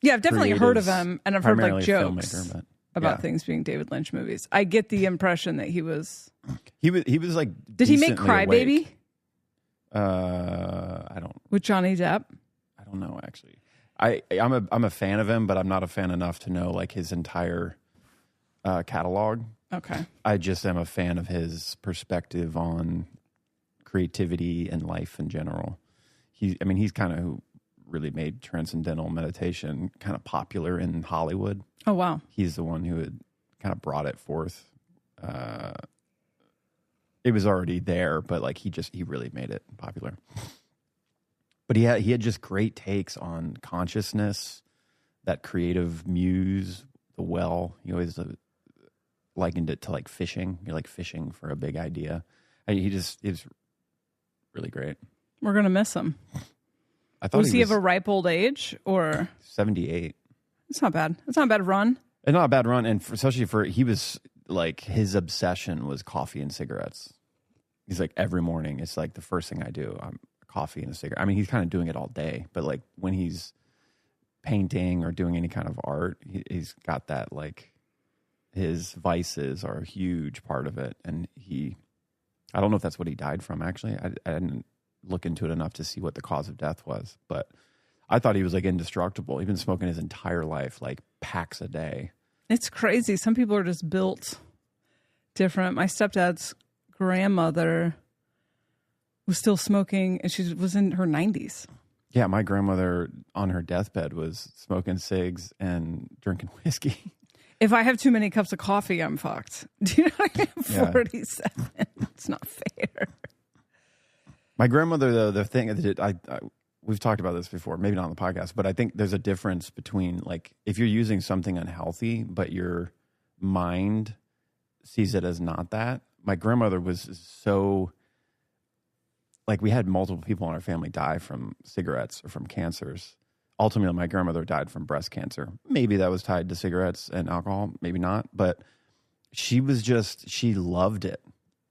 Yeah, I've definitely heard of him, and I've heard like jokes filmmaker, about things being David Lynch movies. I get the impression that he was like. Did he make Cry Baby? I don't. With Johnny Depp? I don't know, actually. I'm a fan of him, but I'm not a fan enough to know like his entire catalog. Okay. I just am a fan of his perspective on creativity and life in general. He's kind of who really made transcendental meditation kind of popular in Hollywood. Oh, wow. He's the one who had kind of brought it forth. It was already there, but like he really made it popular. But he had just great takes on consciousness, that creative muse, the well. He always likened it to like fishing. You're like fishing for a big idea. He is really great. We're going to miss him. I thought Was he of a ripe old age or 78. It's not bad. It's not a bad run. It's not a bad run, and especially for he was like his obsession was coffee and cigarettes. He's like every morning, it's like the first thing I do. I'm coffee and a cigarette. I mean, he's kind of doing it all day, but like when he's painting or doing any kind of art, he's got that like his vices are a huge part of it, and I don't know if that's what he died from. Actually, I didn't look into it enough to see what the cause of death was, but I thought he was like indestructible. He's been smoking his entire life, like packs a day. It's crazy. Some people are just built different. My stepdad's grandmother was still smoking, and she was in her 90s. Yeah, my grandmother on her deathbed was smoking cigs and drinking whiskey. If I have too many cups of coffee, I'm fucked. Do you know I am 47? It's not fair. My grandmother, though, the thing we've talked about this before, maybe not on the podcast, but I think there's a difference between like if you're using something unhealthy, but your mind sees it as not that. My grandmother was so like we had multiple people in our family die from cigarettes or from cancers. Ultimately, my grandmother died from breast cancer. Maybe that was tied to cigarettes and alcohol, maybe not. But she loved it.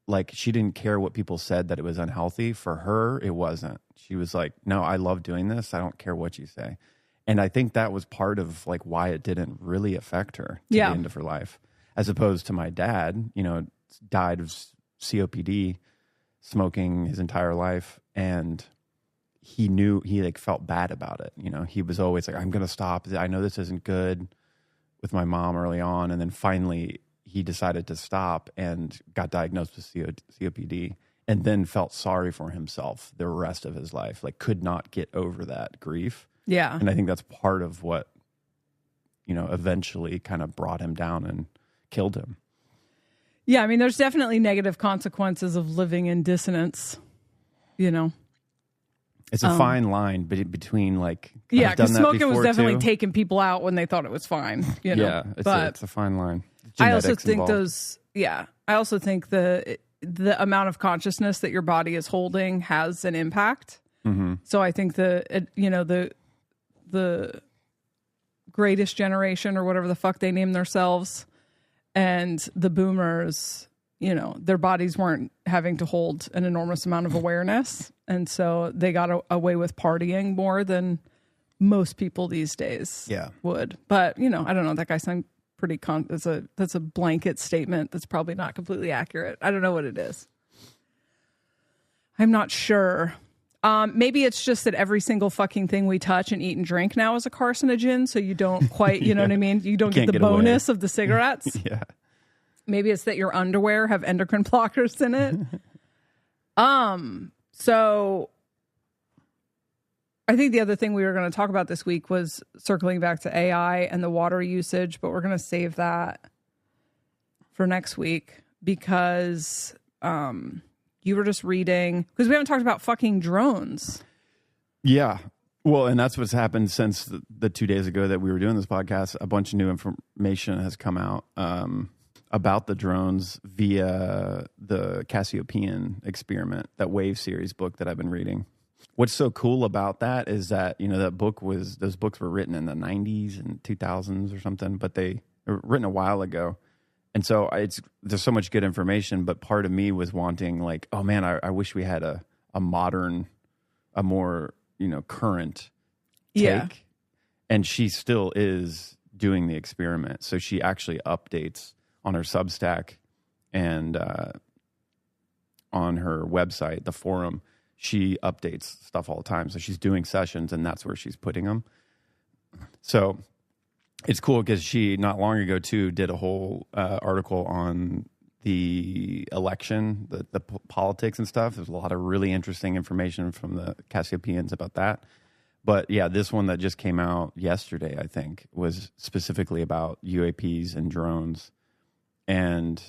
Like she didn't care what people said that it was unhealthy. For her, it wasn't. She was like, no, I love doing this. I don't care what you say. And I think that was part of like why it didn't really affect her to the end of her life. As opposed to my dad, died of COPD, smoking his entire life. And he like felt bad about it. He was always like, I'm going to stop. I know this isn't good with my mom early on. And then finally he decided to stop and got diagnosed with COPD and then felt sorry for himself the rest of his life, like could not get over that grief. Yeah. And I think that's part of what, eventually kind of brought him down and killed him. Yeah. I mean, there's definitely negative consequences of living in dissonance, It's a fine line between like... Yeah, because smoking was definitely taking people out when they thought it was fine, Yeah, it's a fine line. I also think I also think the amount of consciousness that your body is holding has an impact. Mm-hmm. So I think the greatest generation or whatever the fuck they name themselves and the boomers, their bodies weren't having to hold an enormous amount of awareness. And so they got away with partying more than most people these days would. But, I don't know. That guy sounds pretty that's a blanket statement that's probably not completely accurate. I don't know what it is. I'm not sure. Maybe it's just that every single fucking thing we touch and eat and drink now is a carcinogen. So you don't quite, you know what I mean? You don't get the bonus of the cigarettes. Yeah. Maybe it's that your underwear have endocrine blockers in it. So I think the other thing we were going to talk about this week was circling back to AI and the water usage, but we're going to save that for next week because you were just reading, because we haven't talked about fucking drones. Yeah. Well, and that's what's happened since the 2 days ago that we were doing this podcast. A bunch of new information has come out about the drones via the Cassiopean experiment, that Wave series book that I've been reading. What's so cool about that is that, those books were written in the 90s and 2000s or something, but they were written a while ago. And so there's so much good information, but part of me was wanting like, oh man, I wish we had a modern, a more, current take. Yeah. And she still is doing the experiment. So she actually updates on her Substack and on her website, the forum. She updates stuff all the time. So she's doing sessions and that's where she's putting them. So it's cool because she, not long ago too, did a whole article on the election, the politics and stuff. There's a lot of really interesting information from the Cassiopeans about that. But yeah, this one that just came out yesterday, I think, was specifically about UAPs and drones. And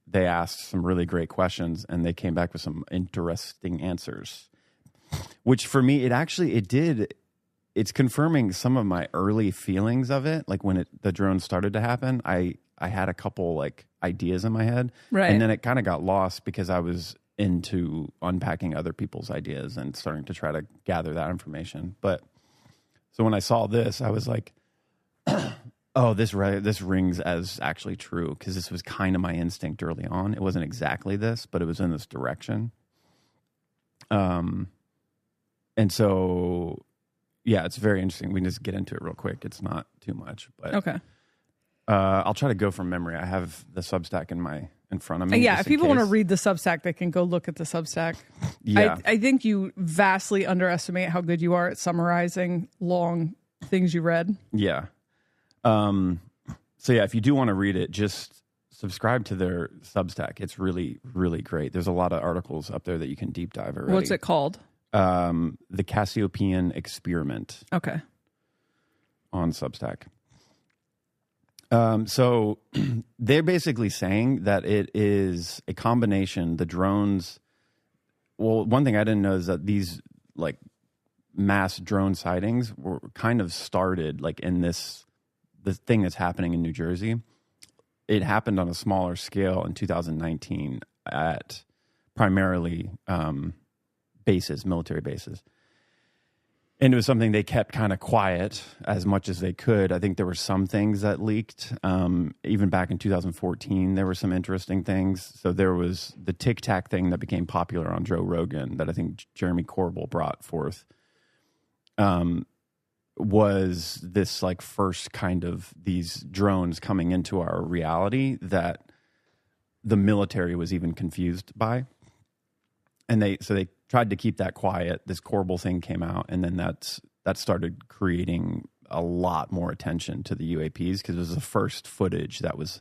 they asked some really great questions and they came back with some interesting answers, which for me, it's confirming some of my early feelings of it. Like when the drones started to happen, I had a couple like ideas in my head, right? And then it kind of got lost because I was into unpacking other people's ideas and starting to try to gather that information. But so when I saw this, I was like, oh, this rings as actually true, because this was kind of my instinct early on. It wasn't exactly this, but it was in this direction. And so, yeah, it's very interesting. We can just get into it real quick. It's not too much, but Okay. I'll try to go from memory. I have the Substack in front of me. Yeah, if people want to read the Substack, they can go look at the Substack. Yeah. I think you vastly underestimate how good you are at summarizing long things you read. Yeah. So yeah, if you do want to read it, just subscribe to their Substack. It's really, really great. There's a lot of articles up there that you can deep dive already. What's it called? The Cassiopean Experiment. Okay. On Substack. So they're basically saying that it is a combination. The drones. Well, one thing I didn't know is that these like mass drone sightings were kind of started like in the thing that's happening in New Jersey. It happened on a smaller scale in 2019 at primarily bases, military bases. And it was something they kept kind of quiet as much as they could. I think there were some things that leaked. Even back in 2014, there were some interesting things. So there was the Tic Tac thing that became popular on Joe Rogan that I think Jeremy Corbell brought forth. Was this like first kind of these drones coming into our reality that the military was even confused by. And they tried to keep that quiet. This Corbell thing came out, and then that started creating a lot more attention to the UAPs, because it was the first footage that was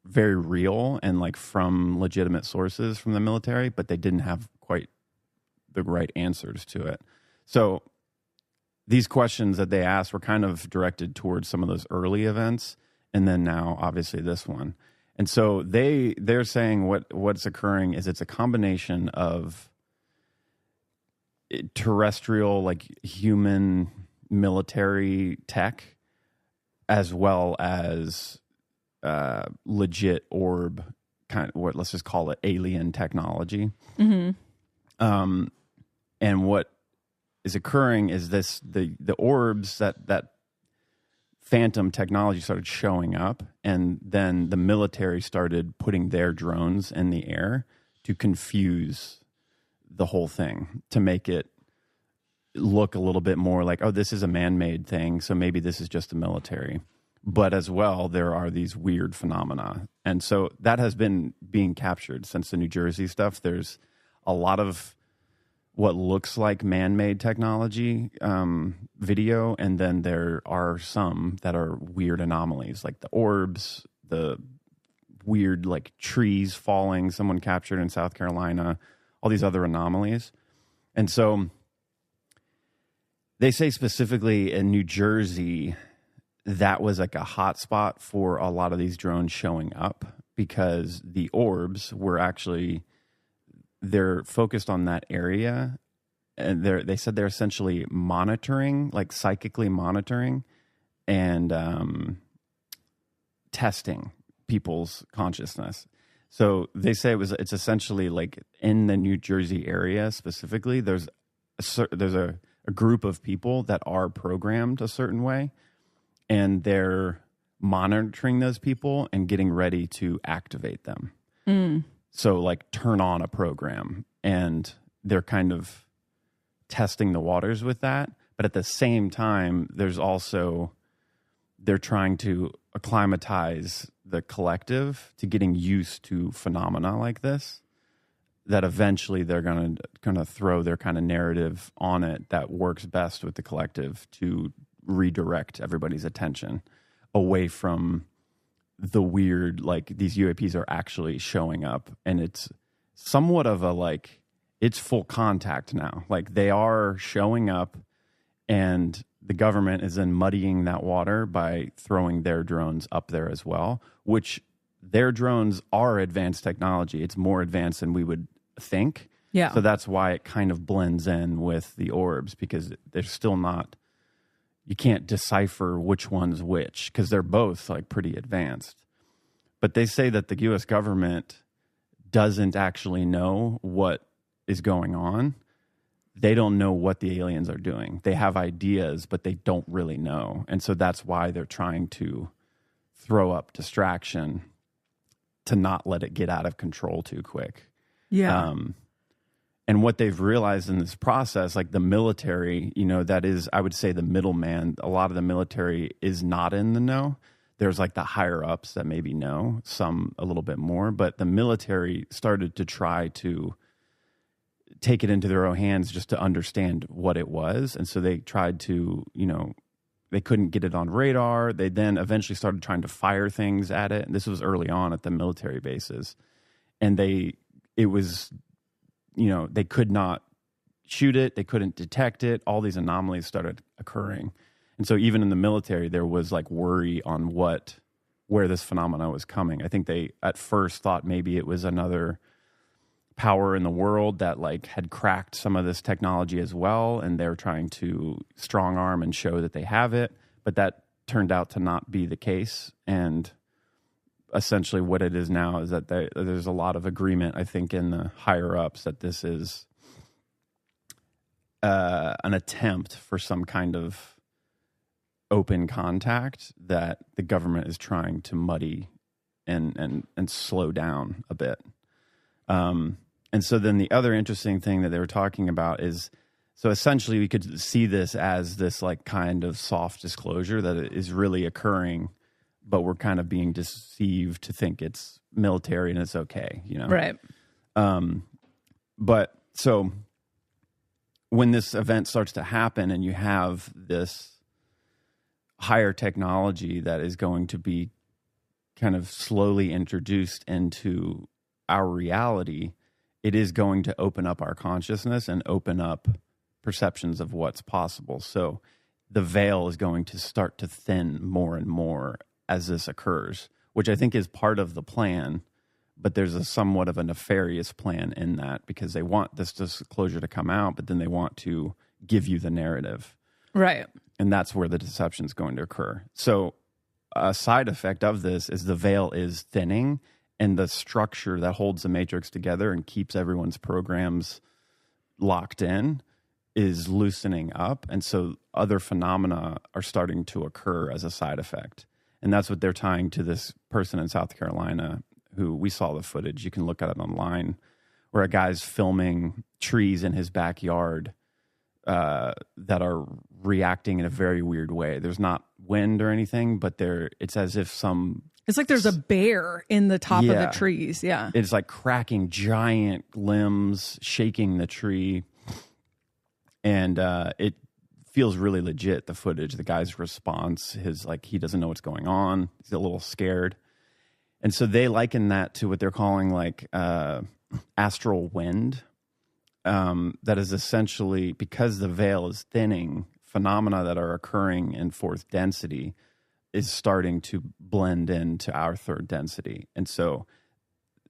very real and like from legitimate sources from the military, but they didn't have quite the right answers to it. So these questions that they asked were kind of directed towards some of those early events, and then now obviously this one. And so they're saying what's occurring is it's a combination of terrestrial, like human military tech, as well as legit orb kind of let's just call it alien technology. Mm-hmm. And what is occurring is the orbs that phantom technology started showing up, and then the military started putting their drones in the air to confuse the whole thing, to make it look a little bit more like, oh, this is a man-made thing, so maybe this is just the military. But as well, there are these weird phenomena. And so that has been being captured since the New Jersey stuff. There's a lot of what looks like man-made technology video, and then there are some that are weird anomalies, like the orbs, the weird like trees falling, someone captured in South Carolina, all these other anomalies. And so they say specifically in New Jersey, that was like a hot spot for a lot of these drones showing up, because the orbs were actually, they're focused on that area, and they said they're essentially monitoring, like psychically monitoring and testing people's consciousness. So they say it's essentially like in the New Jersey area specifically, there's a group of people that are programmed a certain way, and they're monitoring those people and getting ready to activate them. Mm. So like turn on a program, and they're kind of testing the waters with that. But at the same time, they're trying to acclimatize the collective to getting used to phenomena like this, that eventually they're going to throw their kind of narrative on it that works best with the collective to redirect everybody's attention away from the weird, like these UAPs are actually showing up, and it's somewhat of a like, it's full contact now. Like they are showing up, and the government is then muddying that water by throwing their drones up there as well, which their drones are advanced technology. It's more advanced than we would think. Yeah. So that's why it kind of blends in with the orbs, because they're still not, you can't decipher which one's which, because they're both like pretty advanced. But they say that the U.S. government doesn't actually know what is going on. They don't know what the aliens are doing. They have ideas, but they don't really know. And so that's why they're trying to throw up distraction to not let it get out of control too quick. Yeah. And what they've realized in this process, like the military, that is, I would say, the middleman. A lot of the military is not in the know. There's like the higher ups that maybe know, some a little bit more, but the military started to try to take it into their own hands just to understand what it was. And so they tried to, they couldn't get it on radar. They then eventually started trying to fire things at it. And this was early on at the military bases. And they could not shoot it. They couldn't detect it. All these anomalies started occurring. And so even in the military, there was like worry on where this phenomena was coming. I think they at first thought maybe it was another power in the world that like had cracked some of this technology as well, and they're trying to strong arm and show that they have it, but that turned out to not be the case. And essentially what it is now is that there's a lot of agreement, I think, in the higher ups that this is an attempt for some kind of open contact that the government is trying to muddy and slow down a bit. And so then the other interesting thing that they were talking about is, so essentially we could see this as this like kind of soft disclosure that it is really occurring, but we're kind of being deceived to think it's military and it's okay, Right. But so when this event starts to happen and you have this higher technology that is going to be kind of slowly introduced into our reality, it is going to open up our consciousness and open up perceptions of what's possible. So the veil is going to start to thin more and more as this occurs, which I think is part of the plan, but there's a somewhat of a nefarious plan in that because they want this disclosure to come out, but then they want to give you the narrative. Right. And that's where the deception is going to occur. So a side effect of this is the veil is thinning, and the structure that holds the matrix together and keeps everyone's programs locked in is loosening up. And so other phenomena are starting to occur as a side effect. And that's what they're tying to this person in South Carolina who we saw the footage. You can look at it online, where a guy's filming trees in his backyard that are reacting in a very weird way. There's not wind or anything, but it's as if it's like there's a bear in the top of the trees. Yeah. It's like cracking giant limbs, shaking the tree. And it feels really legit, the footage. The guy's response, he doesn't know what's going on. He's a little scared. And so they liken that to what they're calling like astral wind. That is essentially, because the veil is thinning, phenomena that are occurring in fourth density is starting to blend into our third density. And so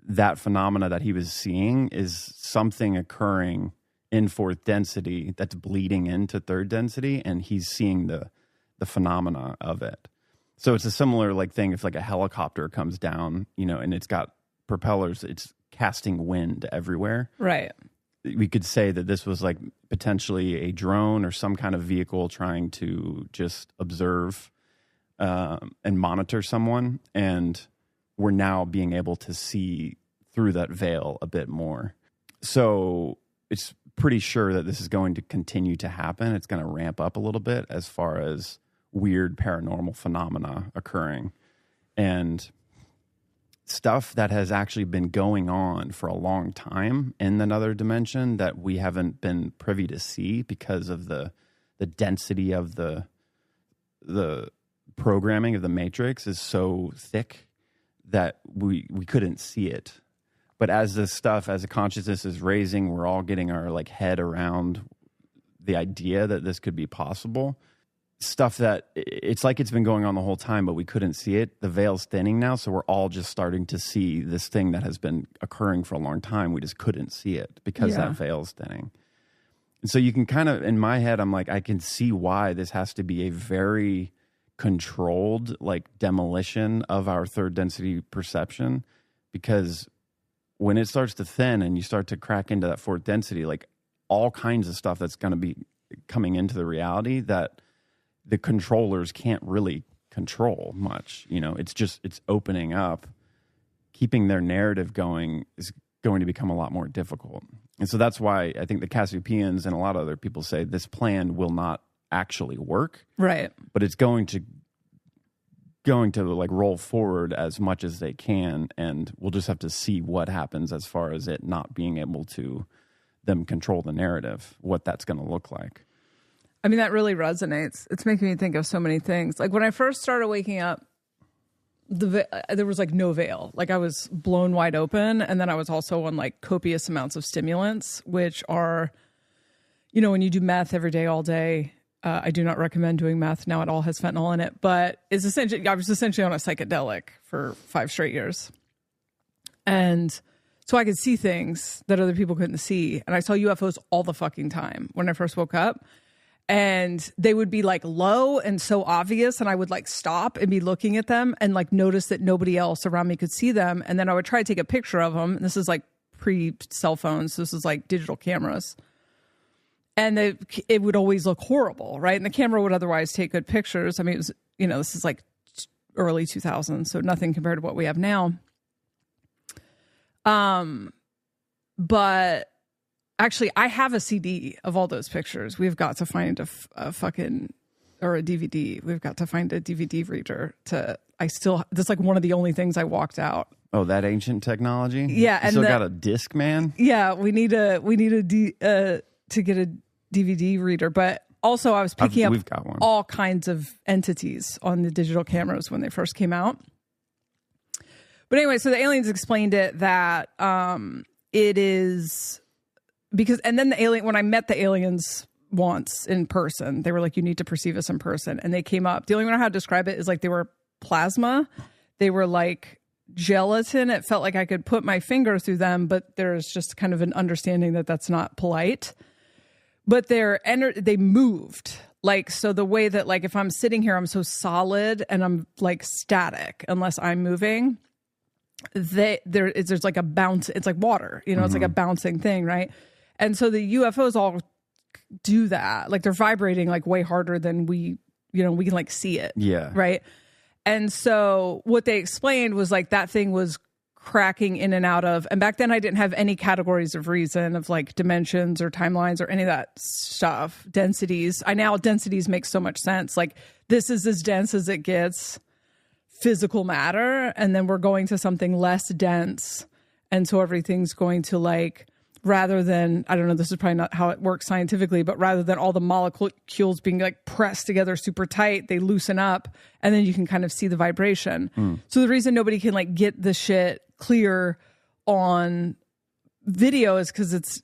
that phenomena that he was seeing is something occurring in fourth density that's bleeding into third density, and he's seeing the phenomena of it. So it's a similar like thing if like a helicopter comes down, and it's got propellers, it's casting wind everywhere. Right. We could say that this was like potentially a drone or some kind of vehicle trying to just observe and monitor someone, and we're now being able to see through that veil a bit more. So it's pretty sure that this is going to continue to happen. It's going to ramp up a little bit as far as weird paranormal phenomena occurring, and stuff that has actually been going on for a long time in another dimension that we haven't been privy to see because of the density of the programming of the matrix is so thick that we couldn't see it. But as the consciousness is raising, we're all getting our like head around the idea that this could be possible. Stuff that it's like it's been going on the whole time, but we couldn't see it. The veil's thinning now, so we're all just starting to see this thing that has been occurring for a long time. We just couldn't see it because that veil's thinning. And so you can kind of, in my head, I'm like, I can see why this has to be a very controlled like demolition of our third density perception, because when it starts to thin and you start to crack into that fourth density, like all kinds of stuff that's going to be coming into the reality that the controllers can't really control much. You know, it's opening up. Keeping their narrative going is going to become a lot more difficult. And so that's why I think the Cassiopeans and a lot of other people say this plan will not actually work. Right. But it's going to like roll forward as much as they can, and we'll just have to see what happens as far as it not being able to them control the narrative, what that's going to look like. I mean, that really resonates. It's making me think of so many things. Like when I first started waking up, there was like no veil. Like I was blown wide open, and then I was also on like copious amounts of stimulants, which are, you know, when you do meth every day, all day. I do not recommend doing meth now. It all has fentanyl in it, but I was essentially on a psychedelic for 5 straight years, and so I could see things that other people couldn't see, and I saw UFOs all the fucking time when I first woke up. And they would be like low and so obvious, and I would like stop and be looking at them and like notice that nobody else around me could see them. And then I would try to take a picture of them. And this is like pre-cell phones. This is like digital cameras. And it would always look horrible, right? And the camera would otherwise take good pictures. I mean, it was, you know, this is like early 2000s, so nothing compared to what we have now. But actually, I have a CD of all those pictures. We've got to find a fucking, or a DVD. We've got to find a DVD reader that's like one of the only things I walked out. Oh, that ancient technology? Yeah. You still got a disc, man? Yeah. We need to get a DVD reader. But also I was picking up all kinds of entities on the digital cameras when they first came out. But anyway, so the aliens explained it that it is... Because, and then when I met the aliens once in person, they were like, you need to perceive us in person. And they came up. The only way I know how to describe it is like they were plasma. They were like gelatin. It felt like I could put my finger through them, but there's just kind of an understanding that that's not polite. But they moved. Like, so the way that like, if I'm sitting here, I'm so solid and I'm like static unless I'm moving. There's like a bounce. It's like water, you know, It's like a bouncing thing, right? And so the UFOs all do that. Like they're vibrating like way harder than we can like see it. Yeah. Right. And so what they explained was like that thing was cracking in and out of, and back then I didn't have any categories of reason of like dimensions or timelines or any of that stuff. Densities. Densities make so much sense. Like this is as dense as it gets, physical matter. And then we're going to something less dense. And so everything's going to like, rather than, I don't know, this is probably not how it works scientifically, but rather than all the molecules being like pressed together super tight, they loosen up and then you can kind of see the vibration. So the reason nobody can like get the shit clear on video is because it's,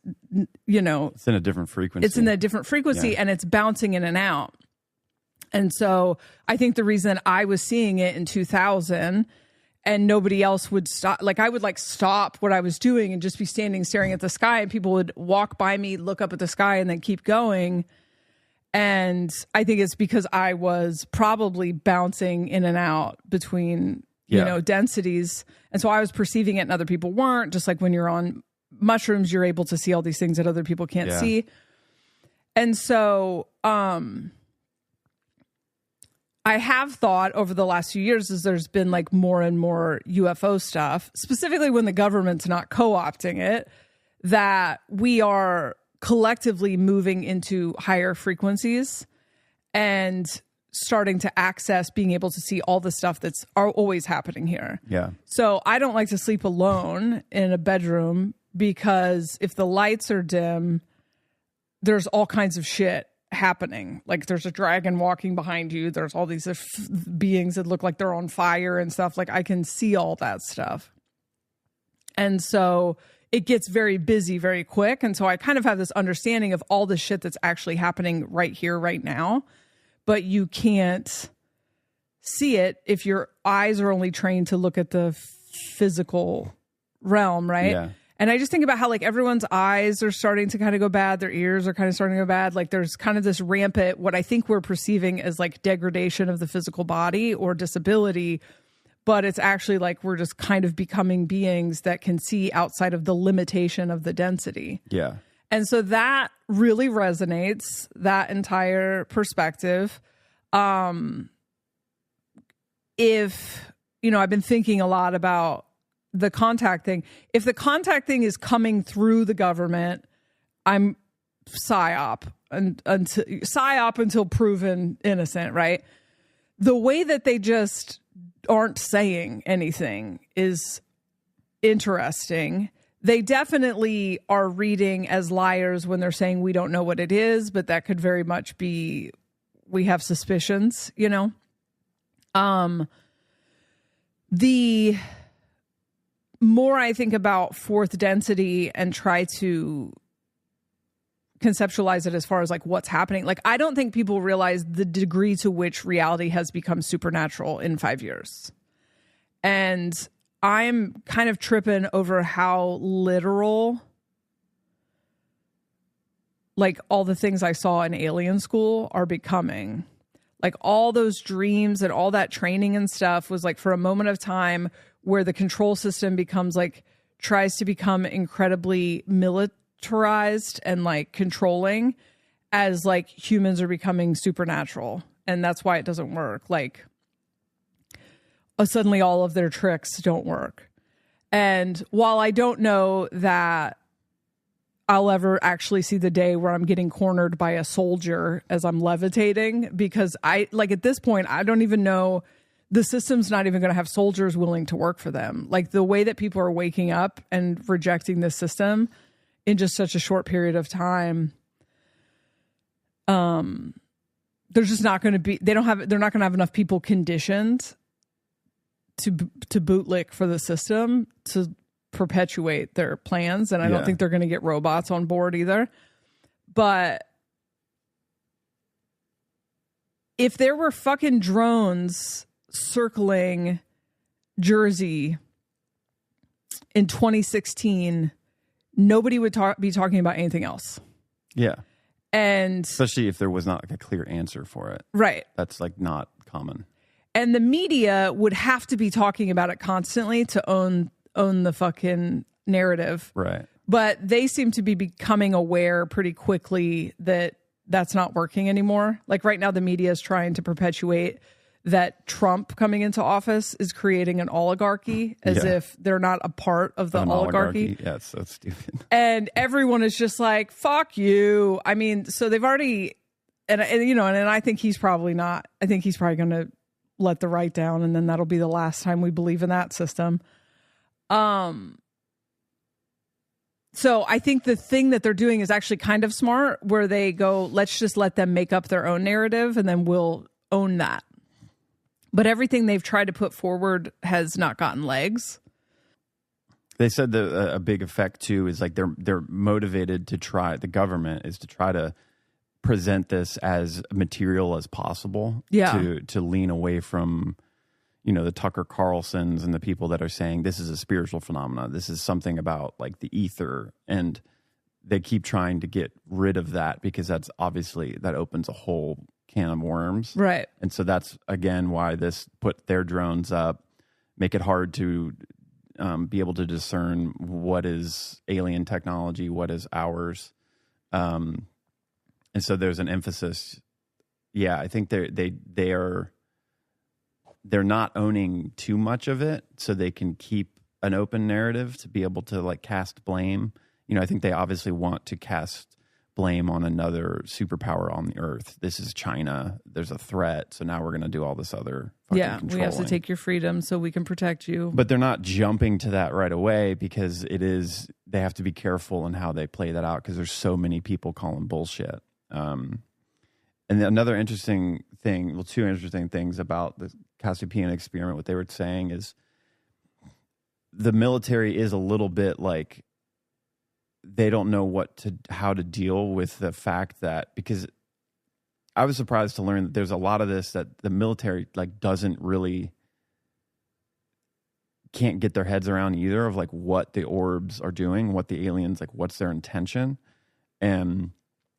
you know, it's in a different frequency. It's in a different frequency and it's bouncing in and out. And so I think the reason I was seeing it in 2000 and nobody else would stop, like I would like stop what I was doing and just be standing staring at the sky, and people would walk by me, look up at the sky and then keep going. And I think it's because I was probably bouncing in and out between, you know, densities. And so I was perceiving it and other people weren't. Just like when you're on mushrooms, you're able to see all these things that other people can't see. And so, I have thought over the last few years as there's been like more and more UFO stuff, specifically when the government's not co-opting it, that we are collectively moving into higher frequencies and starting to access being able to see all the stuff that's always happening here. Yeah. So I don't like to sleep alone in a bedroom because if the lights are dim, there's all kinds of shit happening. Like there's a dragon walking behind you. There's all these beings that look like they're on fire and stuff. Like I can see all that stuff. And so it gets very busy very quick. And so I kind of have this understanding of all the shit that's actually happening right here, right now. But you can't see it if your eyes are only trained to look at the physical realm, right? Yeah. And I just think about how like everyone's eyes are starting to kind of go bad. Their ears are kind of starting to go bad. Like there's kind of this rampant, what I think we're perceiving as like degradation of the physical body or disability. but it's actually like we're just kind of becoming beings that can see outside of the limitation of the density. Yeah. And so that really resonates, that entire perspective. If, I've been thinking a lot about the contact thing. If the contact thing is coming through the government, I'm psyop until proven innocent, right? The way that they just aren't saying anything is interesting. They definitely are reading as liars when they're saying we don't know what it is, but that could very much be we have suspicions, The more I think about fourth density and try to conceptualize it as far as like what's happening, like I don't think people realize the degree to which reality has become supernatural in 5 years. And I'm kind of tripping over how literal like all the things I saw in alien school are becoming. Like all those dreams and all that training and stuff was like for a moment of time where the control system becomes like tries to become incredibly militarized and like controlling as like humans are becoming supernatural. And that's why it doesn't work. Like suddenly all of their tricks don't work. And while I don't know that I'll ever actually see the day where I'm getting cornered by a soldier as I'm levitating, because I like at this point, I don't even know, the system's not even going to have soldiers willing to work for them. Like the way that people are waking up and rejecting this system in just such a short period of time. There's just not going to be, they're not going to have enough people conditioned to bootlick for the system to perpetuate their plans. And I don't think they're going to get robots on board either. But if there were fucking drones circling Jersey in 2016, nobody would be talking about anything else. Yeah. And especially if there was not like a clear answer for it. Right. That's like not common. And the media would have to be talking about it constantly to own the fucking narrative. Right. But they seem to be becoming aware pretty quickly that that's not working anymore. Like right now, the media is trying to perpetuate that Trump coming into office is creating an oligarchy as if they're not a part of the oligarchy. Yeah, it's so stupid. And everyone is just like, fuck you. I mean, so they've already, and I think he's probably not, I think he's probably going to let the right down, and then that'll be the last time we believe in that system. So I think the thing that they're doing is actually kind of smart, where they go, let's just let them make up their own narrative and then we'll own that. But everything they've tried to put forward has not gotten legs. They said that a big effect too is like they're motivated to try, the government is to try to present this as material as possible. Yeah. To lean away from, the Tucker Carlsons and the people that are saying this is a spiritual phenomenon. This is something about like the ether. And they keep trying to get rid of that because that's obviously, that opens a whole can of worms. Right. And so that's, again, why this put their drones up, make it hard to be able to discern what is alien technology, what is ours. And so there's an emphasis. Yeah, I think they're not owning too much of it, so they can keep an open narrative to be able to like cast blame. I think they obviously want to cast blame on another superpower on the earth. This is China. There's a threat, so now we're going to do all this other fucking controlling. We have to take your freedom so we can protect you. But they're not jumping to that right away because they have to be careful in how they play that out because there's so many people calling bullshit. And another interesting thing, two interesting things about the Cassiopean experiment, what they were saying is the military is a little bit like they don't know how to deal with the fact that, because I was surprised to learn that there's a lot of this that the military like doesn't really can't get their heads around either of like what the orbs are doing, what the aliens, like what's their intention. And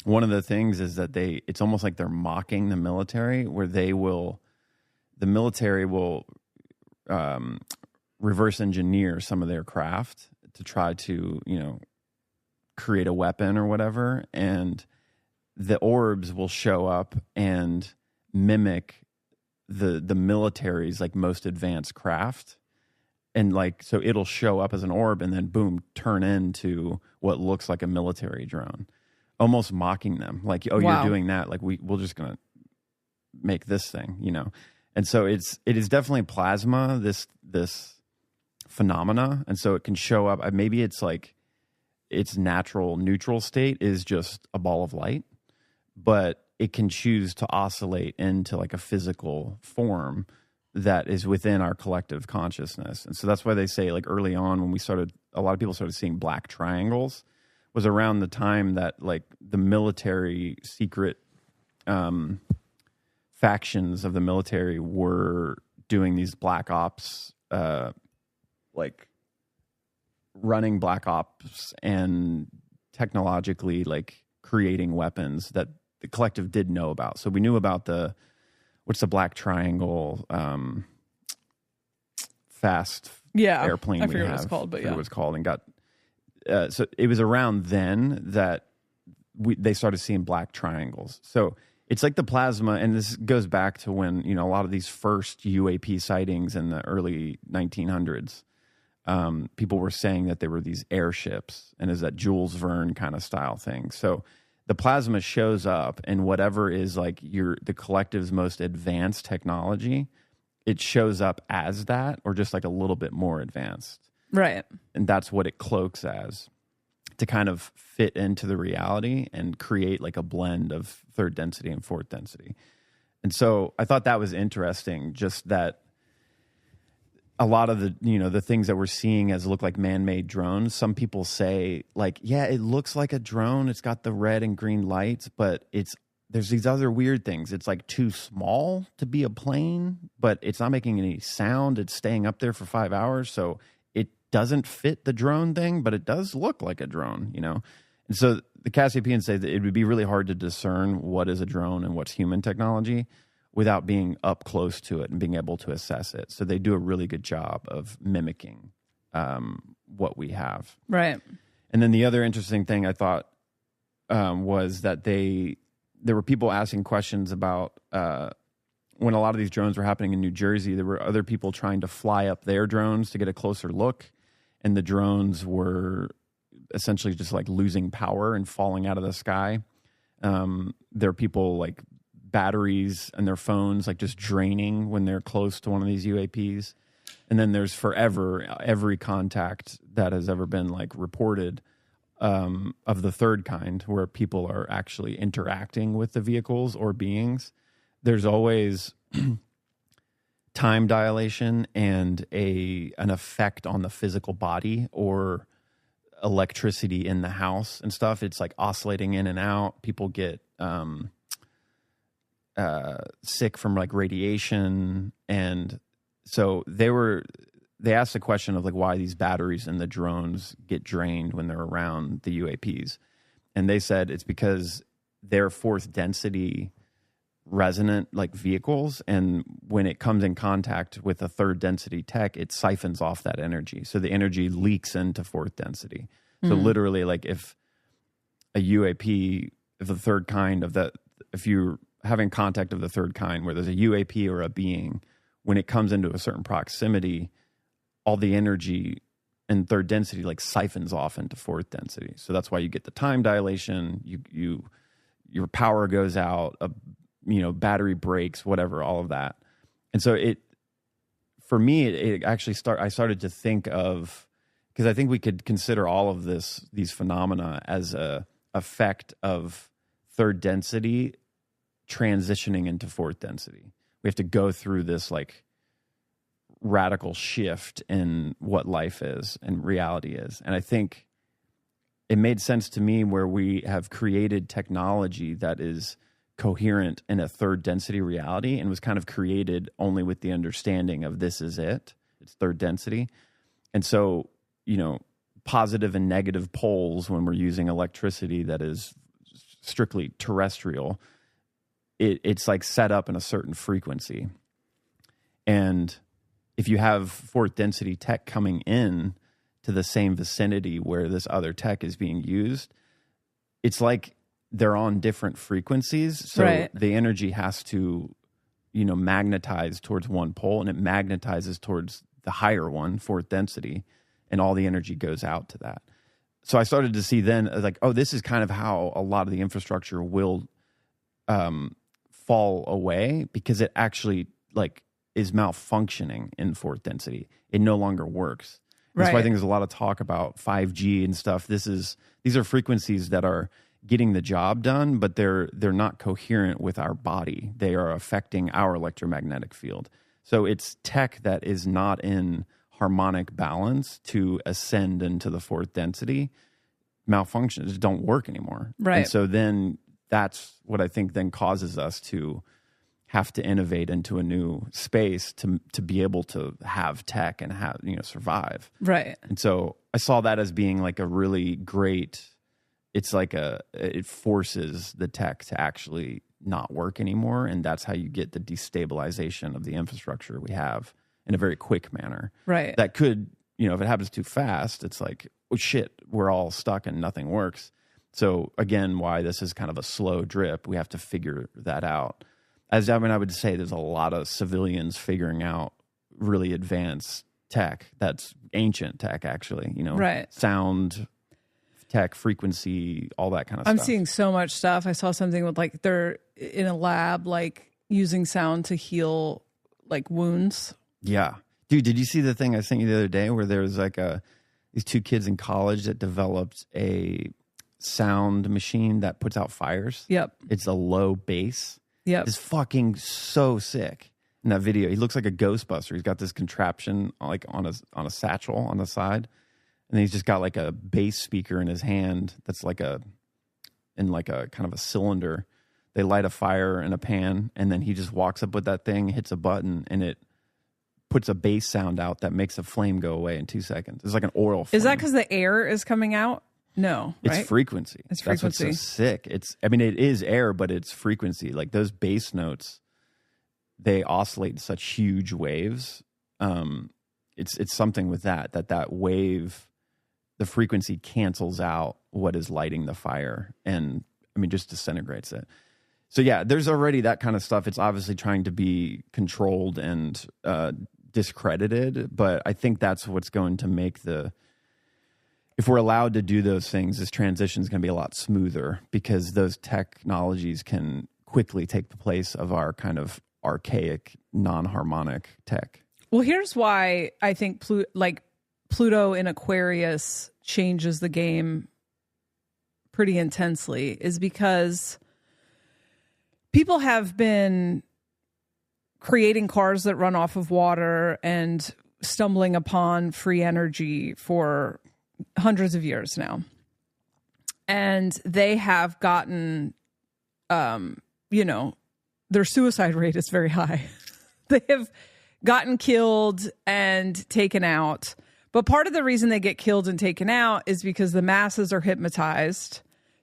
one of the things is that it's almost like they're mocking the military, where the military will reverse engineer some of their craft to try to, create a weapon or whatever. And the orbs will show up and mimic the military's like most advanced craft. And like, so it'll show up as an orb and then boom, turn into what looks like a military drone, almost mocking them. Like, oh, Wow. you're doing that. Like we're just going to make this thing, And so it is definitely plasma, this phenomena. And so it can show up. Maybe it's like its natural neutral state is just a ball of light, but it can choose to oscillate into like a physical form that is within our collective consciousness. And so that's why they say like early on when a lot of people started seeing black triangles was around the time that like the military secret factions of the military were doing these black ops, like running black ops and technologically like creating weapons that the collective did know about. So we knew about what's the black triangle fast airplane I we forget have. what it's called, but I forget what it's called, and got so it was around then that they started seeing black triangles. So it's like the plasma, and this goes back to when a lot of these first UAP sightings in the early 1900s. People were saying that they were these airships, and is that Jules Verne kind of style thing. So the plasma shows up, and whatever is like the collective's most advanced technology, it shows up as that, or just like a little bit more advanced. Right. And that's what it cloaks as, to kind of fit into the reality and create like a blend of third density and fourth density. And so I thought that was interesting, just that a lot of the things that we're seeing as look like man-made drones, some people say like, yeah, it looks like a drone. It's got the red and green lights, but there's these other weird things. It's like too small to be a plane, but it's not making any sound. It's staying up there for 5 hours. So it doesn't fit the drone thing, but it does look like a drone, And so the Cassiopeans say that it would be really hard to discern what is a drone and what's human technology without being up close to it and being able to assess it. So they do a really good job of mimicking what we have. Right. And then the other interesting thing I thought was that there were people asking questions about when a lot of these drones were happening in New Jersey, there were other people trying to fly up their drones to get a closer look. And the drones were essentially just like losing power and falling out of the sky. There are people like batteries and their phones like just draining when they're close to one of these UAPs. And then there's every contact that has ever been like reported of the third kind, where people are actually interacting with the vehicles or beings. There's always time dilation and an effect on the physical body or electricity in the house and stuff. It's like oscillating in and out. People get sick from like radiation. And so they asked the question of like why these batteries in the drones get drained when they're around the UAPs. And they said it's because they're fourth density resonant like vehicles, and when it comes in contact with a third density tech, it siphons off that energy. So the energy leaks into fourth density. So literally, like if a UAP of the third kind if you're having contact of the third kind, where there's a UAP or a being, when it comes into a certain proximity, all the energy in third density like siphons off into fourth density. So that's why you get the time dilation. Your power goes out. Battery breaks, whatever, all of that. And so for me, it actually I started to think of, because I think we could consider all of these phenomena as a effect of third density transitioning into fourth density. We have to go through this like radical shift in what life is and reality is. And I think it made sense to me where we have created technology that is coherent in a third density reality and was kind of created only with the understanding of this is it's third density. And so, positive and negative poles, when we're using electricity that is strictly terrestrial, it's like set up in a certain frequency. And if you have fourth density tech coming in to the same vicinity where this other tech is being used, it's like they're on different frequencies. So the energy has to, magnetize towards one pole, and it magnetizes towards the higher one, fourth density, and all the energy goes out to that. So I started to see then like, oh, this is kind of how a lot of the infrastructure will fall away, because it actually like is malfunctioning in fourth density. It no longer works. That's why I think there's a lot of talk about 5G and stuff. These are frequencies that are getting the job done, but they're not coherent with our body. They are affecting our electromagnetic field. So it's tech that is not in harmonic balance to ascend into the fourth density. Malfunctions don't work anymore. Right. And so then that's what I think then causes us to have to innovate into a new space to be able to have tech and have, survive. Right. And so I saw that as being like a really great, it's like it forces the tech to actually not work anymore. And that's how you get the destabilization of the infrastructure we have in a very quick manner. Right. That could, if it happens too fast, it's like, oh shit, we're all stuck and nothing works. So again, why this is kind of a slow drip, we have to figure that out. I would say there's a lot of civilians figuring out really advanced tech that's ancient tech, actually, sound tech, frequency, all that kind of stuff. I'm seeing so much stuff. I saw something with like they're in a lab, like using sound to heal like wounds. Yeah. Dude, did you see the thing I sent you the other day where there was like these two kids in college that developed a sound machine that puts out fires? Yep. It's a low bass. Yep. It's fucking so sick. In that video, he looks like a Ghostbuster. He's got this contraption like on a satchel on the side, and then he's just got like a bass speaker in his hand that's like in like a kind of a cylinder. They light a fire in a pan, and then he just walks up with that thing, hits a button, and it puts a bass sound out that makes a flame go away in 2 seconds. It's like an oil flame. Is that because the air is coming out? No, right? It's frequency. It's frequency. That's what's so sick. It is air, but it's frequency. Like those bass notes, they oscillate in such huge waves. It's something with that wave, the frequency cancels out what is lighting the fire, and just disintegrates it. So yeah, there's already that kind of stuff. It's obviously trying to be controlled and discredited, but I think that's what's going to make if we're allowed to do those things, this transition is going to be a lot smoother, because those technologies can quickly take the place of our kind of archaic, non-harmonic tech. Well, here's why I think Pluto in Aquarius changes the game pretty intensely, is because people have been creating cars that run off of water and stumbling upon free energy for hundreds of years now. And they have gotten, their suicide rate is very high. They have gotten killed and taken out. But part of the reason they get killed and taken out is because the masses are hypnotized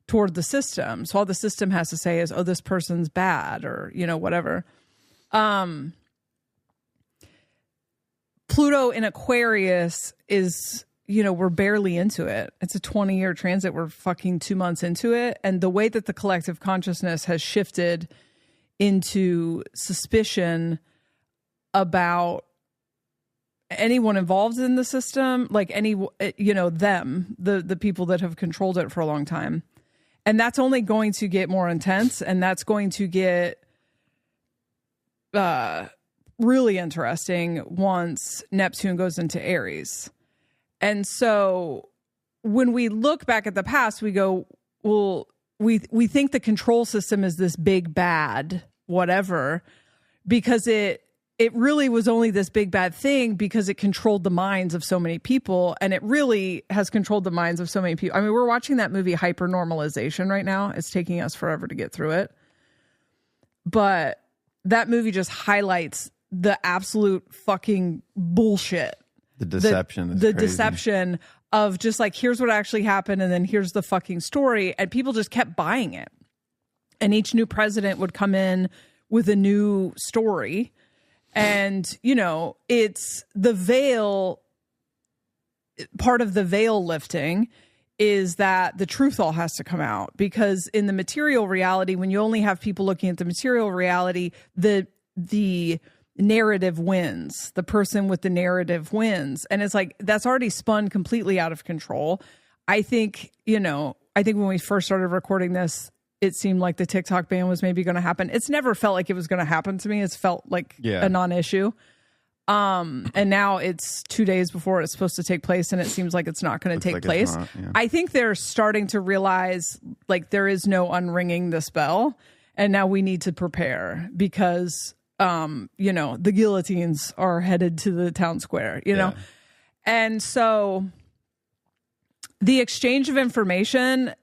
toward the system. So all the system has to say is, oh, this person's bad, or, whatever. Pluto in Aquarius is, we're barely into it. It's a 20-year transit. We're fucking 2 months into it. And the way that the collective consciousness has shifted into suspicion about anyone involved in the system, like the people that have controlled it for a long time. And that's only going to get more intense, and that's going to get really interesting once Neptune goes into Aries. And so when we look back at the past, we go, well, we think the control system is this big bad whatever, because it really was only this big bad thing because it controlled the minds of so many people, and it really has controlled the minds of so many people. We're watching that movie Hypernormalization right now. It's taking us forever to get through it. But that movie just highlights the absolute fucking bullshit. The deception. The deception of just like, here's what actually happened, and then here's the fucking story. And people just kept buying it. And each new president would come in with a new story. And, you know, it's the veil, part of the veil lifting is that the truth all has to come out, because in the material reality, when you only have people looking at the material reality, the narrative wins. The person with the narrative wins. And it's like, that's already spun completely out of control. I think, you know, when we first started recording this, it seemed like the TikTok ban was maybe going to happen. It's never felt like it was going to happen to me. It's felt like a non-issue. And now it's 2 days before it's supposed to take place, and it seems like it's not going to take place. I think they're starting to realize like there is no unringing this bell, and now we need to prepare because, you know, the guillotines are headed to the town square, you know? And so the exchange of information,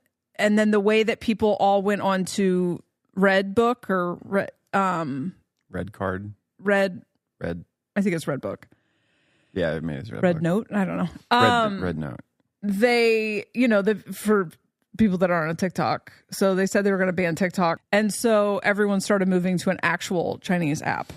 and then the way that people all went on to Red Book or Red Card. I think it's Red Book. Yeah, I mean it's Red Book. Note. I don't know. Red Note. They, you know, for people that aren't on TikTok, so they said they were going to ban TikTok, and so everyone started moving to an actual Chinese app.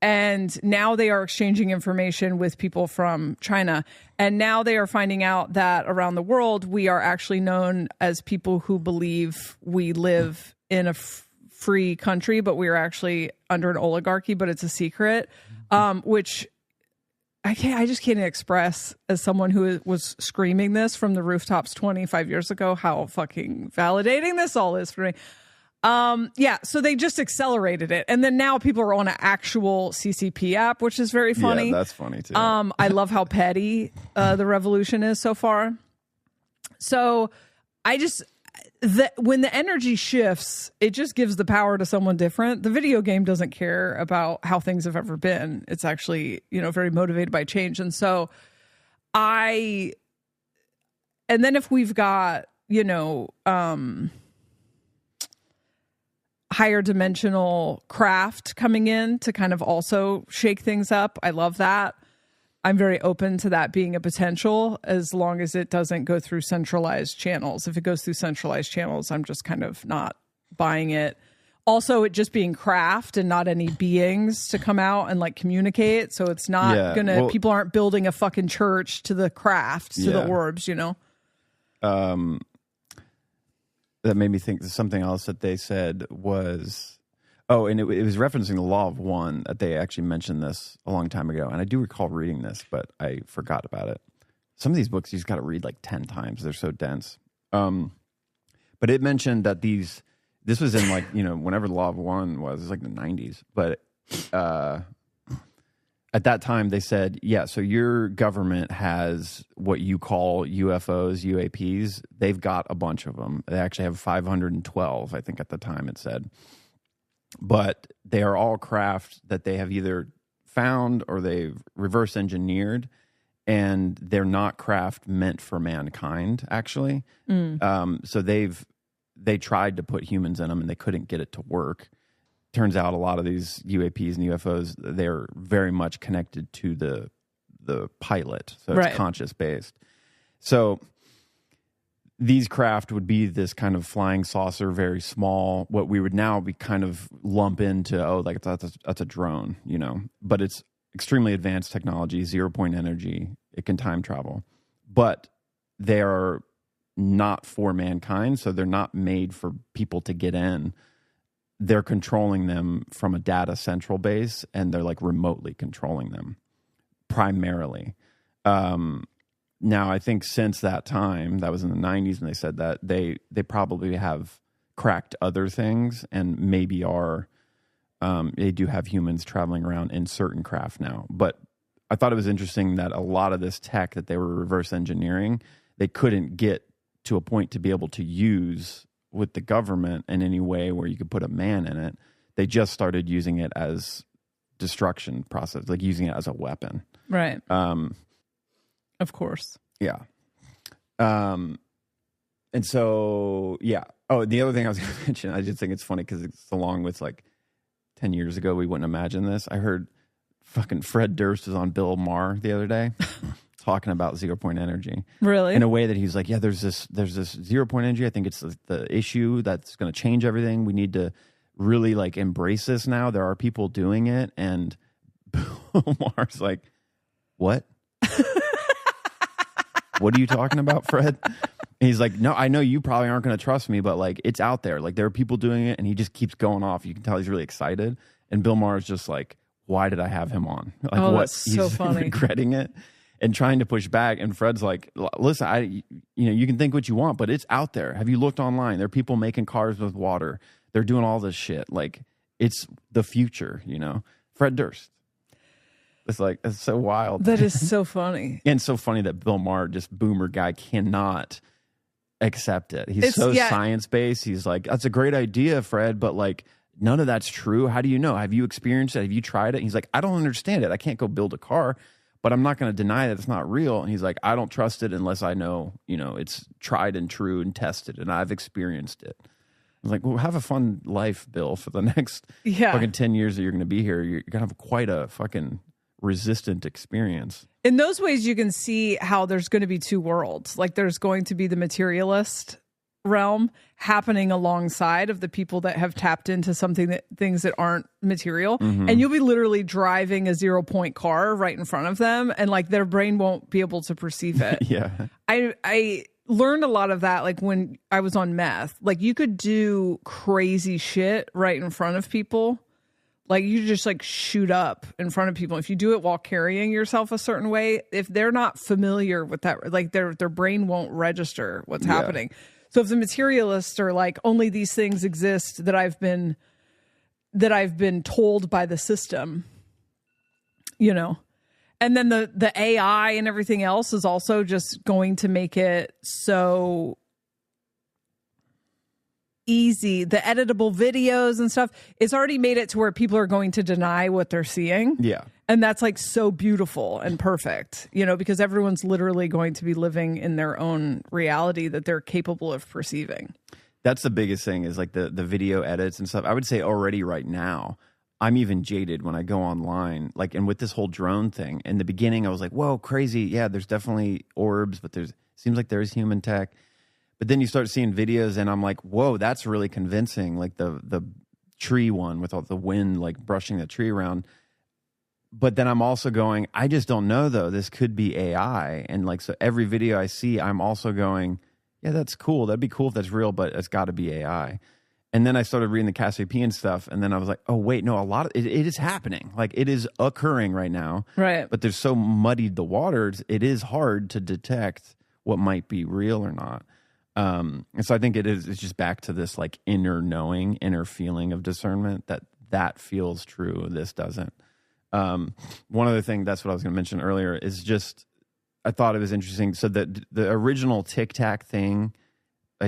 And now they are exchanging information with people from China. And now they are finding out that around the world, we are actually known as people who believe we live in a free country, but we are actually under an oligarchy, but it's a secret, which I just can't express, as someone who was screaming this from the rooftops 25 years ago, how fucking validating this all is for me. So they just accelerated it. And then now people are on an actual CCP app, which is very funny. Yeah, that's funny too. I love how petty the revolution is so far. So when the energy shifts, it just gives the power to someone different. The video game doesn't care about how things have ever been. It's actually, you know, very motivated by change. And so and then if we've got, you know, higher dimensional craft coming in to kind of also shake things up, I love that. I'm very open to that being a potential, as long as it doesn't go through centralized channels. If it goes through centralized channels, I'm just kind of not buying it. Also, it just being craft and not any beings to come out and like communicate. So it's not people aren't building a fucking church to the craft, to the orbs, you know? That made me think of something else that they said was, and it was referencing the law of one, that they actually mentioned this a long time ago. And I do recall reading this, but I forgot about it. Some of these books you just got to read like 10 times. They're so dense. But it mentioned that this was in like, you know, whenever the law of one was, it was like the 90s. But at that time they said, so your government has what you call UFOs, UAPs. They've got a bunch of them. They actually have 512, I think at the time it said. But they are all craft that they have either found or they've reverse engineered, and they're not craft meant for mankind, actually. So they tried to put humans in them and they couldn't get it to work. Turns out a lot of these UAPs and UFOs, they're very much connected to the pilot. So it's conscious based. So these craft would be this kind of flying saucer, very small, what we would now be kind of lump into, that's a drone, you know, but it's extremely advanced technology, 0-point energy. It can time travel, but they are not for mankind. So they're not made for people to get in. They're controlling them from a data central base, and they're like remotely controlling them primarily. Now, I think since that time, that was in the 90s, and they said that they probably have cracked other things, and maybe they do have humans traveling around in certain craft now. But I thought it was interesting that a lot of this tech that they were reverse engineering, they couldn't get to a point to be able to use with the government in any way where you could put a man in it. They just started using it as destruction process, like using it as a weapon. Right. Of course. Yeah. And so, yeah. Oh, the other thing I was going to mention, I just think it's funny because it's along with like 10 years ago, we wouldn't imagine this. I heard fucking Fred Durst was on Bill Maher the other day talking about 0-point energy. Really? In a way that he's like, there's this 0-point energy. I think it's the issue that's going to change everything. We need to really like embrace this now. There are people doing it, and Bill Maher's like, what? What are you talking about, Fred? And he's like, no, I know you probably aren't going to trust me, but like it's out there. Like there are people doing it, and he just keeps going off. You can tell he's really excited. And Bill Maher's just like, why did I have him on? Like that's so he's funny. regretting it and trying to push back. And Fred's like, listen, you can think what you want, but it's out there. Have you looked online? There are people making cars with water. They're doing all this shit. Like it's the future, Fred Durst. It's so wild. That is so funny. And so funny that Bill Maher, just boomer guy, cannot accept it. He's science-based. He's like, that's a great idea, Fred, but like none of that's true. How do you know? Have you experienced it? Have you tried it? He's like, I don't understand it. I can't go build a car, but I'm not going to deny that it's not real. And he's like, I don't trust it unless I know, it's tried and true and tested, and I've experienced it. I was like, well, have a fun life, Bill, for the next fucking 10 years that you're going to be here. You're going to have quite a fucking resistant experience. In those ways, you can see how there's going to be two worlds. Like there's going to be the materialist realm happening alongside of the people that have tapped into things that aren't material. Mm-hmm. And you'll be literally driving a 0-point car right in front of them, and like their brain won't be able to perceive it. Yeah. I learned a lot of that like when I was on meth. Like you could do crazy shit right in front of people. Like you just like shoot up in front of people. If you do it while carrying yourself a certain way, if they're not familiar with that, like their brain won't register what's happening. So if the materialists are like, only these things exist that I've been told by the system, and then the AI and everything else is also just going to make it so easy. The editable videos and stuff, it's already made it to where people are going to deny what they're seeing. Yeah. And that's like so beautiful and perfect, because everyone's literally going to be living in their own reality that they're capable of perceiving. That's the biggest thing is like the video edits and stuff. I would say already right now, I'm even jaded when I go online, like, and with this whole drone thing. In the beginning, I was like, whoa, crazy. Yeah, there's definitely orbs, but seems like there's human tech. But then you start seeing videos and I'm like, whoa, that's really convincing. Like the tree one with all the wind, like brushing the tree around. But then I'm also going, I just don't know though. This could be AI. And like, so every video I see, I'm also going, yeah, that's cool. That'd be cool if that's real, but it's got to be AI. And then I started reading the Cassiopean stuff. And then I was like, oh, wait, no, a lot of it is happening. Like it is occurring right now. Right. But there's so muddied the waters. It is hard to detect what might be real or not. And so I think it's just back to this like inner knowing, inner feeling of discernment that feels true. This doesn't. One other thing, that's what I was going to mention earlier, is just, I thought it was interesting. So the original Tic Tac thing,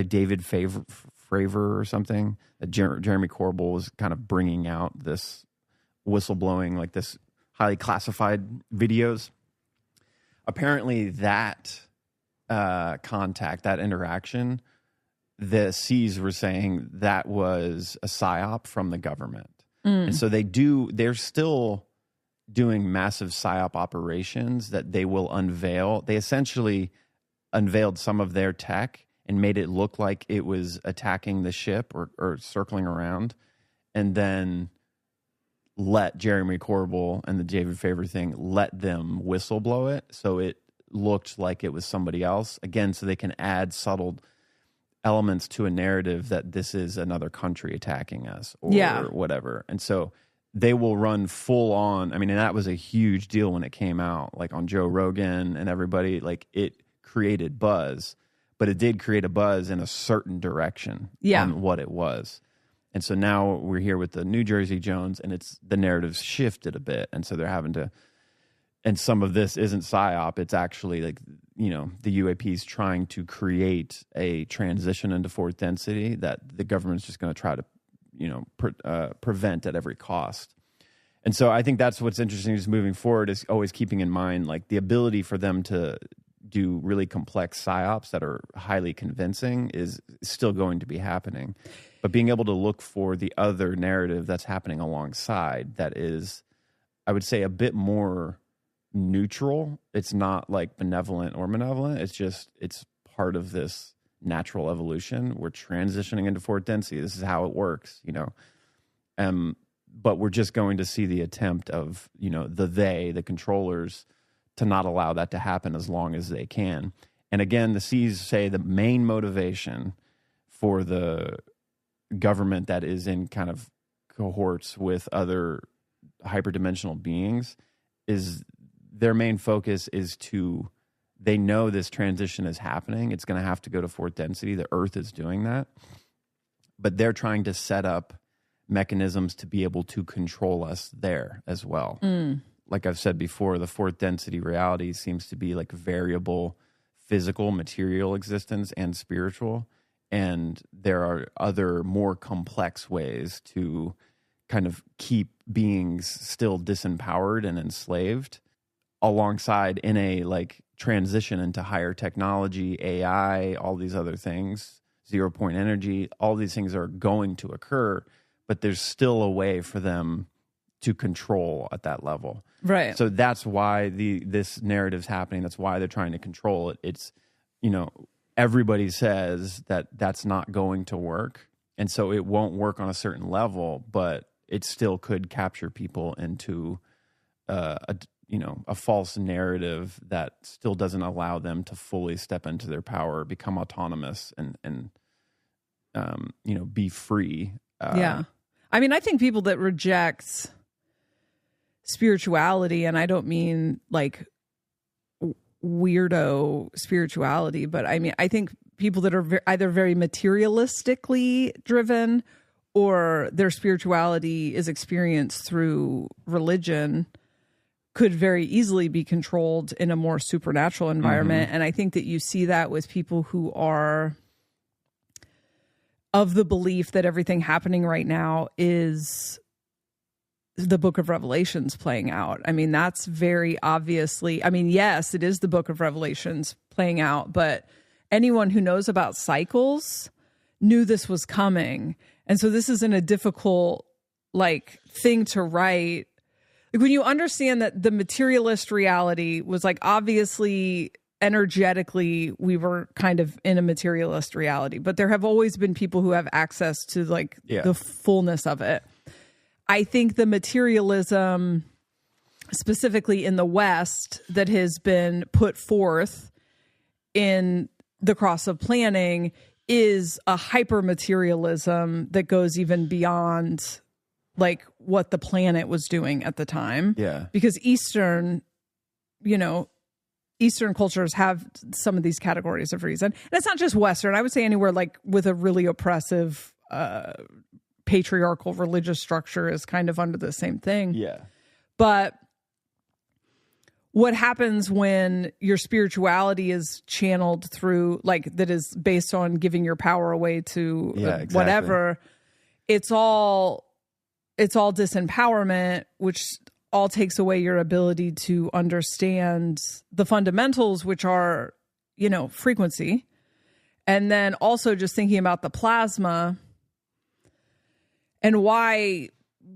David Fravor or something, Jeremy Corbell was kind of bringing out this whistleblowing, like this highly classified videos. Apparently that contact, that interaction, the C's were saying that was a psyop from the government. And so they're still doing massive psyop operations that they will unveil. They essentially unveiled some of their tech and made it look like it was attacking the ship or circling around, and then let Jeremy Corbell and the David Fravor thing, let them whistleblow it. So it looked like it was somebody else. Again, so they can add subtle elements to a narrative that this is another country attacking us or whatever. And so they will run full on. I mean, and that was a huge deal when it came out, like on Joe Rogan and everybody. Like it created buzz, but it did create a buzz in a certain direction on what it was. And so now we're here with the New Jersey Jones, and the narrative's shifted a bit. And so they're having to, and some of this isn't PSYOP. It's actually like, the UAPs trying to create a transition into fourth density that the government's just going to try to, prevent at every cost. And so I think that's what's interesting is moving forward is always keeping in mind, like the ability for them to do really complex PSYOPs that are highly convincing is still going to be happening. But being able to look for the other narrative that's happening alongside that is, I would say, a bit more neutral. It's not like benevolent or malevolent. It's part of this natural evolution. We're transitioning into fourth density. This is how it works, but we're just going to see the attempt of, the controllers, to not allow that to happen as long as they can. And again, the C's say the main motivation for the government that is in kind of cohorts with other hyperdimensional beings is their main focus is they know this transition is happening. It's going to have to go to fourth density. The Earth is doing that. But they're trying to set up mechanisms to be able to control us there as well. Like I've said before, the fourth density reality seems to be like variable physical, material existence and spiritual. And there are other more complex ways to kind of keep beings still disempowered and enslaved alongside in a like transition into higher technology, AI, all these other things, 0-point energy, all these things are going to occur, but there's still a way for them to control at that level. Right. So that's why this narrative's happening. That's why they're trying to control it. It's, everybody says that that's not going to work. And so it won't work on a certain level, but it still could capture people into a false narrative that still doesn't allow them to fully step into their power, become autonomous and be free. Yeah. I mean, I think people that reject spirituality, and I don't mean like weirdo spirituality, but I mean, I think people that are either very materialistically driven or their spirituality is experienced through religion could very easily be controlled in a more supernatural environment. And I think that you see that with people who are of the belief that everything happening right now is the book of Revelations playing out. I mean, that's very obviously, yes, it is the book of Revelations playing out, but anyone who knows about cycles knew this was coming. And so this isn't a difficult thing to write. Like when you understand that the materialist reality was obviously energetically we were kind of in a materialist reality, but there have always been people who have access to the fullness of it. I think the materialism specifically in the West that has been put forth in the cross of planning is a hyper materialism that goes even beyond what the planet was doing at the time. Yeah. Because Eastern cultures have some of these categories of reason. And it's not just Western. I would say anywhere with a really oppressive, patriarchal religious structure is kind of under the same thing. Yeah. But what happens when your spirituality is channeled through that is based on giving your power away to exactly. whatever, it's all disempowerment, which all takes away your ability to understand the fundamentals, which are, frequency. And then also just thinking about the plasma and why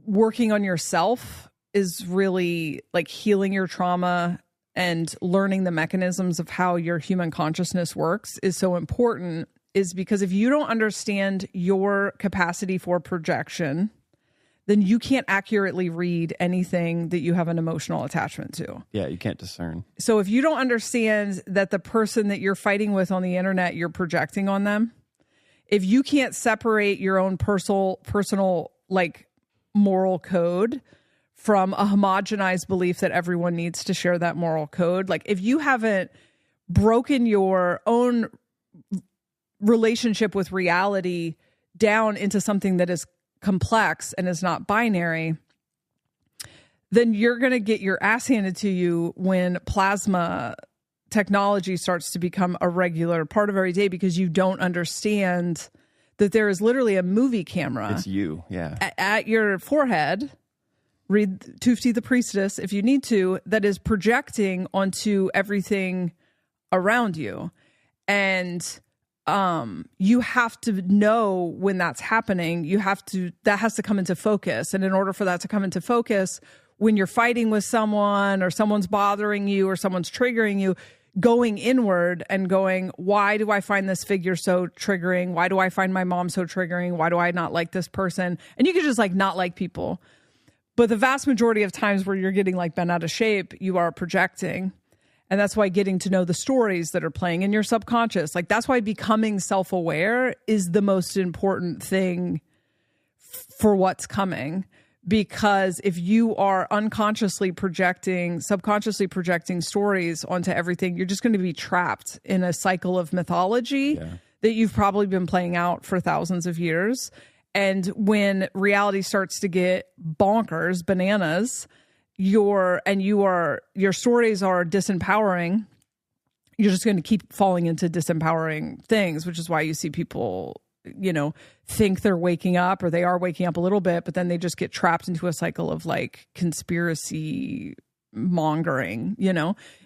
working on yourself is really healing your trauma and learning the mechanisms of how your human consciousness works is so important, is because if you don't understand your capacity for projection, then you can't accurately read anything that you have an emotional attachment to. Yeah, you can't discern. So if you don't understand that the person that you're fighting with on the internet, you're projecting on them, if you can't separate your own personal moral code from a homogenized belief that everyone needs to share that moral code, if you haven't broken your own relationship with reality down into something that is complex and is not binary, then you're going to get your ass handed to you when plasma technology starts to become a regular part of every day, because you don't understand that there is literally a movie camera. It's you, yeah. At your forehead. Read Tufti the Priestess if you need to, that is projecting onto everything around you. And you have to know when that's happening. That has to come into focus. And in order for that to come into focus, when you're fighting with someone or someone's bothering you or someone's triggering you, going inward and going, why do I find this figure so triggering? Why do I find my mom so triggering? Why do I not like this person? And you can just not like people. But the vast majority of times where you're getting like bent out of shape, you are projecting. And that's why getting to know the stories that are playing in your subconscious, like that's why becoming self-aware is the most important thing for what's coming. Because if you are subconsciously projecting stories onto everything, you're just going to be trapped in a cycle of mythology that you've probably been playing out for thousands of years. And when reality starts to get bonkers, bananas, your stories are disempowering, you're just going to keep falling into disempowering things, which is why you see people, think they're waking up, or they are waking up a little bit, but then they just get trapped into a cycle of like conspiracy mongering,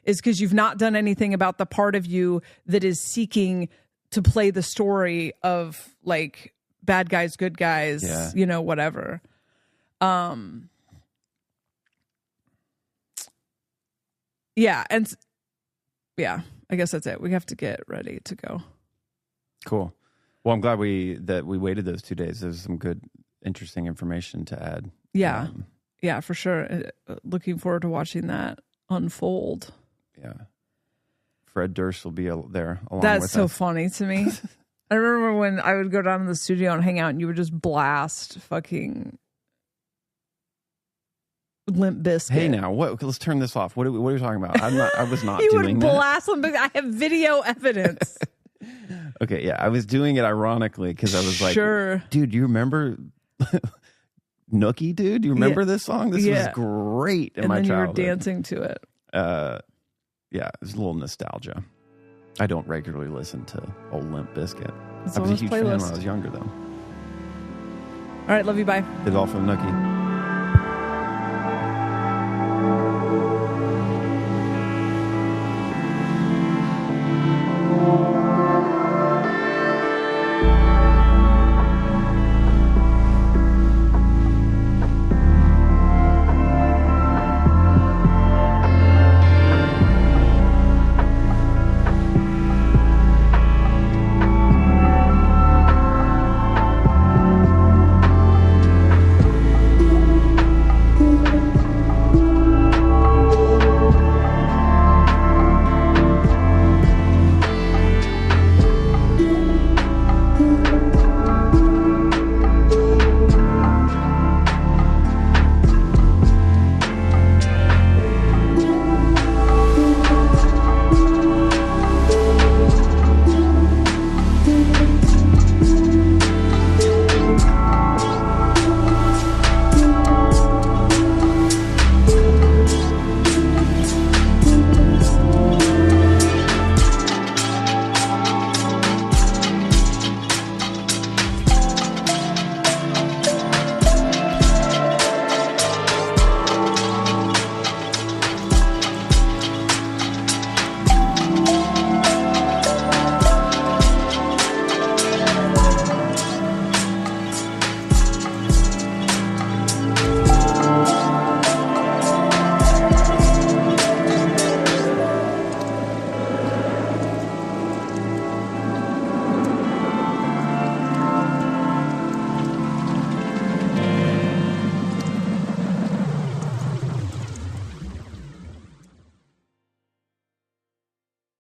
is because you've not done anything about the part of you that is seeking to play the story of like bad guys, good guys, whatever. And I guess that's it. We have to get ready to go. Cool. Well, I'm glad we waited those 2 days. There's some good, interesting information to add. Yeah. Yeah, for sure. Looking forward to watching that unfold. Yeah. Fred Durst will be there along That's with so us. funny to me. I remember when I would go down to the studio and hang out, and you would just blast fucking Limp Bizkit. Hey, now let's turn this off. What are you talking about? I was not you doing would blast Limp Bizkit. I have video evidence. Okay, yeah, I was doing it ironically because I was like, sure, dude, you remember Nookie, dude? Do you remember this song? This was great in my childhood. You were dancing to it. Yeah, it was a little nostalgia. I don't regularly listen to old Limp Bizkit. It's I was a huge fan playlist. when I was younger, though. All right, love you, bye. Did it all from Nookie.